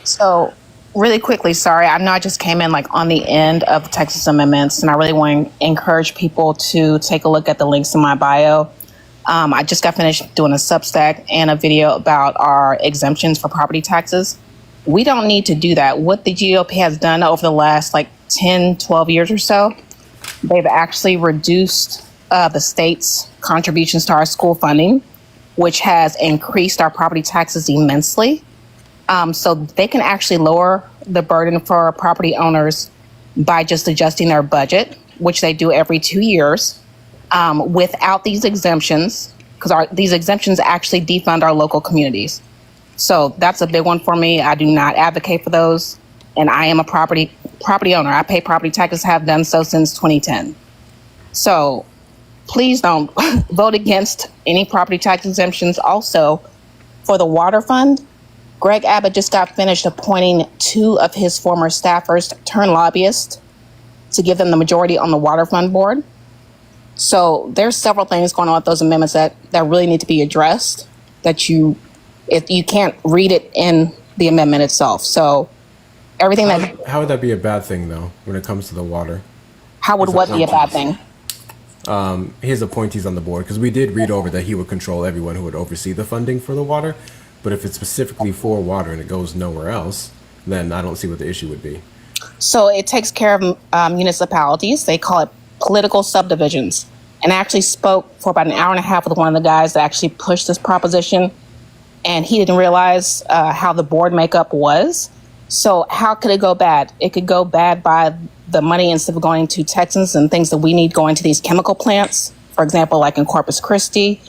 So Really quickly, sorry, I know I just came in like on the end of the Texas amendments, and I really want to encourage people to take a look at the links in my bio. I just got finished doing a Substack and a video about our exemptions for property taxes. We don't need to do that. What the GOP has done over the last like 10, 12 years or so, they've actually reduced the state's contributions to our school funding, which has increased our property taxes immensely. So they can actually lower the burden for property owners by just adjusting their budget, which they do every 2 years, without these exemptions, because these exemptions actually defund our local communities. So that's a big one for me. I do not advocate for those, and I am a property owner. I pay property taxes, have done so since 2010. So please don't vote against any property tax exemptions. Also, for the water fund, Greg Abbott just got finished appointing 2 of his former staffers turned lobbyists to give them the majority on the water fund board. So there's several things going on with those amendments that really need to be addressed, if you can't read it in the amendment itself. So everything How would that be a bad thing, though, when it comes to the water? How would what be a bad thing? His appointees on the board, because we did read over that he would control everyone who would oversee the funding for the water. But if it's specifically for water and it goes nowhere else, then I don't see what the issue would be. So it takes care of municipalities. They call it political subdivisions. And I actually spoke for about an hour and a half with one of the guys that actually pushed this proposition. And he didn't realize how the board makeup was. So how could it go bad? It could go bad by the money, instead of going to Texans and things that we need going to these chemical plants, for example, like in Corpus Christi.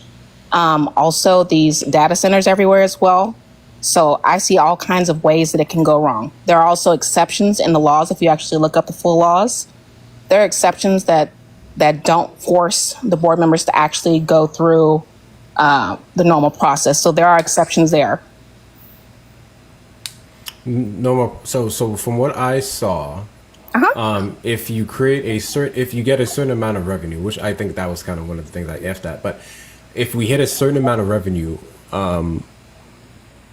Also, these data centers everywhere as well. So I see all kinds of ways that it can go wrong. There are also exceptions in the laws. If you actually look up the full laws, there are exceptions that don't force the board members to actually go through the normal process. So there are exceptions there. No more. So from what I saw, if you if you get a certain amount of revenue, which I think that was kind of one of the things I effed at, but if we hit a certain amount of revenue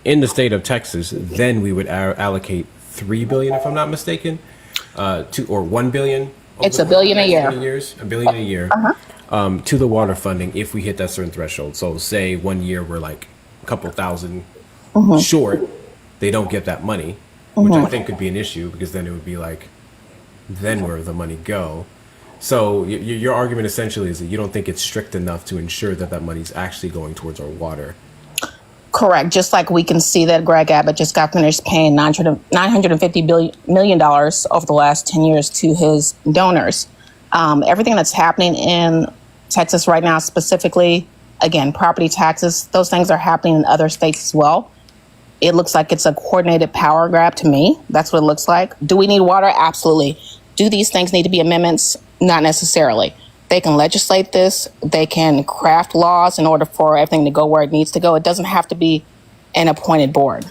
in the state of Texas, then we would allocate $3 billion, if I'm not mistaken, or $1 billion. It's $1 billion a year. $1 billion a year to the water funding if we hit that certain threshold. So say 1 year we're like a couple thousand short, they don't get that money, which I think could be an issue, because then it would be like, then where the money go? So your argument essentially is that you don't think it's strict enough to ensure that that money is actually going towards our water. Correct. Just like we can see that Greg Abbott just got finished paying $950 million over the last 10 years to his donors. Everything that's happening in Texas right now, specifically, again, property taxes, those things are happening in other states as well. It looks like it's a coordinated power grab to me. That's what it looks like. Do we need water? Absolutely. Do these things need to be amendments? Not necessarily. They can legislate this. They can craft laws in order for everything to go where it needs to go. It doesn't have to be an appointed board.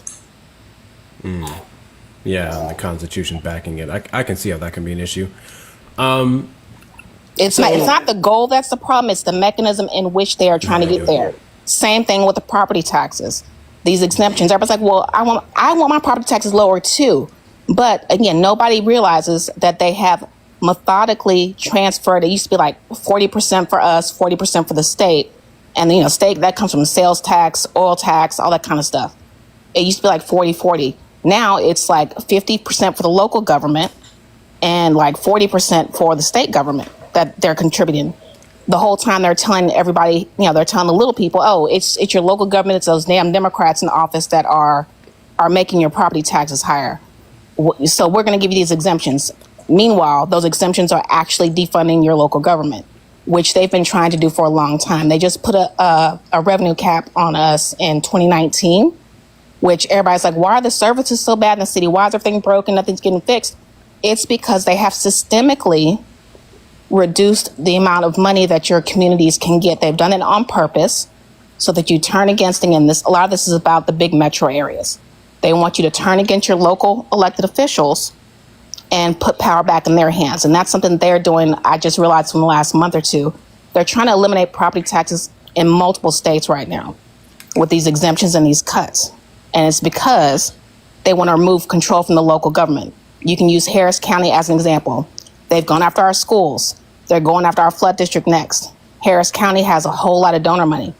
Yeah, and the Constitution backing it. I can see how that can be an issue. It's not the goal that's the problem. It's the mechanism in which they are trying to get there. Same thing with the property taxes. These exemptions. Everybody's like, well, I want my property taxes lower too. But again, nobody realizes that they have methodically transferred. It used to be like 40% for us, 40% for the state. And, state, that comes from sales tax, oil tax, all that kind of stuff. It used to be like 40-40. Now it's like 50% for the local government and like 40% for the state government that they're contributing. The whole time they're telling everybody, they're telling the little people, oh, it's your local government, it's those damn Democrats in office that are making your property taxes higher. So we're going to give you these exemptions. Meanwhile, those exemptions are actually defunding your local government, which they've been trying to do for a long time. They just put a revenue cap on us in 2019, which everybody's like, why are the services so bad in the city? Why is everything broken? Nothing's getting fixed. It's because they have systemically reduced the amount of money that your communities can get. They've done it on purpose so that you turn against them. And a lot of this is about the big metro areas. They want you to turn against your local elected officials and put power back in their hands. And that's something they're doing. I just realized from the last month or two, they're trying to eliminate property taxes in multiple states right now with these exemptions and these cuts. And it's because They want to remove control from the local government. You can use Harris County as an example. They've gone after our schools. They're going after our flood district next. Harris County has a whole lot of donor money.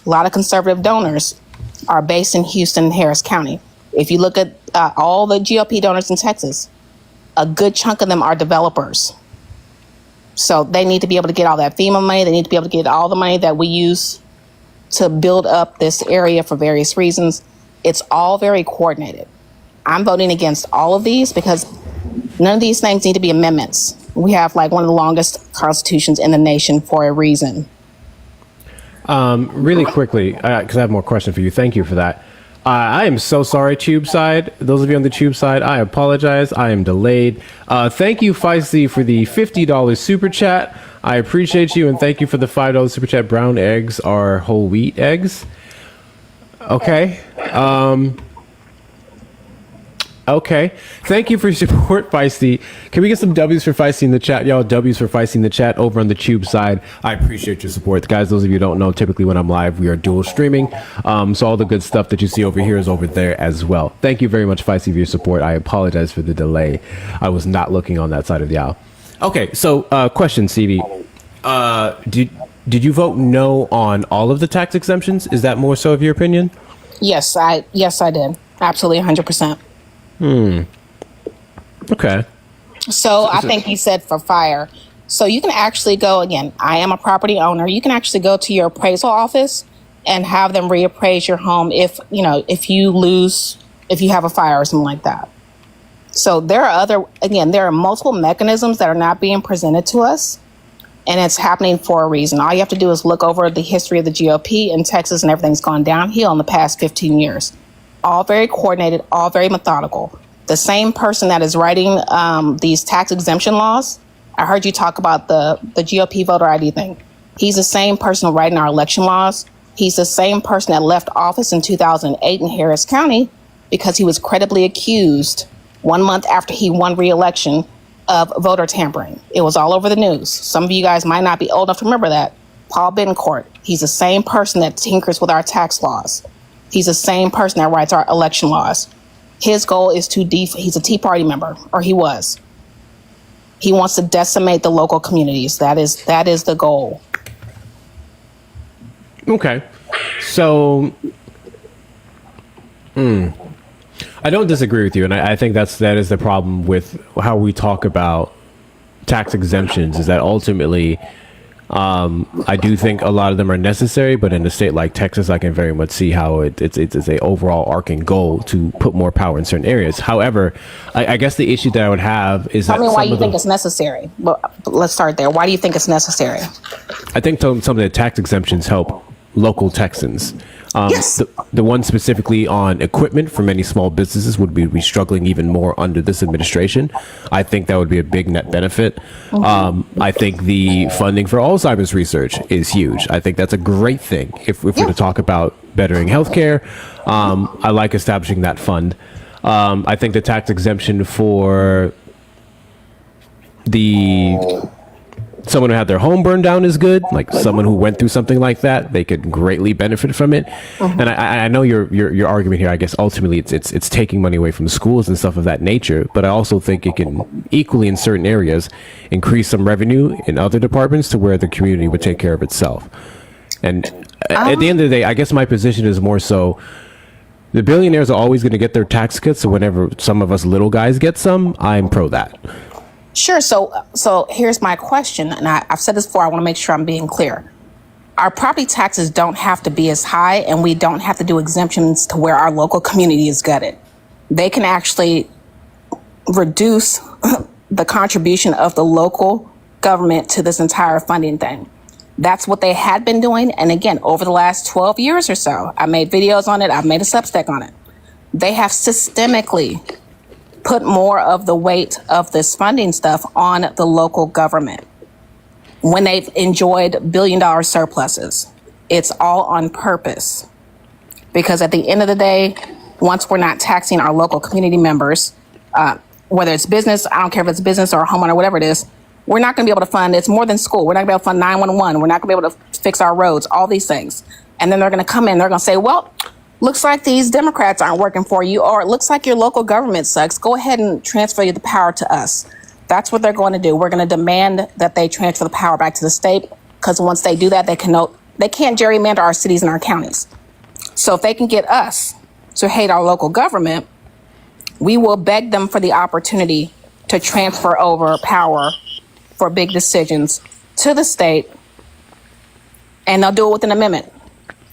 A lot of conservative donors are based in Houston and Harris County. If you look at all the GOP donors in Texas, a good chunk of them are developers. So they need to be able to get all that FEMA money. They need to be able to get all the money that we use to build up this area for various reasons. It's all very coordinated. I'm voting against all of these because none of these things need to be amendments. We have like one of the longest constitutions in the nation for a reason. Really quickly, because I have more questions for you. Thank you for that. I am so sorry, Tube side. Those of you on the Tube side, I apologize. I am delayed. Thank you, Feisty, for the $50 super chat. I appreciate you, and thank you for the $5 super chat. Brown eggs are whole wheat eggs. Okay. Okay. Thank you for your support, Feisty. Can we get some W's for Feisty in the chat? Y'all, W's for Feisty in the chat over on the Tube side. I appreciate your support. Guys, those of you who don't know, typically when I'm live, we are dual streaming. So all the good stuff that you see over here is over there as well. Thank you very much, Feisty, for your support. I apologize for the delay. I was not looking on that side of the aisle. Okay, so question, CV. Did you vote no on all of the tax exemptions? Is that more so of your opinion? Yes, I did. Absolutely, 100%. Okay. So I think you said for fire. So you can actually go, again, I am a property owner. You can actually go to your appraisal office and have them reappraise your home if you have a fire or something like that. So there are multiple mechanisms that are not being presented to us, and it's happening for a reason. All you have to do is look over the history of the GOP in Texas, and everything's gone downhill in the past 15 years. All very coordinated, all very methodical. The same person that is writing these tax exemption laws, I heard you talk about the GOP voter ID thing. He's the same person writing our election laws. He's the same person that left office in 2008 in Harris County because he was credibly accused 1 month after he won re-election of voter tampering. It was all over the news. Some of you guys might not be old enough to remember that. Paul Bencourt, he's the same person that tinkers with our tax laws. He's the same person that writes our election laws. His goal is he's a Tea Party member, or he was. He wants to decimate the local communities. That is the goal. Okay. So, I don't disagree with you, and I think that is the problem with how we talk about tax exemptions, is that ultimately, I do think a lot of them are necessary, but in a state like Texas, I can very much see how it's a overall arcing goal to put more power in certain areas. However, I guess the issue that I would have is that why you think it's necessary. But let's start there. Why do you think it's necessary? I think some of the tax exemptions help local Texans. Yes. The one specifically on equipment for many small businesses would be struggling even more under this administration. I think that would be a big net benefit. I think the funding for Alzheimer's research is huge. I think that's a great thing if we're to talk about bettering healthcare. I like establishing that fund. I think the tax exemption for someone who had their home burned down is good. Like someone who went through something like that, they could greatly benefit from it. And I know your argument here, I guess ultimately it's taking money away from schools and stuff of that nature, but I also think it can equally in certain areas increase some revenue in other departments to where the community would take care of itself. And at the end of the day, I guess my position is more so the billionaires are always going to get their tax cuts. So whenever some of us little guys get some, I'm pro that. Sure. So here's my question, and I've said this before. I want to make sure I'm being clear. Our property taxes don't have to be as high, and we don't have to do exemptions to where our local community is gutted. They can actually reduce the contribution of the local government to this entire funding thing. That's what they had been doing. And again, over the last 12 years or so, I made videos on it. I've made a Substack on it. They have systemically put more of the weight of this funding stuff on the local government when they've enjoyed billion-dollar surpluses. It's all on purpose, because at the end of the day, once we're not taxing our local community members, whether it's business, I don't care if it's business or a homeowner, whatever it is, we're not going to be able to fund. It's more than school. We're not going to be able to fund 911. We're not going to be able to fix our roads, all these things. And then they're going to come in, they're going to say, well, looks like these Democrats aren't working for you, or it looks like your local government sucks. Go ahead and transfer the power to us. That's what they're going to do. We're going to demand that they transfer the power back to the state, because once they do that, they can't gerrymander our cities and our counties. So if they can get us to hate our local government, we will beg them for the opportunity to transfer over power for big decisions to the state, and they'll do it with an amendment,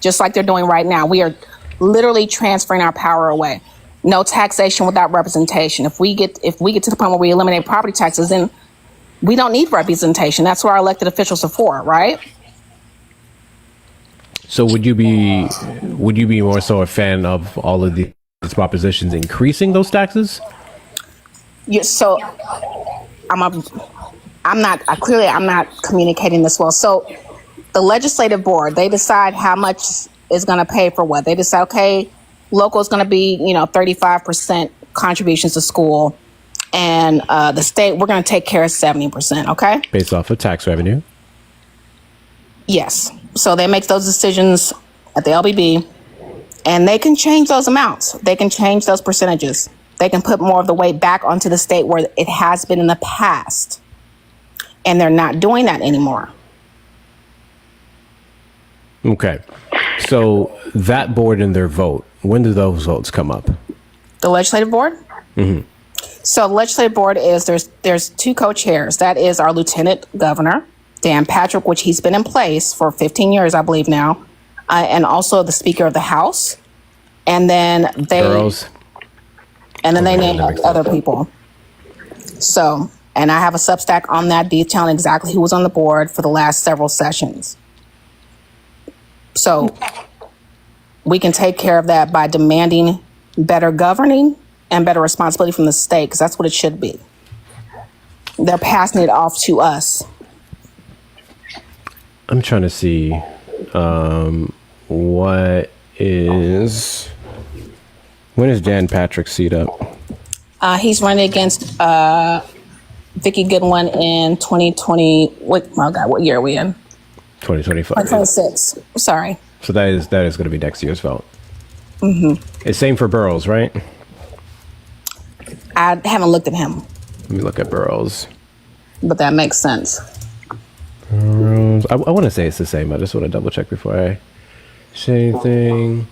just like they're doing right now. We are literally transferring our power away. No taxation without representation. If we get to the point where we eliminate property taxes, then we don't need representation. That's what our elected officials are for, right? So would you be more so a fan of all of these propositions increasing those taxes? Yes. So I'm not communicating this well. So the legislative board, they decide how much is going to pay for what. They decide, okay, local is going to be, 35% contributions to school, and the state, we're going to take care of 70%. Okay. Based off of tax revenue. Yes. So they make those decisions at the LBB, and they can change those amounts. They can change those percentages. They can put more of the weight back onto the state where it has been in the past. And they're not doing that anymore. Okay. So that board and their vote, when do those votes come up? The legislative board? Mm-hmm. So the legislative board is, there's two co-chairs. That is our lieutenant governor, Dan Patrick, which he's been in place for 15 years, I believe now, and also the Speaker of the House. And then they name other people. So, and I have a Substack on that detailing exactly who was on the board for the last several sessions. So we can take care of that by demanding better governing and better responsibility from the state, because that's what it should be. They're passing it off to us. I'm trying to see when is Dan Patrick's seat up? He's running against Vicki Goodwin in 2020. What year are we in? 2025. 2026. Sorry. So that is going to be next year's vote. Mm-hmm. It's same for Burrows, right? I haven't looked at him. Let me look at Burrows. But that makes sense. Burrows. I want to say it's the same. I just want to double check before I say anything.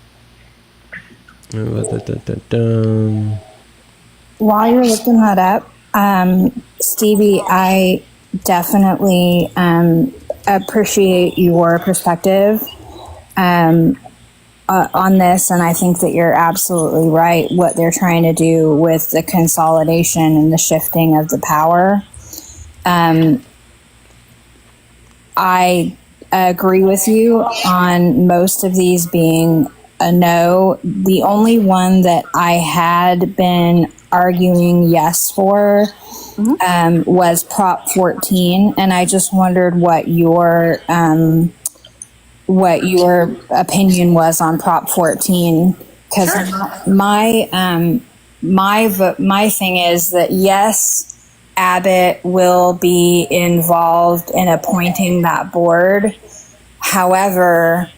While you're looking that up, Stevie, I definitely appreciate your perspective on this, and I think that you're absolutely right. What they're trying to do with the consolidation and the shifting of the power, I agree with you on most of these being a no. The only one that I had been arguing yes for was Prop 14, and I just wondered what your opinion was on Prop 14, because my thing is that yes, Abbott will be involved in appointing that board. However,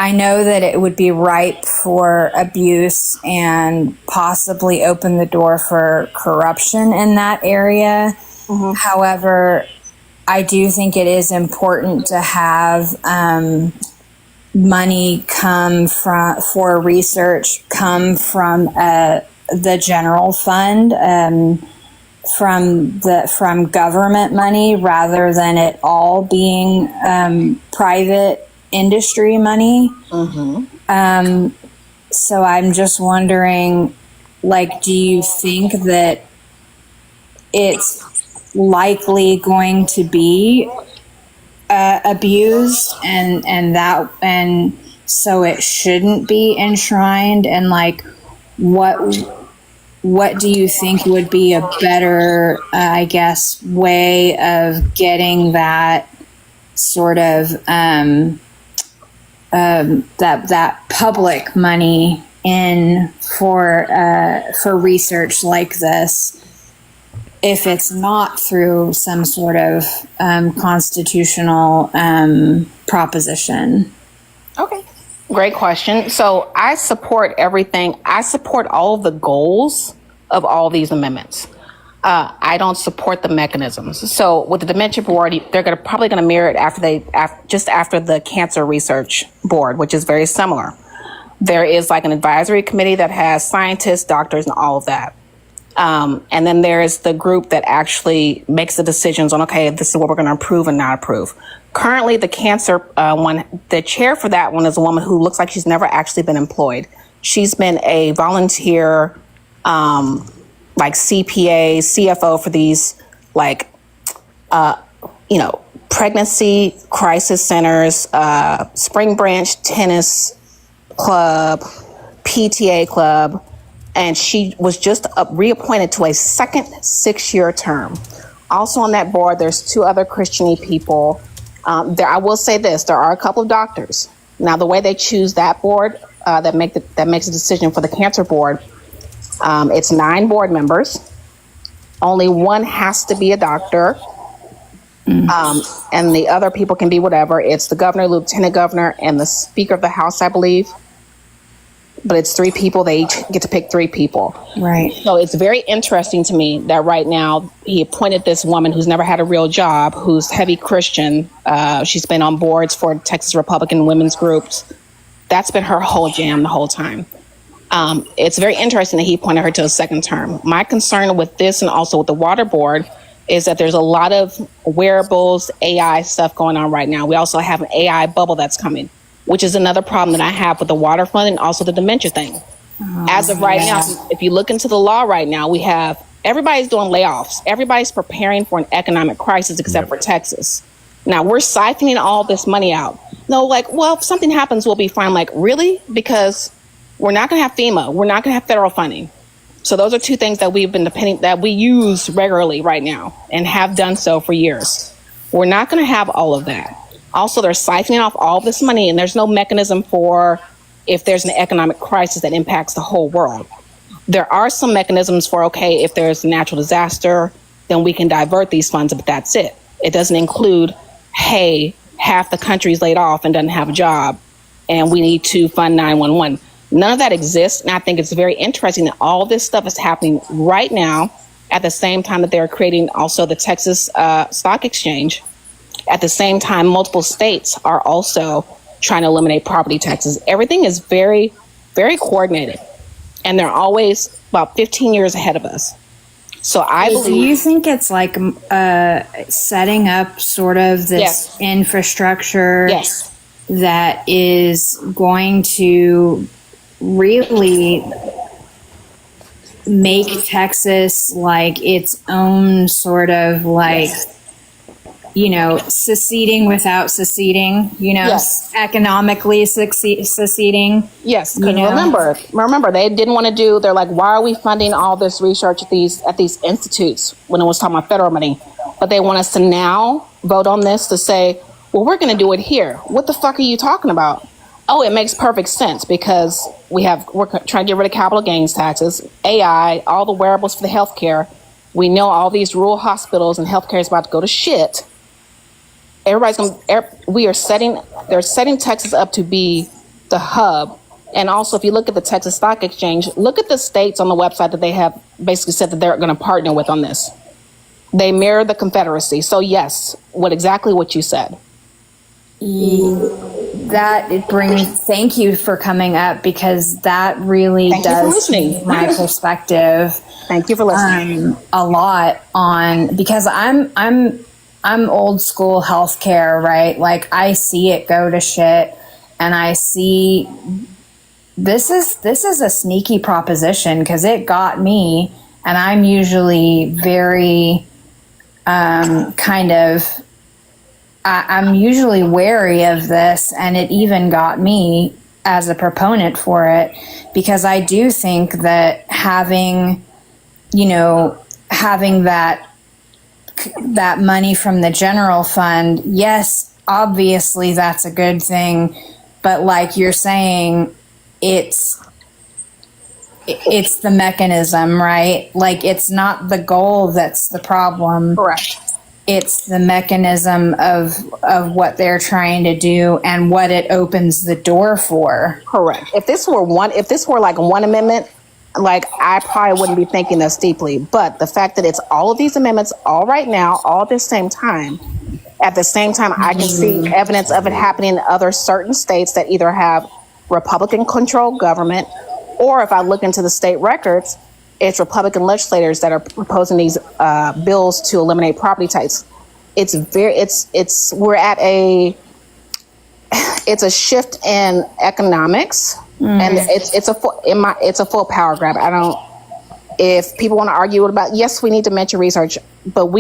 I know that it would be ripe for abuse and possibly open the door for corruption in that area. Mm-hmm. However, I do think it is important to have money for research come from the general fund, from government money, rather than it all being private industry money. Mm-hmm. So I'm just wondering, do you think that it's likely going to be abused, and so it shouldn't be enshrined? And what do you think would be a better, way of getting that sort of that public money in for research like this, if it's not through some sort of constitutional proposition? Okay. Great question. So I support everything. I support all of the goals of all these amendments. I don't support the mechanisms. So with the dementia board, they're probably going to mirror it just after the cancer research board, which is very similar. There is like an advisory committee that has scientists, doctors, and all of that. And then there's the group that actually makes the decisions on, okay, this is what we're going to approve and not approve. Currently, the cancer one, the chair for that one is a woman who looks like she's never actually been employed. She's been a volunteer, like CPA, CFO for these, like, pregnancy crisis centers, Spring Branch Tennis Club, PTA Club, and she was just reappointed to a second 6-year term. Also on that board, there's 2 other Christian-y people. I will say this, there are a couple of doctors. Now, the way they choose that board that makes a decision for the cancer board, it's 9 board members. Only 1 has to be a doctor. And the other people can be whatever. It's the governor, lieutenant governor, and the speaker of the House, I believe. But it's 3 people. They each get to pick 3 people. Right. So it's very interesting to me that right now he appointed this woman who's never had a real job, who's heavy Christian. She's been on boards for Texas Republican women's groups. That's been her whole jam the whole time. It's very interesting that he appointed her to a second term. My concern with this and also with the water board is that there's a lot of wearables, AI stuff going on right now. We also have an AI bubble that's coming, which is another problem that I have with the water fund and also the dementia thing. As of right now, if you look into the law right now, we have everybody's doing layoffs. Everybody's preparing for an economic crisis except for Texas. Now we're siphoning all this money out. No, like, well, if something happens, we'll be fine. Like, really? Because we're not going to have FEMA. We're not going to have federal funding. So those are 2 things that that we use regularly right now and have done so for years. We're not going to have all of that. Also, they're siphoning off all this money, and there's no mechanism for if there's an economic crisis that impacts the whole world. There are some mechanisms for, okay, if there's a natural disaster, then we can divert these funds, but that's it. It doesn't include, hey, half the country's laid off and doesn't have a job, and we need to fund 911. None of that exists, and I think it's very interesting that all this stuff is happening right now at the same time that they're creating also the Texas Stock Exchange. At the same time, multiple states are also trying to eliminate property taxes. Everything is very, very coordinated, and they're always about 15 years ahead of us. So I Do believe. you think it's like setting up sort of this Yes. infrastructure Yes. that is going to really make Texas like its own sort of like, seceding without seceding, Yes. economically seceding. Yes, because remember, they didn't want to do. They're like, why are we funding all this research at these institutes when it was talking about federal money? But they want us to now vote on this to say, well, we're going to do it here. What the fuck are you talking about? Oh, it makes perfect sense because we're trying to get rid of capital gains taxes, AI, all the wearables for the healthcare. We know all these rural hospitals and healthcare is about to go to shit. They're setting Texas up to be the hub. And also, if you look at the Texas Stock Exchange, look at the states on the website that they have basically said that they're going to partner with on this. They mirror the Confederacy. So yes, exactly what you said. Thank you for coming up because that really Thank you for does listening. change my perspective Thank you for listening. a lot on because I'm old school healthcare, right? Like I see it go to shit and I see this is a sneaky proposition because it got me and I'm usually very I'm usually wary of this, and it even got me as a proponent for it because I do think that having that money from the general fund, yes, obviously that's a good thing, but like you're saying, it's the mechanism, right? Like it's not the goal that's the problem. Correct. it's the mechanism of what they're trying to do and what it opens the door for. Correct. If this were like one amendment, like I probably wouldn't be thinking this deeply. But the fact that it's all of these amendments all right now, all at the same time, I can see evidence of it happening in other certain states that either have Republican-controlled government, or if I look into the state records, it's Republican legislators that are proposing these bills to eliminate property tax. It's a shift in economics, and it's a full power grab. If people want to argue about, yes, we need dementia research, but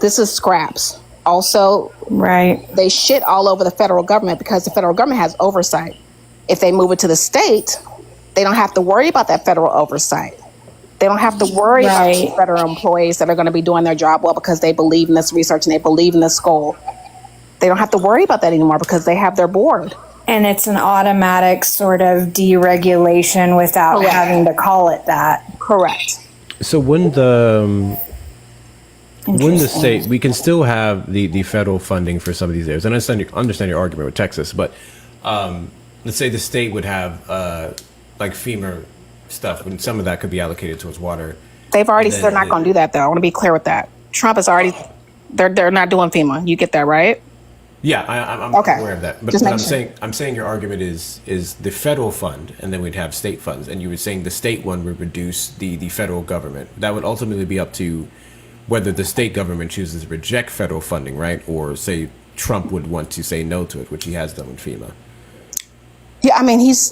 this is scraps. Also, Right. they shit all over the federal government because the federal government has oversight. If they move it to the state, they don't have to worry about that federal oversight. They don't have to worry Right. about federal employees that are going to be doing their job well because they believe in this research and they believe in this goal. They don't have to worry about that anymore because they have their board. And it's an automatic sort of deregulation without Correct. having to call it that. Correct. So when the Interesting. state, we can still have the federal funding for some of these areas. And I understand your argument with Texas, but let's say the state would have like FEMA stuff, and some of that could be allocated towards water. They've already said they're not going to do that, though. I want to be clear with that. Trump is already, they're not doing FEMA. You get that, right? Yeah, I'm Okay. aware of that. But Just what make I'm saying your argument is the federal fund, and then we'd have state funds, and you were saying the state one would reduce the federal government. That would ultimately be up to whether the state government chooses to reject federal funding, right? Or say Trump would want to say no to it, which he has done with FEMA. Yeah, I mean, he's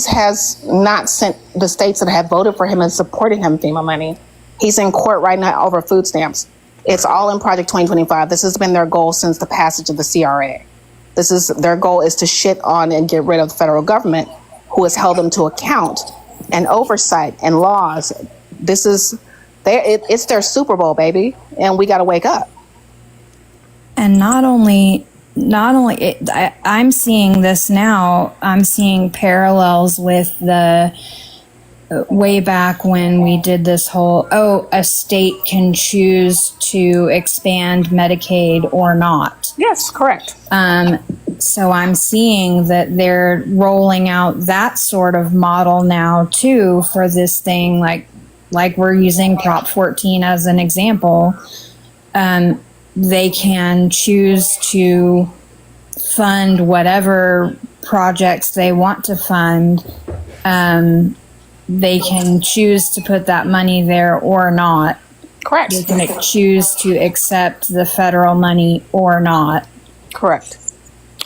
has not sent the states that have voted for him and supported him FEMA money. He's in court right now over food stamps. It's all in Project 2025. This has been their goal since the passage of the CRA. Their goal is to shit on and get rid of the federal government, who has held them to account and oversight and laws. It's their Super Bowl, baby, and we got to wake up. And not only I'm seeing this now, I'm seeing parallels with the way back when we did this whole, a state can choose to expand Medicaid or not. Yes, correct. So I'm seeing that they're rolling out that sort of model now too for this thing, like we're using Prop 14 as an example. They can choose to fund whatever projects they want to fund. They can choose to put that money there or not. Correct. They can choose to accept the federal money or not. Correct.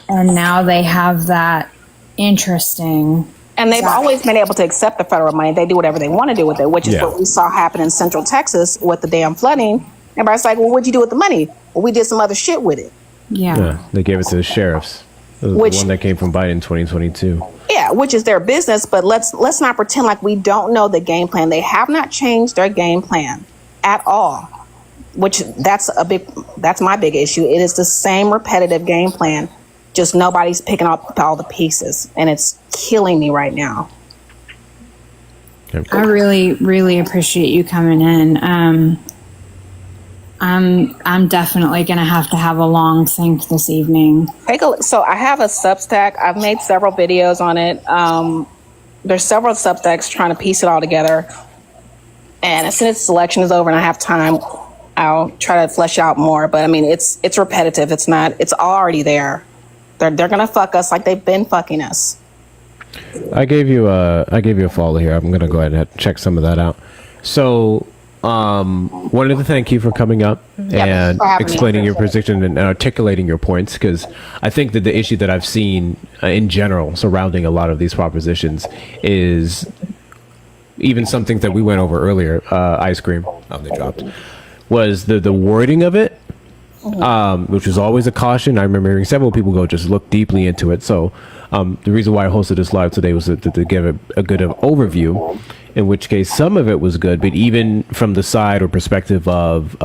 And now they have that. Interesting. And they've always been able to accept the federal money. They do whatever they want to do with it, which is Yeah. what we saw happen in Central Texas with the damn flooding. Everybody's like, well, what'd you do with the money? Well, we did some other shit with it. Yeah. Yeah, they gave it to the sheriffs. It was Which- the one that came from Biden in 2022. Yeah, which is their business, but let's not pretend like we don't know the game plan. They have not changed their game plan at all. That's my big issue. It is the same repetitive game plan, just nobody's picking up all the pieces, and it's killing me right now. I really, really appreciate you coming in. I'm definitely gonna have to have a long think this evening. So I have a Substack. I've made several videos on it. There's several Substacks trying to piece it all together. And as soon as this election is over and I have time, I'll try to flesh out more. But I mean, it's repetitive. It's already there. They're gonna fuck us like they've been fucking us. I gave you a follow here. I'm gonna go ahead and check some of that out. So, wanted to thank you for coming up and thanks for having me. explaining your position and articulating your points, because I think that the issue that I've seen in general surrounding a lot of these propositions is even something that we went over earlier. Ice cream. Oh, they dropped. Was the wording of it, which was always a caution. I remember hearing several people go, just look deeply into it. So the reason why I hosted this live today was to give a good overview, in which case some of it was good, but even from the side or perspective of,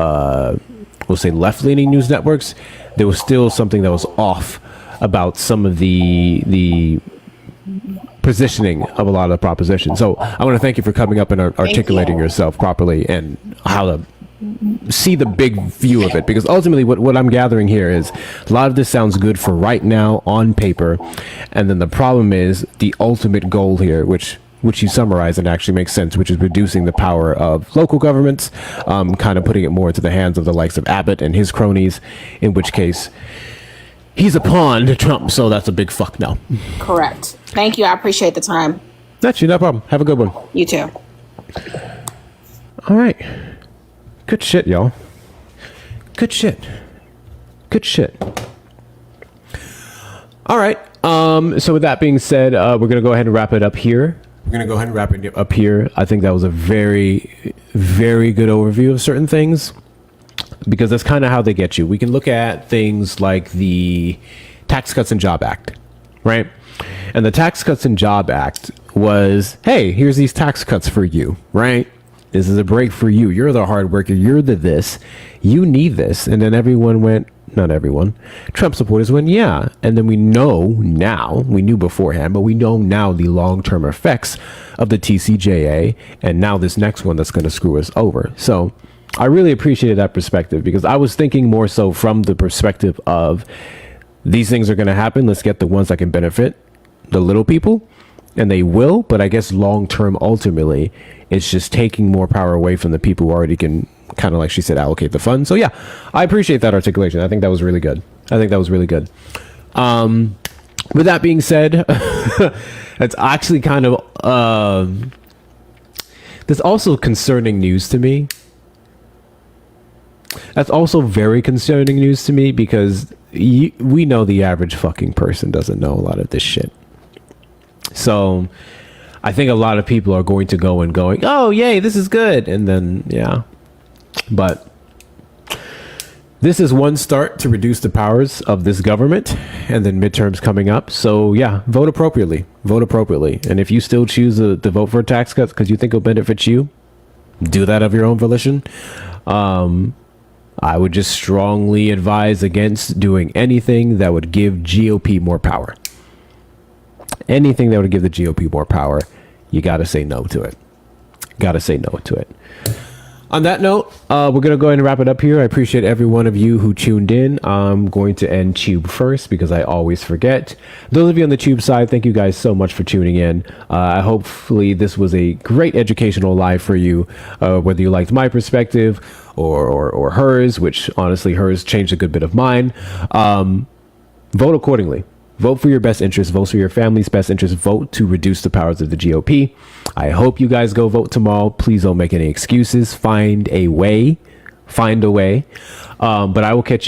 we'll say, left-leaning news networks, there was still something that was off about some of the positioning of a lot of the propositions. So I want to thank you for coming up and articulating yourself properly and how to see the big view of it, because ultimately what I'm gathering here is a lot of this sounds good for right now on paper, and then the problem is the ultimate goal here, which you summarize and actually makes sense, which is reducing the power of local governments, kind of putting it more into the hands of the likes of Abbott and his cronies, in which case he's a pawn to Trump, so that's a big fuck no. Correct. Thank you. I appreciate the time. That's you, no problem. Have a good one. You too. All right. Good shit, y'all. Good shit. Good shit. All right. So with that being said, we're gonna go ahead and wrap it up here. I think that was a very, very good overview of certain things, because that's kind of how they get you. We can look at things like the Tax Cuts and Job Act, right? And the Tax Cuts and Job Act was, hey, here's these tax cuts for you, right? This is a break for you. You're the hard worker. You're the this. You need this. And then everyone went, not everyone, Trump supporters went, yeah. And then we know now, we knew beforehand, but we know now the long-term effects of the TCJA, and now this next one that's going to screw us over. So I really appreciated that perspective, because I was thinking more so from the perspective of these things are going to happen. Let's get the ones that can benefit the little people, and they will. But I guess long-term, ultimately, it's just taking more power away from the people who already can, kind of like she said, allocate the funds. So yeah, I appreciate that articulation. I think that was really good. With that being said, it's actually kind of there's also concerning news to me. That's also very concerning news to me, because we know the average fucking person doesn't know a lot of this shit. So I think a lot of people are going to go and going, oh, yay, this is good. And then, yeah. But this is one start to reduce the powers of this government, and then midterms coming up. So, yeah, vote appropriately. And if you still choose to vote for tax cuts because you think it'll benefit you, do that of your own volition. I would just strongly advise against doing anything that would give GOP more power. Anything that would give the GOP more power, you got to say no to it. On that note, we're going to go ahead and wrap it up here. I appreciate every one of you who tuned in. I'm going to end Tube first because I always forget. Those of you on the Tube side, thank you guys so much for tuning in. Hopefully this was a great educational live for you, whether you liked my perspective or hers, which honestly hers changed a good bit of mine. Vote accordingly. Vote for your best interest. Vote for your family's best interest. Vote to reduce the powers of the GOP. I hope you guys go vote tomorrow. Please don't make any excuses. Find a way. But I will catch you